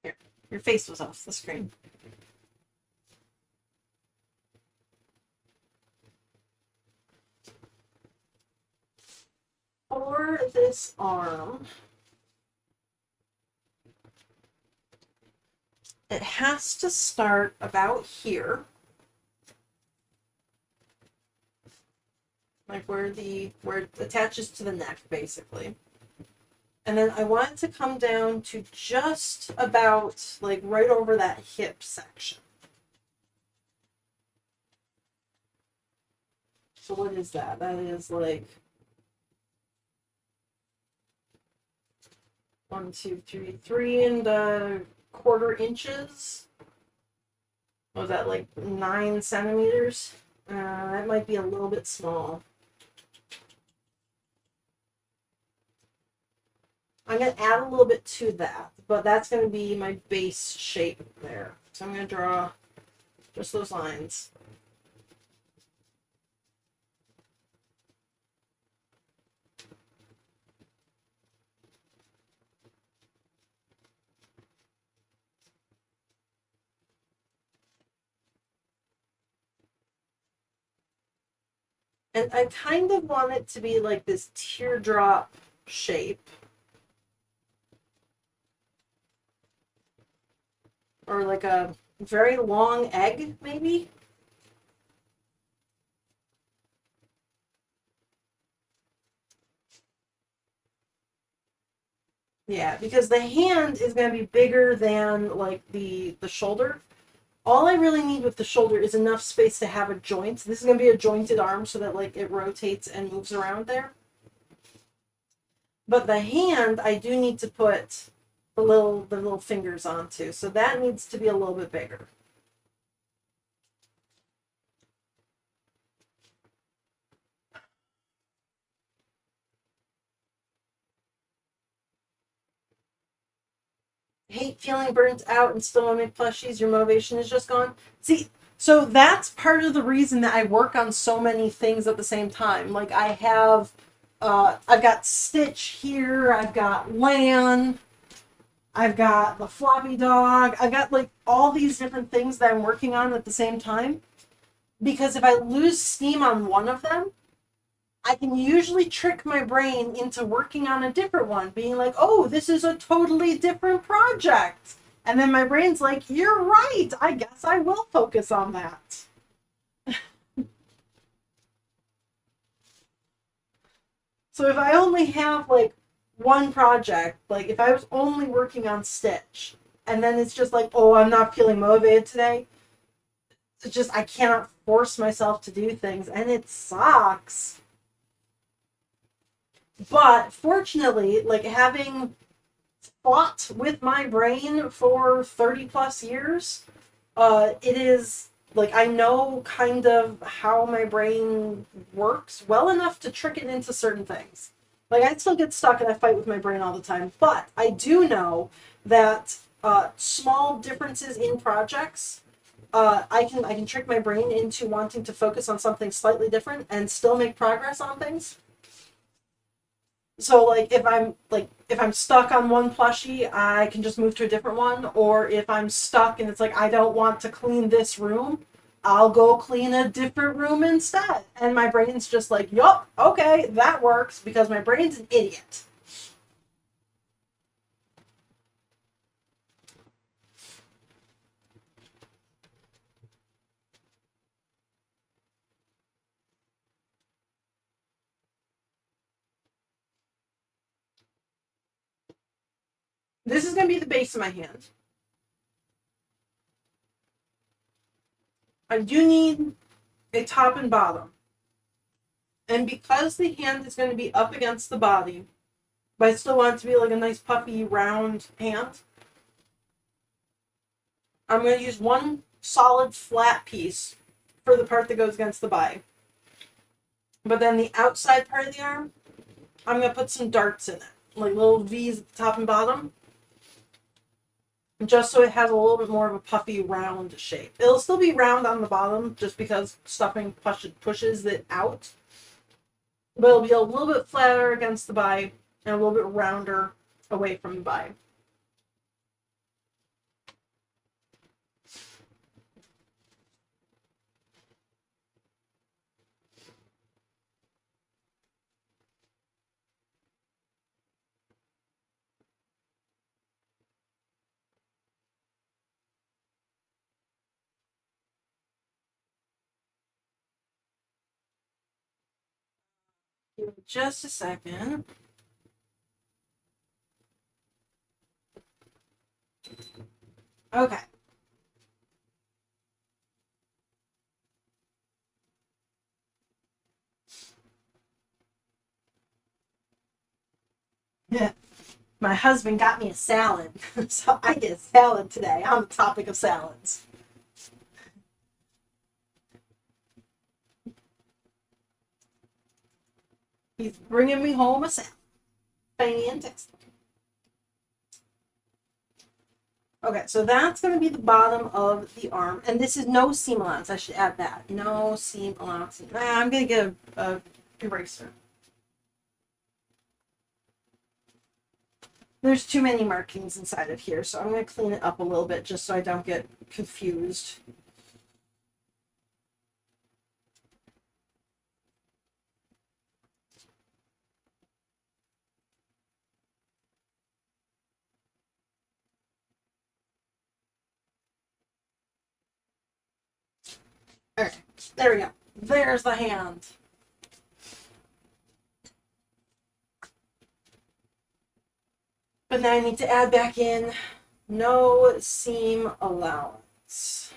Here. Your face was off the screen. For this arm, it has to start about here. Like where it attaches to the neck, basically. And then I want it to come down to just about like right over that hip section. So what is that? That is like 1, 2, 3, 3¼ inches. What was that, like 9 centimeters? That might be a little bit small. I'm going to add a little bit to that, but that's going to be my base shape there. So I'm going to draw just those lines. And I kind of want it to be like this teardrop shape. Or like a very long egg, maybe? Yeah, because the hand is going to be bigger than like the shoulder. All I really need with the shoulder is enough space to have a joint. This is going to be a jointed arm so that like it rotates and moves around there. But the hand, I do need to put the little fingers onto. So that needs to be a little bit bigger. Hate feeling burnt out and still want to make plushies. Your motivation is just gone. See, so that's part of the reason that I work on so many things at the same time. Like I have, I've got Stitch here. I've got Lan. I've got the floppy dog. I've got like all these different things that I'm working on at the same time. Because if I lose steam on one of them, I can usually trick my brain into working on a different one, being like, oh, this is a totally different project. And then my brain's like, you're right. I guess I will focus on that. So if I only have like one project, like if I was only working on Stitch, and then it's just like, oh, I'm not feeling motivated today, It's just, I cannot force myself to do things, and it sucks. But fortunately, like, having fought with my brain for 30 plus years, it is like I know kind of how my brain works well enough to trick it into certain things. Like, I still get stuck and I fight with my brain all the time, but I do know that small differences in projects, I can trick my brain into wanting to focus on something slightly different and still make progress on things. So like if I'm stuck on one plushie, I can just move to a different one. Or if I'm stuck and it's like I don't want to clean this room, I'll go clean a different room instead. And my brain's just like, yup, okay, that works because my brain's an idiot. This is gonna be the base of my hand. I do need a top and bottom. And because the hand is going to be up against the body, but I still want it to be like a nice puffy round hand, I'm going to use one solid flat piece for the part that goes against the body. But then the outside part of the arm, I'm going to put some darts in it, like little V's at the top and bottom, just so it has a little bit more of a puffy round shape. It'll still be round on the bottom just because stuffing pushes it out, but it'll be a little bit flatter against the body and a little bit rounder away from the body. Give me just a second. Okay. Yeah. My husband got me a salad, so I get a salad today on the topic of salads. He's bringing me home a salad. Fantastic. Okay, so that's going to be the bottom of the arm. And this is no seam allowance. I should add that. No seam allowance. I'm going to get a eraser. There's too many markings inside of here, so I'm going to clean it up a little bit just so I don't get confused. Okay, there we go. There's the hand. But now I need to add back in no seam allowance.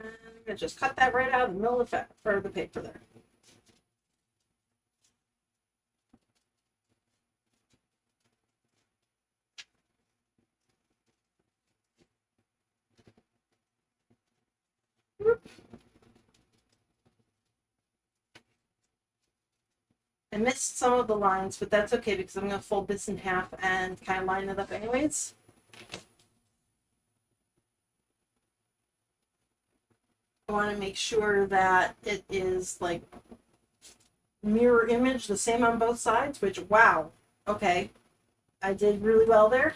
And I'm going to just cut that right out of the middle of the paper there. I missed some of the lines, but that's okay because I'm going to fold this in half and kind of line it up anyways. I want to make sure that it is like mirror image, the same on both sides, which, wow, okay, I did really well there.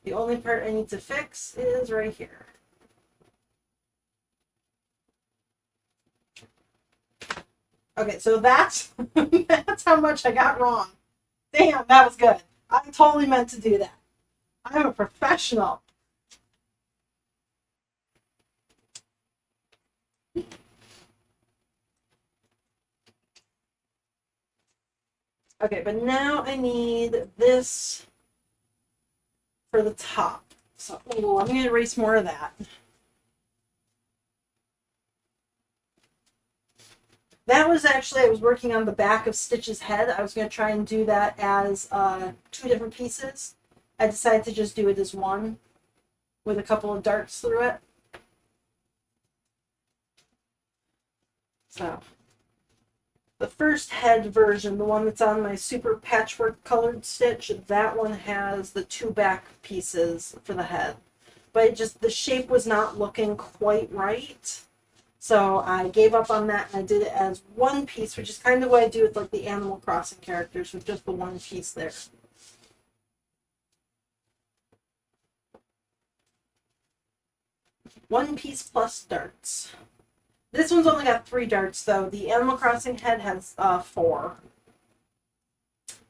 The only part I need to fix is right here. Okay, so that's that's how much I got wrong. Damn, that was good. I totally meant to do that. I'm a professional. Okay, but now I need this for the top. So, I'm going to erase more of that. That was actually, I was working on the back of Stitch's head. I was going to try and do that as 2 different pieces. I decided to just do it as one with a couple of darts through it. So, the first head version, the one that's on my super patchwork colored stitch, that one has the 2 back pieces for the head. But it just, the shape was not looking quite right. So I gave up on that and I did it as one piece, which is kind of what I do with like the Animal Crossing characters, with just the one piece there. One piece plus darts. This one's only got 3 darts, though. The Animal Crossing head has 4.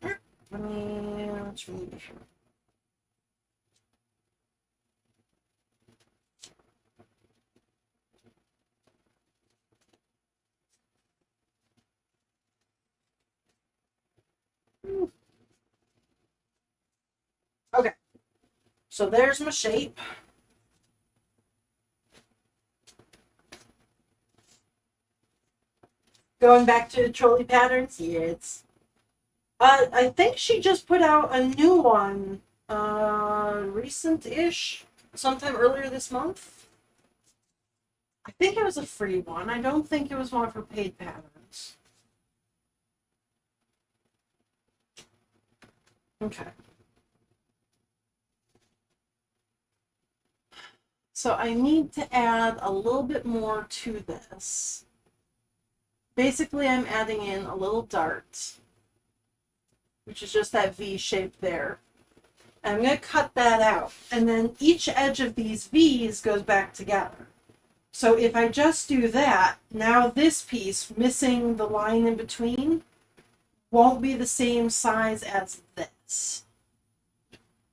Let me be sure. Okay, so there's my shape. Going back to the trolley patterns, yeah, it's. I think she just put out a new one, recent-ish, sometime earlier this month. I think it was a free one. I don't think it was one of her paid patterns. Okay. So I need to add a little bit more to this. Basically, I'm adding in a little dart, which is just that V shape there. And I'm going to cut that out. And then each edge of these V's goes back together. So if I just do that, now this piece, missing the line in between, won't be the same size as this.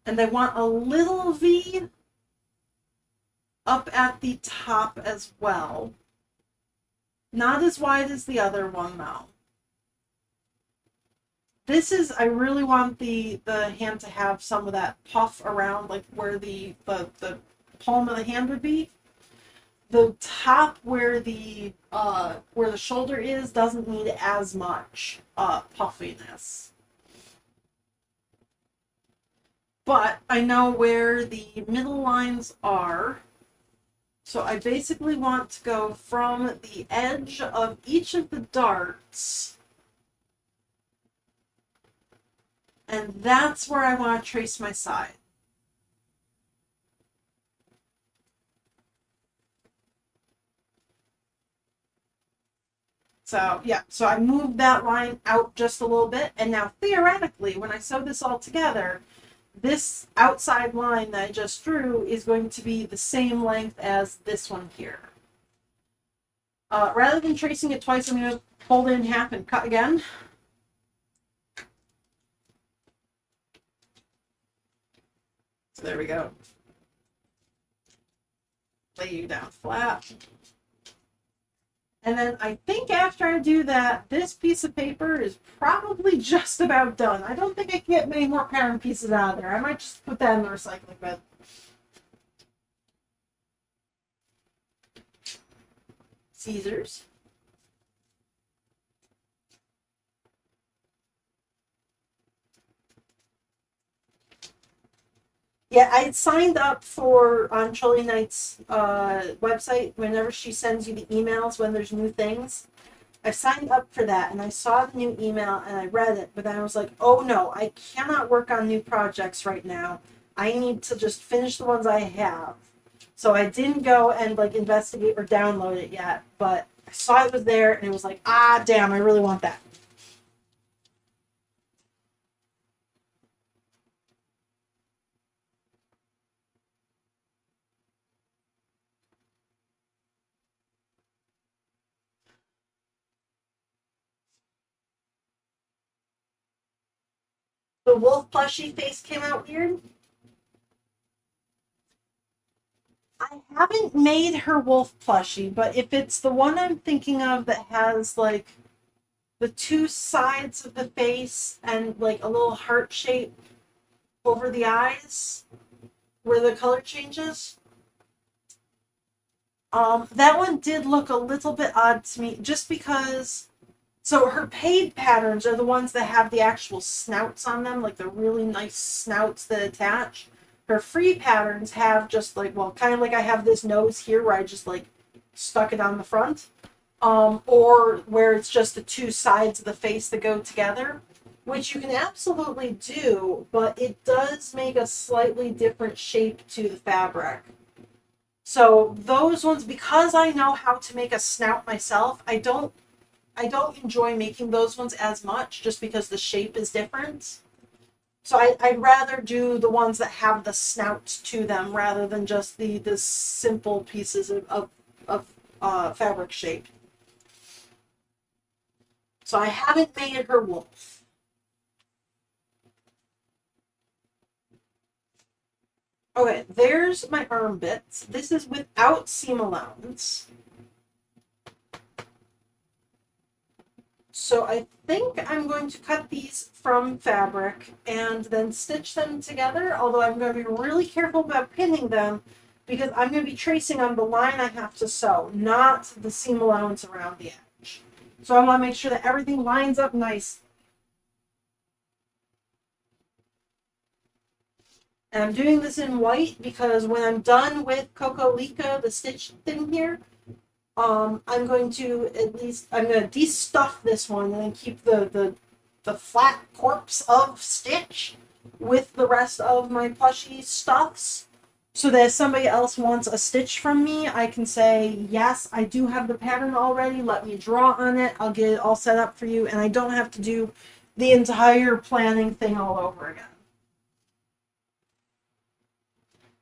And I want a little V up at the top as well. Not as wide as the other one, though. This is, I really want the hand to have some of that puff around, like where the palm of the hand would be. The top where the shoulder is doesn't need as much puffiness. But I know where the middle lines are. So I basically want to go from the edge of each of the darts, and that's where I want to trace my side. So yeah, so I moved that line out just a little bit, and now theoretically, when I sew this all together, this outside line that I just drew is going to be the same length as this one here. Rather than tracing it twice, I'm going to fold it in half and cut again. So there we go. Lay you down flat. And then I think after I do that, this piece of paper is probably just about done. I don't think I can get many more pattern pieces out of there. I might just put that in the recycling bin. Scissors. Yeah, I signed up for on Trolley Knight's website whenever she sends you the emails when there's new things. I signed up for that and I saw the new email and I read it, but then I was like, oh no, I cannot work on new projects right now. I need to just finish the ones I have. So I didn't go and like investigate or download it yet, but I saw it was there and it was like, ah, damn, I really want that. The wolf plushie face came out weird. I haven't made her wolf plushie, but if it's the one I'm thinking of that has like the two sides of the face and like a little heart shape over the eyes where the color changes. That one did look a little bit odd to me just because. So her paid patterns are the ones that have the actual snouts on them, like the really nice snouts that attach. Her free patterns have just like, well, kind of like I have this nose here where I just like stuck it on the front. Or where it's just the two sides of the face that go together, which you can absolutely do, but it does make a slightly different shape to the fabric. So those ones, because I know how to make a snout myself, I don't enjoy making those ones as much just because the shape is different. So I'd rather do the ones that have the snout to them rather than just the simple pieces of fabric shape. So I haven't made her wolf. Okay, there's my arm bits. This is without seam allowance. So I think I'm going to cut these from fabric and then stitch them together, although I'm going to be really careful about pinning them because I'm going to be tracing on the line I have to sew, not the seam allowance around the edge. So I want to make sure that everything lines up nice. And I'm doing this in white because when I'm done with Cocolica, the stitch thing here, I'm going to I'm going to de-stuff this one and then keep the flat corpse of Stitch with the rest of my plushy stuffs. So that if somebody else wants a stitch from me, I can say, yes, I do have the pattern already. Let me draw on it. I'll get it all set up for you. And I don't have to do the entire planning thing all over again.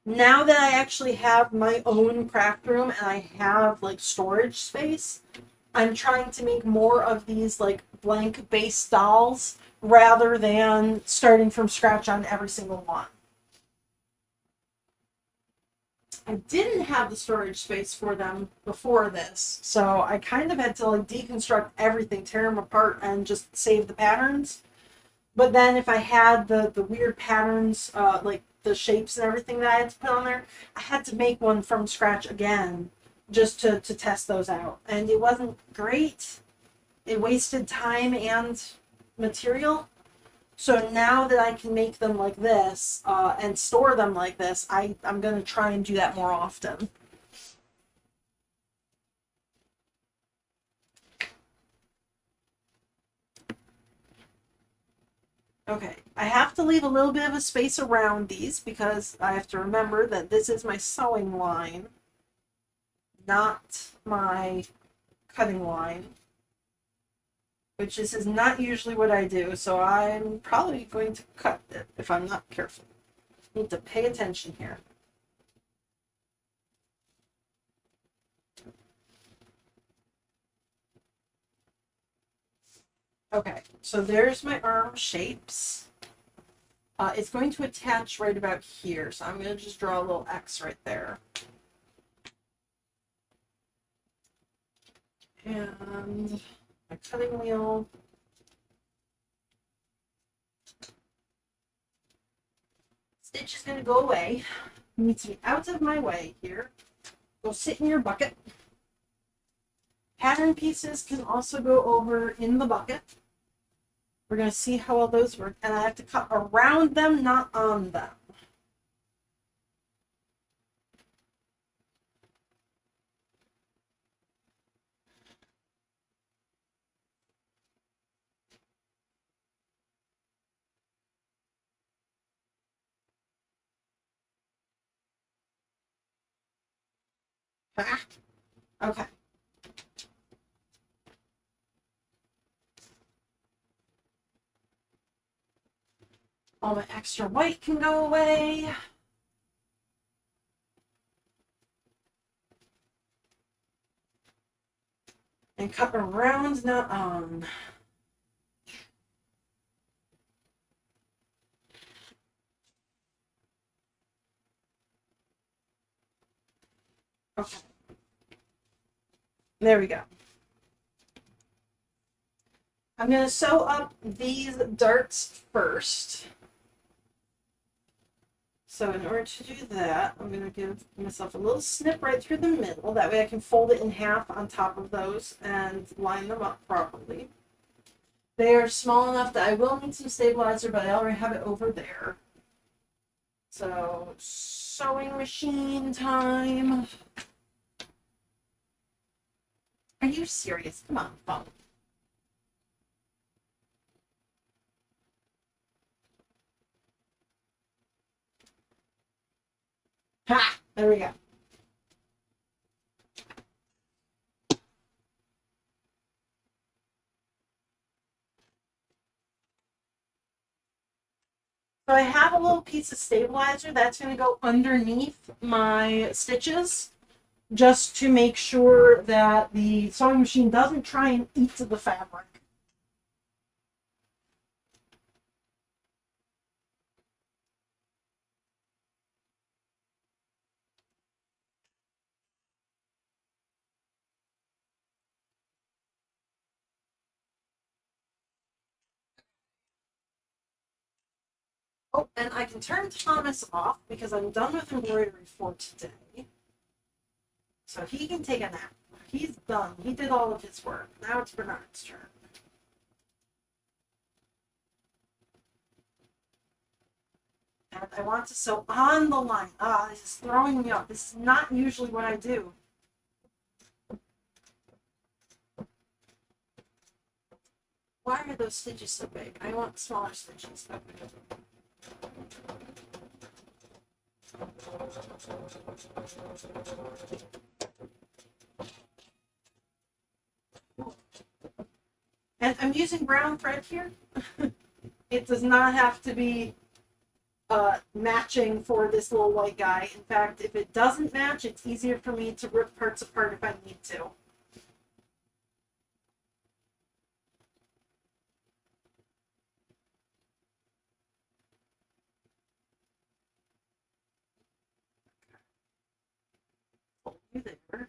Now that I actually have my own craft room and I have like storage space, I'm trying to make more of these like blank base dolls rather than starting from scratch on every single one. I didn't have the storage space for them before this, so I kind of had to like deconstruct everything, tear them apart, and just save the patterns. But then if I had the weird patterns, like the shapes and everything that I had to put on there, I had to make one from scratch again just to test those out. And it wasn't great. It wasted time and material. So now that I can make them like this and store them like this, I'm going to try and do that more often. Okay, I have to leave a little bit of a space around these because I have to remember that this is my sewing line, not my cutting line, which this is not usually what I do, so I'm probably going to cut it if I'm not careful. Need to pay attention here. Okay, so there's my arm shapes. It's going to attach right about here, so I'm going to just draw a little X right there. And my cutting wheel. Stitch is going to go away. You need to be out of my way here. Go sit in your bucket. Pattern pieces can also go over in the bucket. We're going to see how well those work. And I have to cut around them, not on them. Okay. All my extra white can go away. And cut around, not on. Okay. There we go. I'm going to sew up these darts first. So in order to do that, I'm going to give myself a little snip right through the middle. That way I can fold it in half on top of those and line them up properly. They are small enough that I will need some stabilizer, but I already have it over there. So, sewing machine time. Are you serious? Come on, phone. Ha! There we go. So I have a little piece of stabilizer that's going to go underneath my stitches just to make sure that the sewing machine doesn't try and eat the fabric. Oh, and I can turn Thomas off because I'm done with embroidery for today. So he can take a nap. He's done. He did all of his work. Now it's Bernard's turn. And I want to sew on the line. Ah, this is throwing me off. This is not usually what I do. Why are those stitches so big? I want smaller stitches. And I'm using brown thread here. It does not have to be matching for this little white guy. In fact, if it doesn't match, it's easier for me to rip parts apart if I need to. There.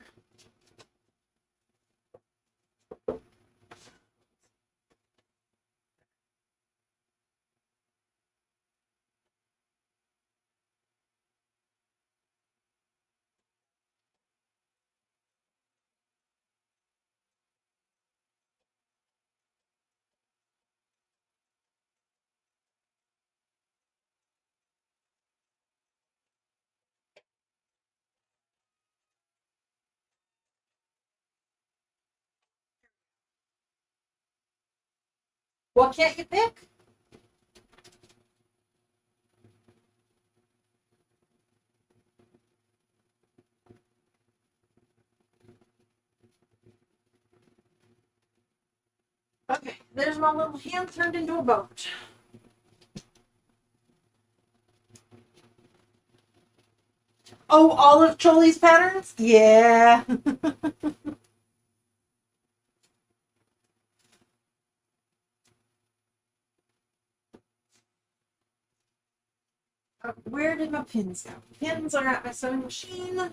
What can't you pick? Okay, there's my little hand turned into a boat. Oh, all of Choli's patterns? Yeah. Where did my pins go? Pins are at my sewing machine.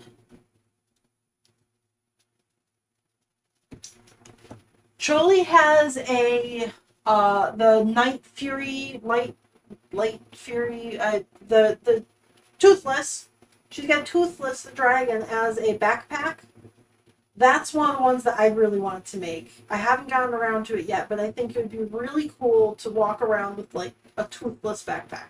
Choli has a the Night Fury Light Fury the Toothless. She's got Toothless the dragon as a backpack. That's one of the ones that I really wanted to make. I haven't gotten around to it yet, but I think it would be really cool to walk around with like a toothless backpack.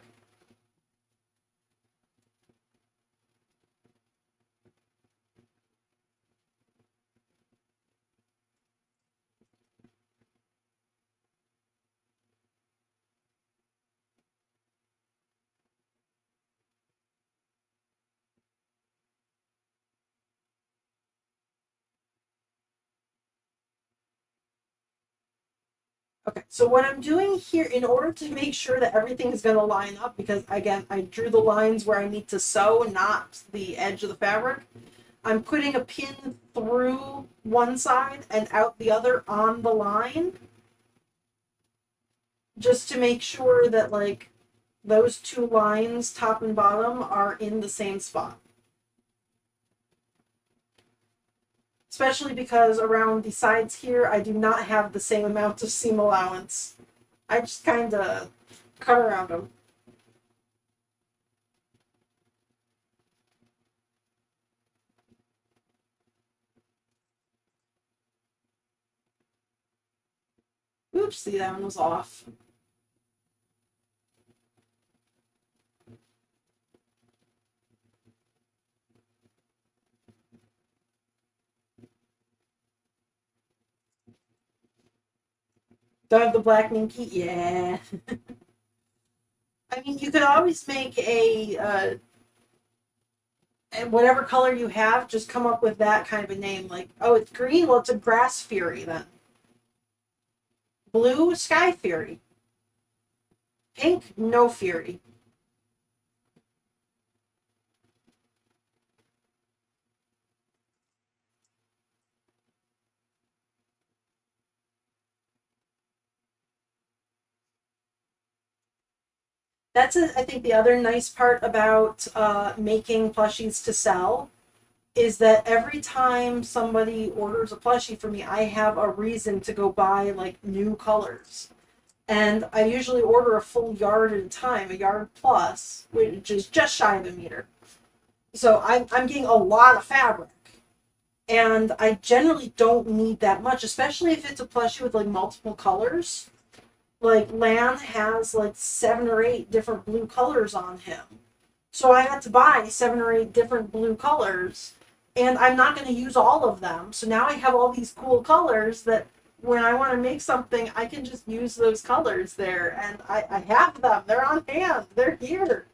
Okay, so what I'm doing here, in order to make sure that everything is going to line up, because again, I drew the lines where I need to sew, not the edge of the fabric, I'm putting a pin through one side and out the other on the line, just to make sure that, like, those two lines, top and bottom, are in the same spot. Especially because around the sides here, I do not have the same amount of seam allowance. I just kind of cut around them. Oopsie, that one was off. Do I have the black minky? Yeah. I mean, you could always make whatever color you have, just come up with that kind of a name. Like, oh, it's green. Well, it's a grass fury then. Blue, sky fury. Pink, no fury. That's, I think, the other nice part about making plushies to sell is that every time somebody orders a plushie for me, I have a reason to go buy like new colors. And I usually order a full yard at a time, a yard plus, which is just shy of a meter. So I'm getting a lot of fabric. And I generally don't need that much, especially if it's a plushie with like multiple colors. Like Lan has like 7 or 8 different blue colors on him. So I had to buy 7 or 8 different blue colors, and I'm not going to use all of them. So now I have all these cool colors that when I want to make something, I can just use those colors there, and I have them. They're on hand. They're here.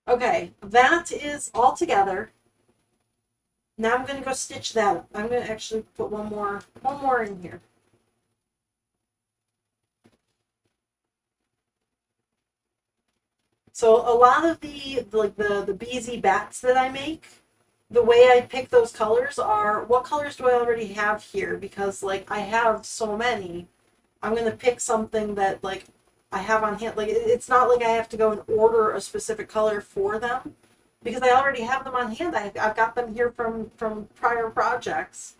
Okay, that is all together. Now I'm going to go stitch that up. I'm going to actually put one more in here. So a lot of the BZ bats that I make, the way I pick those colors are what colors do I already have here? Because like I have so many, I'm gonna pick something that like I have on hand. Like it's not like I have to go and order a specific color for them because I already have them on hand. I've got them here from prior projects,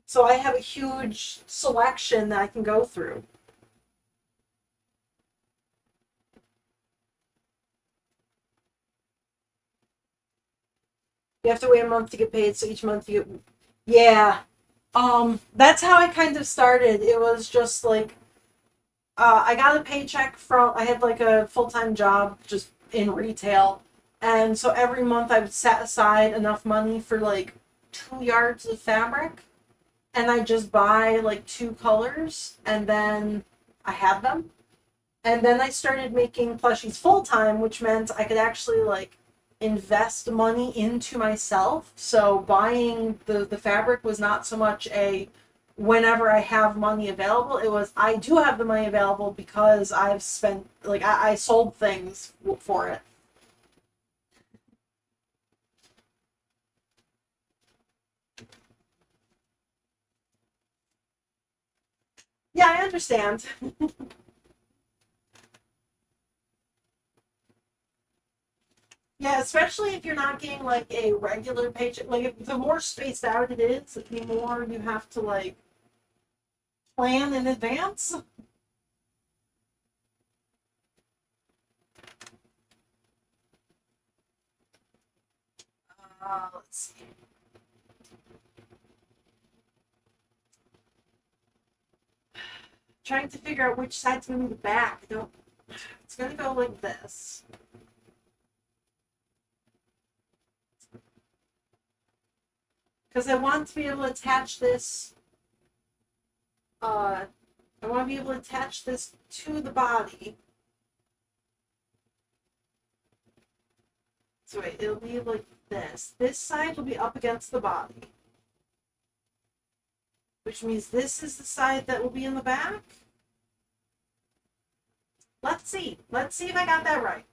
so I have a huge selection that I can go through. You have to wait a month to get paid, so each month you get. Yeah. That's how I kind of started. It was just like I got a paycheck from I had like a full-time job just in retail. And so every month I would set aside enough money for like 2 yards of fabric and I just buy like 2 colors and then I had them. And then I started making plushies full time, which meant I could actually like invest money into myself. So buying the fabric was not so much a whenever I have money available. It was I do have the money available because I've spent like I sold things for it. Yeah, I understand. Yeah, especially if you're not getting like a regular paycheck. Like if the more spaced out it is, the more you have to like plan in advance. Let's see. Trying to figure out which side's going to be the back. Don't. It's going to go like this. Because I want to be able to attach this. I want to be able to attach this to the body. So wait, it'll be like this. This side will be up against the body. Which means this is the side that will be in the back. Let's see. Let's see if I got that right.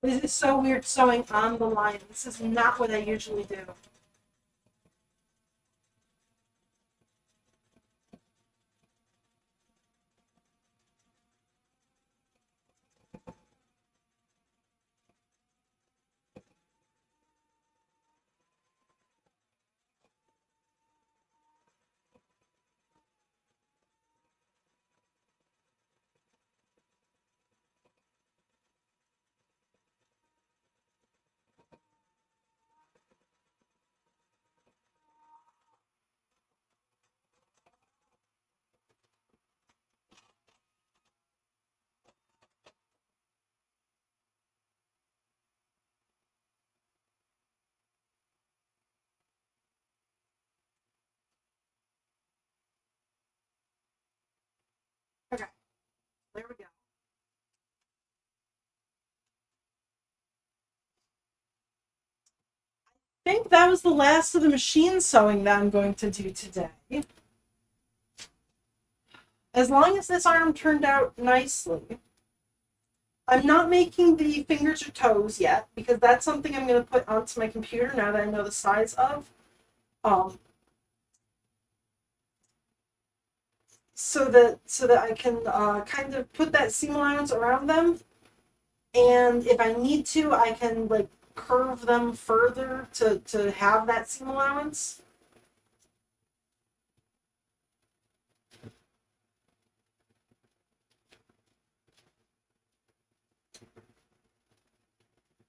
This is so weird sewing on the line. This is not what I usually do. Okay, there we go. I think that was the last of the machine sewing that I'm going to do today. As long as this arm turned out nicely. I'm not making the fingers or toes yet because that's something I'm going to put onto my computer now that I know the size of. Um, so that I can kind of put that seam allowance around them, and if I need to, I can like curve them further to have that seam allowance.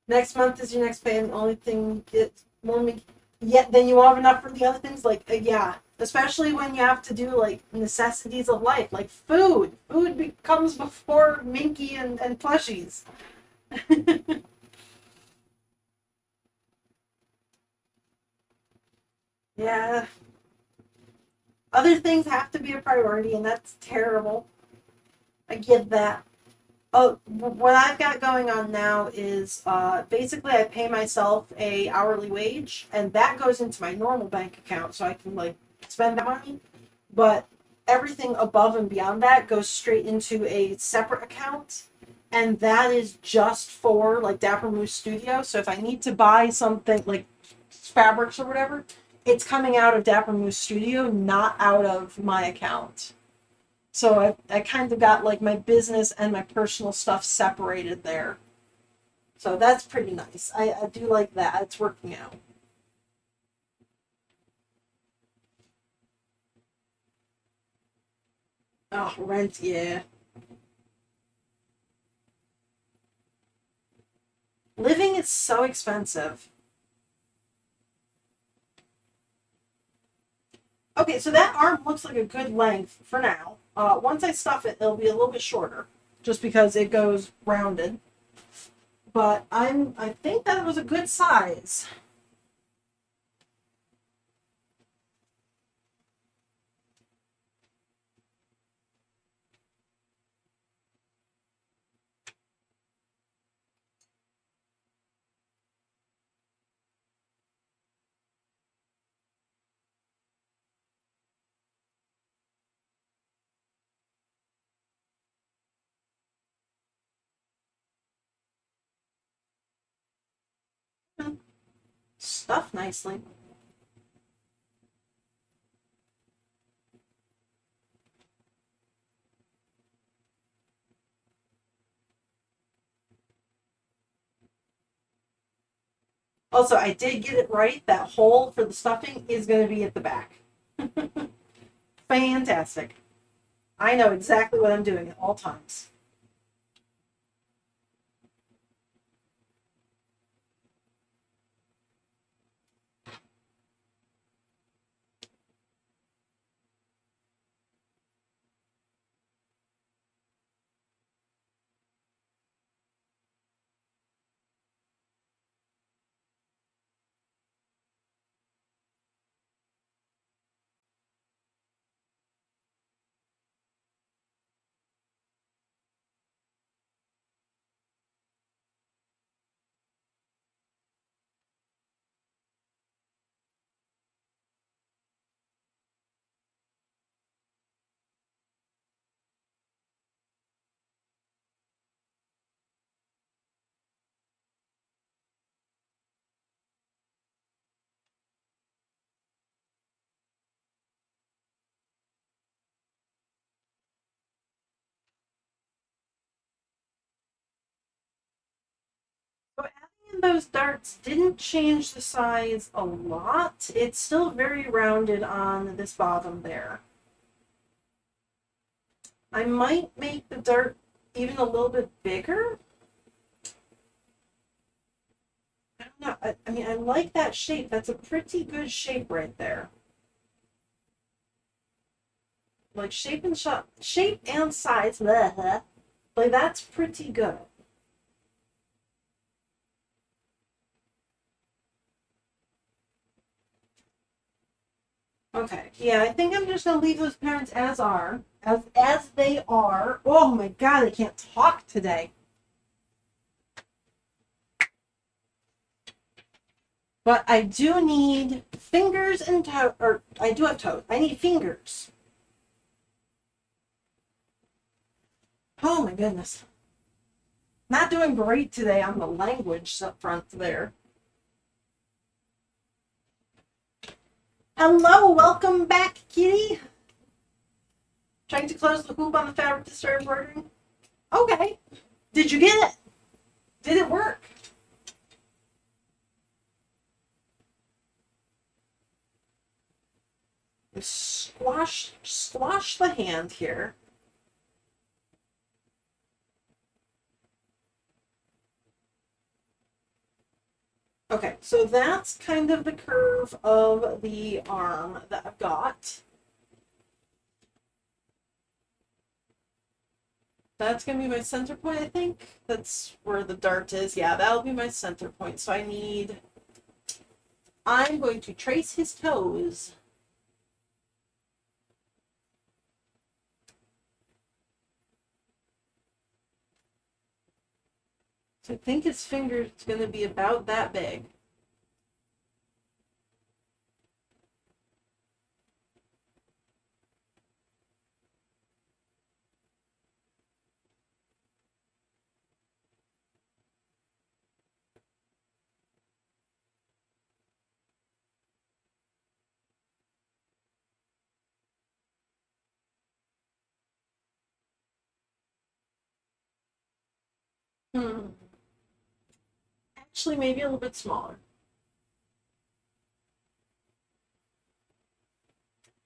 Next month is your next pay, and the only thing it won't make yet. Then you won't have enough for the other things. Like yeah, especially when you have to do like necessities of life, like food. Food comes before Minky and plushies. Yeah, other things have to be a priority, and that's terrible. I get that. Oh, what I've got going on now is basically I pay myself a hourly wage, and that goes into my normal bank account, so I can like spend that money. But everything above and beyond that goes straight into a separate account, and that is just for like Dapper Moose Studio. So if I need to buy something like fabrics or whatever, it's coming out of Dapper Moose Studio, not out of my account. So I kind of got like my business and my personal stuff separated there. So that's pretty nice. I do like that. It's working out. Oh, rent, yeah. Living is so expensive. Okay, so that arm looks like a good length for now. Once I stuff it, it'll be a little bit shorter, just because it goes rounded. But I think that it was a good size. Stuffed nicely. Also, I did get it right. That hole for the stuffing is going to be at the back. Fantastic. I know exactly what I'm doing at all times. even those darts didn't change the size a lot, it's still very rounded on this bottom there. I might make the dart even a little bit bigger. I don't know. I mean, I like that shape. That's a pretty good shape right there. Like shape and size, blah, blah. Like that's pretty good. Okay, yeah, I think I'm just gonna leave those parents as they are. Oh my god, I can't talk today. But I do need fingers and toe, or I do have toes. I need fingers. Oh my goodness. Not doing great today on the language up front there. Hello, welcome back, kitty. Trying to close the hoop on the fabric to start embroidering. Okay. Did you get it? Did it work? Squash the hand here. Okay, so that's kind of the curve of the arm that I've got. That's going to be my center point, I think. That's where the dart is. Yeah, that'll be my center point. So I'm going to trace his toes. So I think his finger is going to be about that big. Actually, maybe a little bit smaller.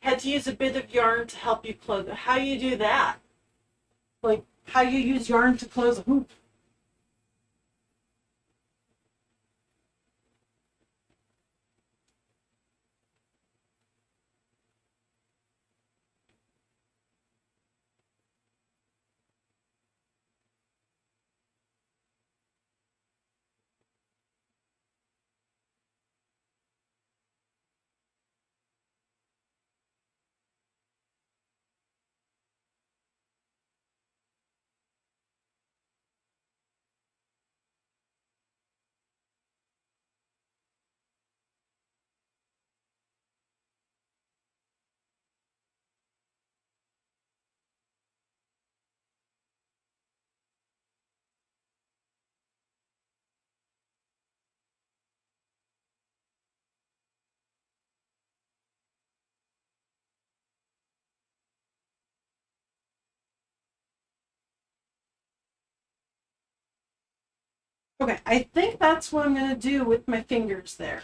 Had to use a bit of yarn to help you close it. How you do that? Like, how you use yarn to close a hoop? Okay, I think that's what I'm going to do with my fingers there.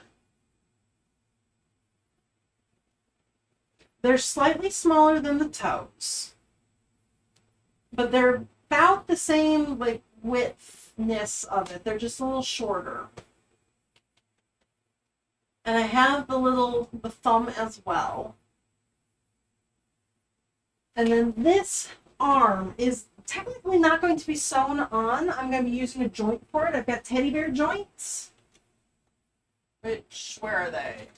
They're slightly smaller than the toes, but they're about the same like widthness of it. They're just a little shorter. And I have the thumb as well. And then this arm is technically not going to be sewn on. I'm going to be using a joint for it. I've got teddy bear joints. Where are they?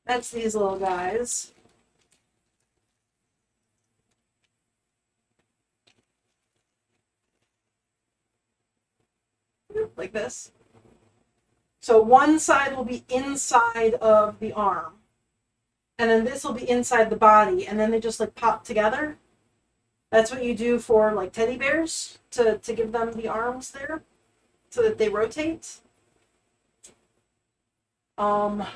That's these little guys. Like this. So one side will be inside of the arm. And then this will be inside the body. And then they just like pop together. That's what you do for like teddy bears to give them the arms there so that they rotate. So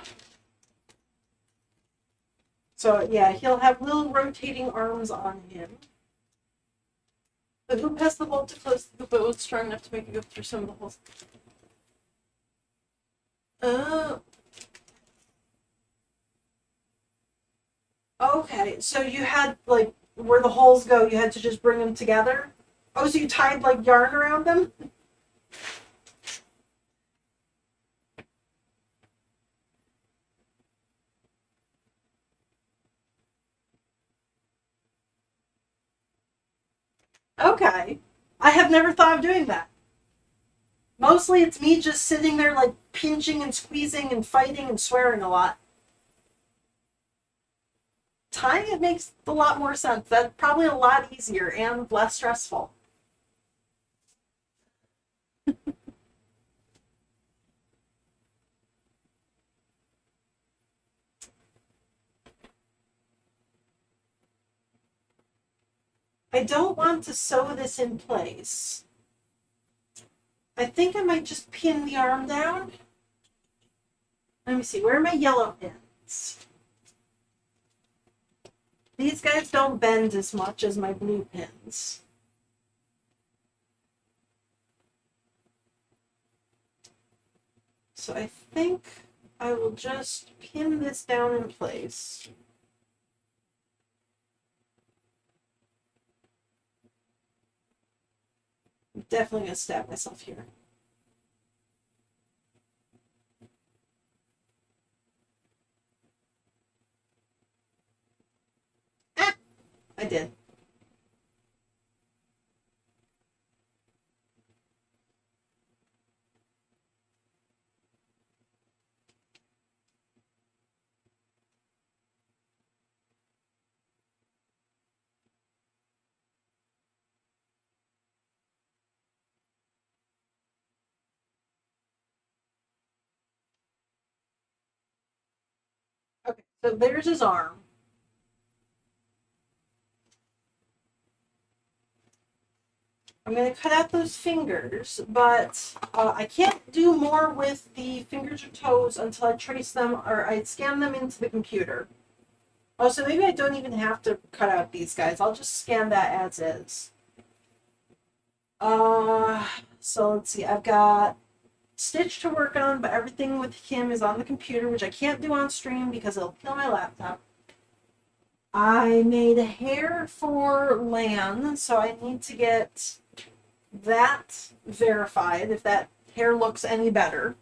yeah, he'll have little rotating arms on him. The hoop has the bolt to close the hoop, but it was strong enough to make it go through some of the holes. Oh. Okay, so you had, like, where the holes go, you had to just bring them together? Oh, so you tied, like, yarn around them? Okay. I have never thought of doing that. Mostly it's me just sitting there, like, pinching and squeezing and fighting and swearing a lot. Tying it makes a lot more sense. That's probably a lot easier and less stressful. I don't want to sew this in place. I think I might just pin the arm down. Let me see, where are my yellow pins? These guys don't bend as much as my blue pins. So I think I will just pin this down in place. I'm definitely going to stab myself here. Ah! I did. Okay, so there's his arm. I'm going to cut out those fingers, but I can't do more with the fingers or toes until I trace them or I scan them into the computer. Oh, so maybe I don't even have to cut out these guys. I'll just scan that as is. So let's see. I've got Stitch to work on, but everything with him is on the computer, which I can't do on stream because it'll kill my laptop. I made a hair for Lan, so I need to get that verified if that hair looks any better.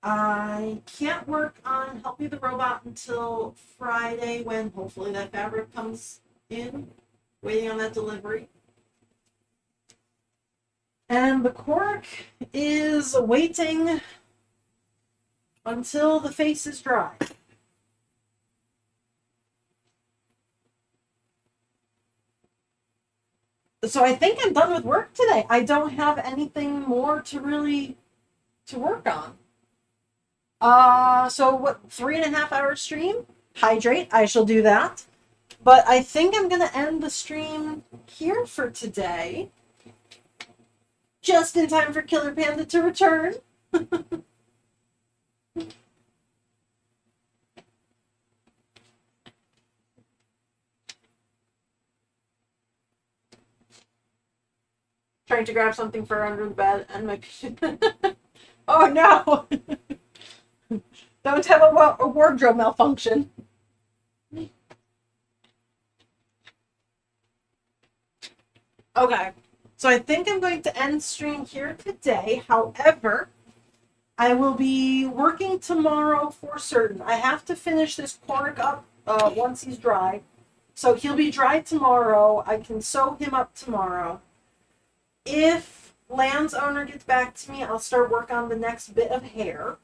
I can't work on Help Me the Robot until Friday when hopefully that fabric comes in. Waiting on that delivery. And the cork is waiting until the face is dry. So I think I'm done with work today. I don't have anything more to really to work on. So what, 3.5 hour stream? Hydrate, I shall do that. But I think I'm gonna end the stream here for today. Just in time for Killer Panda to return. Trying to grab something for under the bed and my oh no! Don't have a wardrobe malfunction. Okay, so I think I'm going to end stream here today. However, I will be working tomorrow for certain. I have to finish this cork up once he's dry. So he'll be dry tomorrow. I can sew him up tomorrow. If Lan's owner gets back to me, I'll start work on the next bit of hair.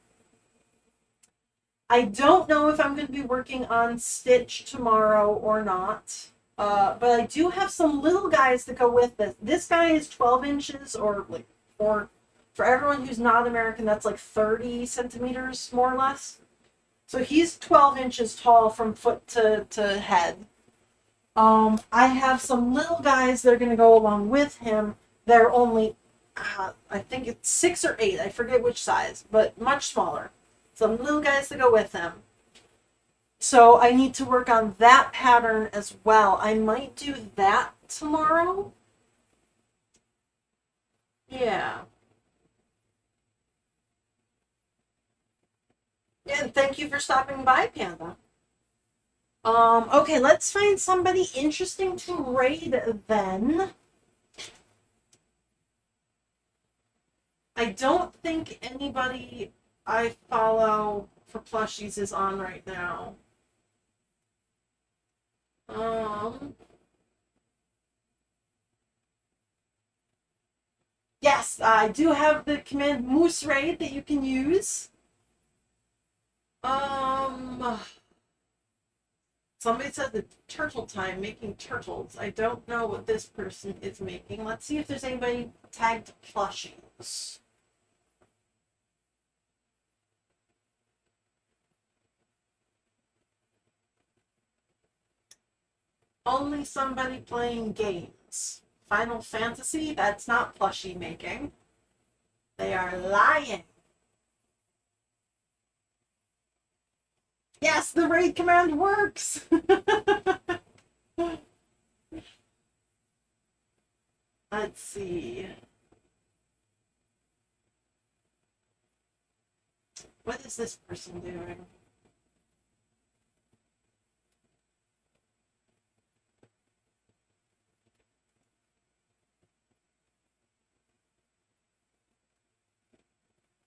I don't know if I'm going to be working on Stitch tomorrow or not. But I do have some little guys that go with this. This guy is 12 inches or like, or for everyone who's not American, that's like 30 centimeters more or less. So he's 12 inches tall from foot to head. I have some little guys that are going to go along with him. They're only, I think it's 6 or 8. I forget which size, but much smaller. Some little guys that go with him. So I need to work on that pattern as well. I might do that tomorrow. Yeah. And thank you for stopping by, Panda. Okay, let's find somebody interesting to raid then. I don't think anybody I follow for plushies is on right now. Yes, I do have the command Moose Raid that you can use. Somebody said the turtle time making turtles. I don't know what this person is making. Let's see if there's anybody tagged plushies. Only somebody playing games. Final Fantasy? That's not plushie making. They are lying. Yes, the raid command works! Let's see. What is this person doing?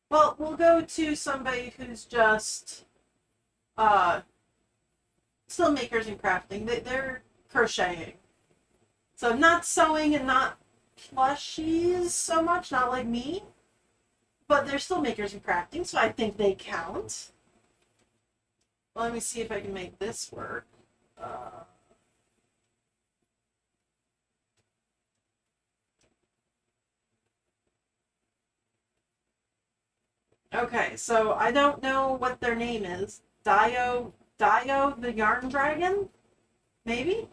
Well, we'll go to somebody who's just still makers and crafting. They're crocheting. So not sewing and not plushies so much, not like me. But they're still makers and crafting, so I think they count. Well, let me see if I can make this work. Okay, so I don't know what their name is. Dio the Yarn Dragon? Maybe?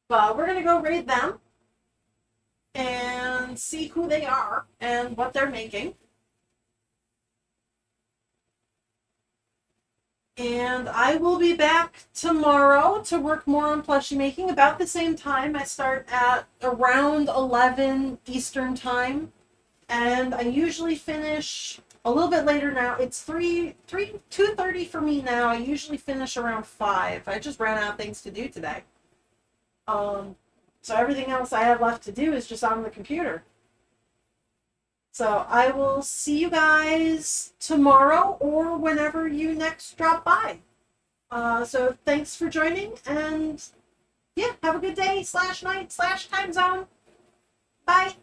But we're gonna go raid them and see who they are and what they're making. And I will be back tomorrow to work more on plushie making about the same time. I start at around 11 Eastern time. And I usually finish a little bit later now. It's 2:30 for me now. I usually finish around 5. I just ran out of things to do today. So everything else I have left to do is just on the computer. So I will see you guys tomorrow or whenever you next drop by. So thanks for joining, and yeah, have a good day /night/time zone. Bye.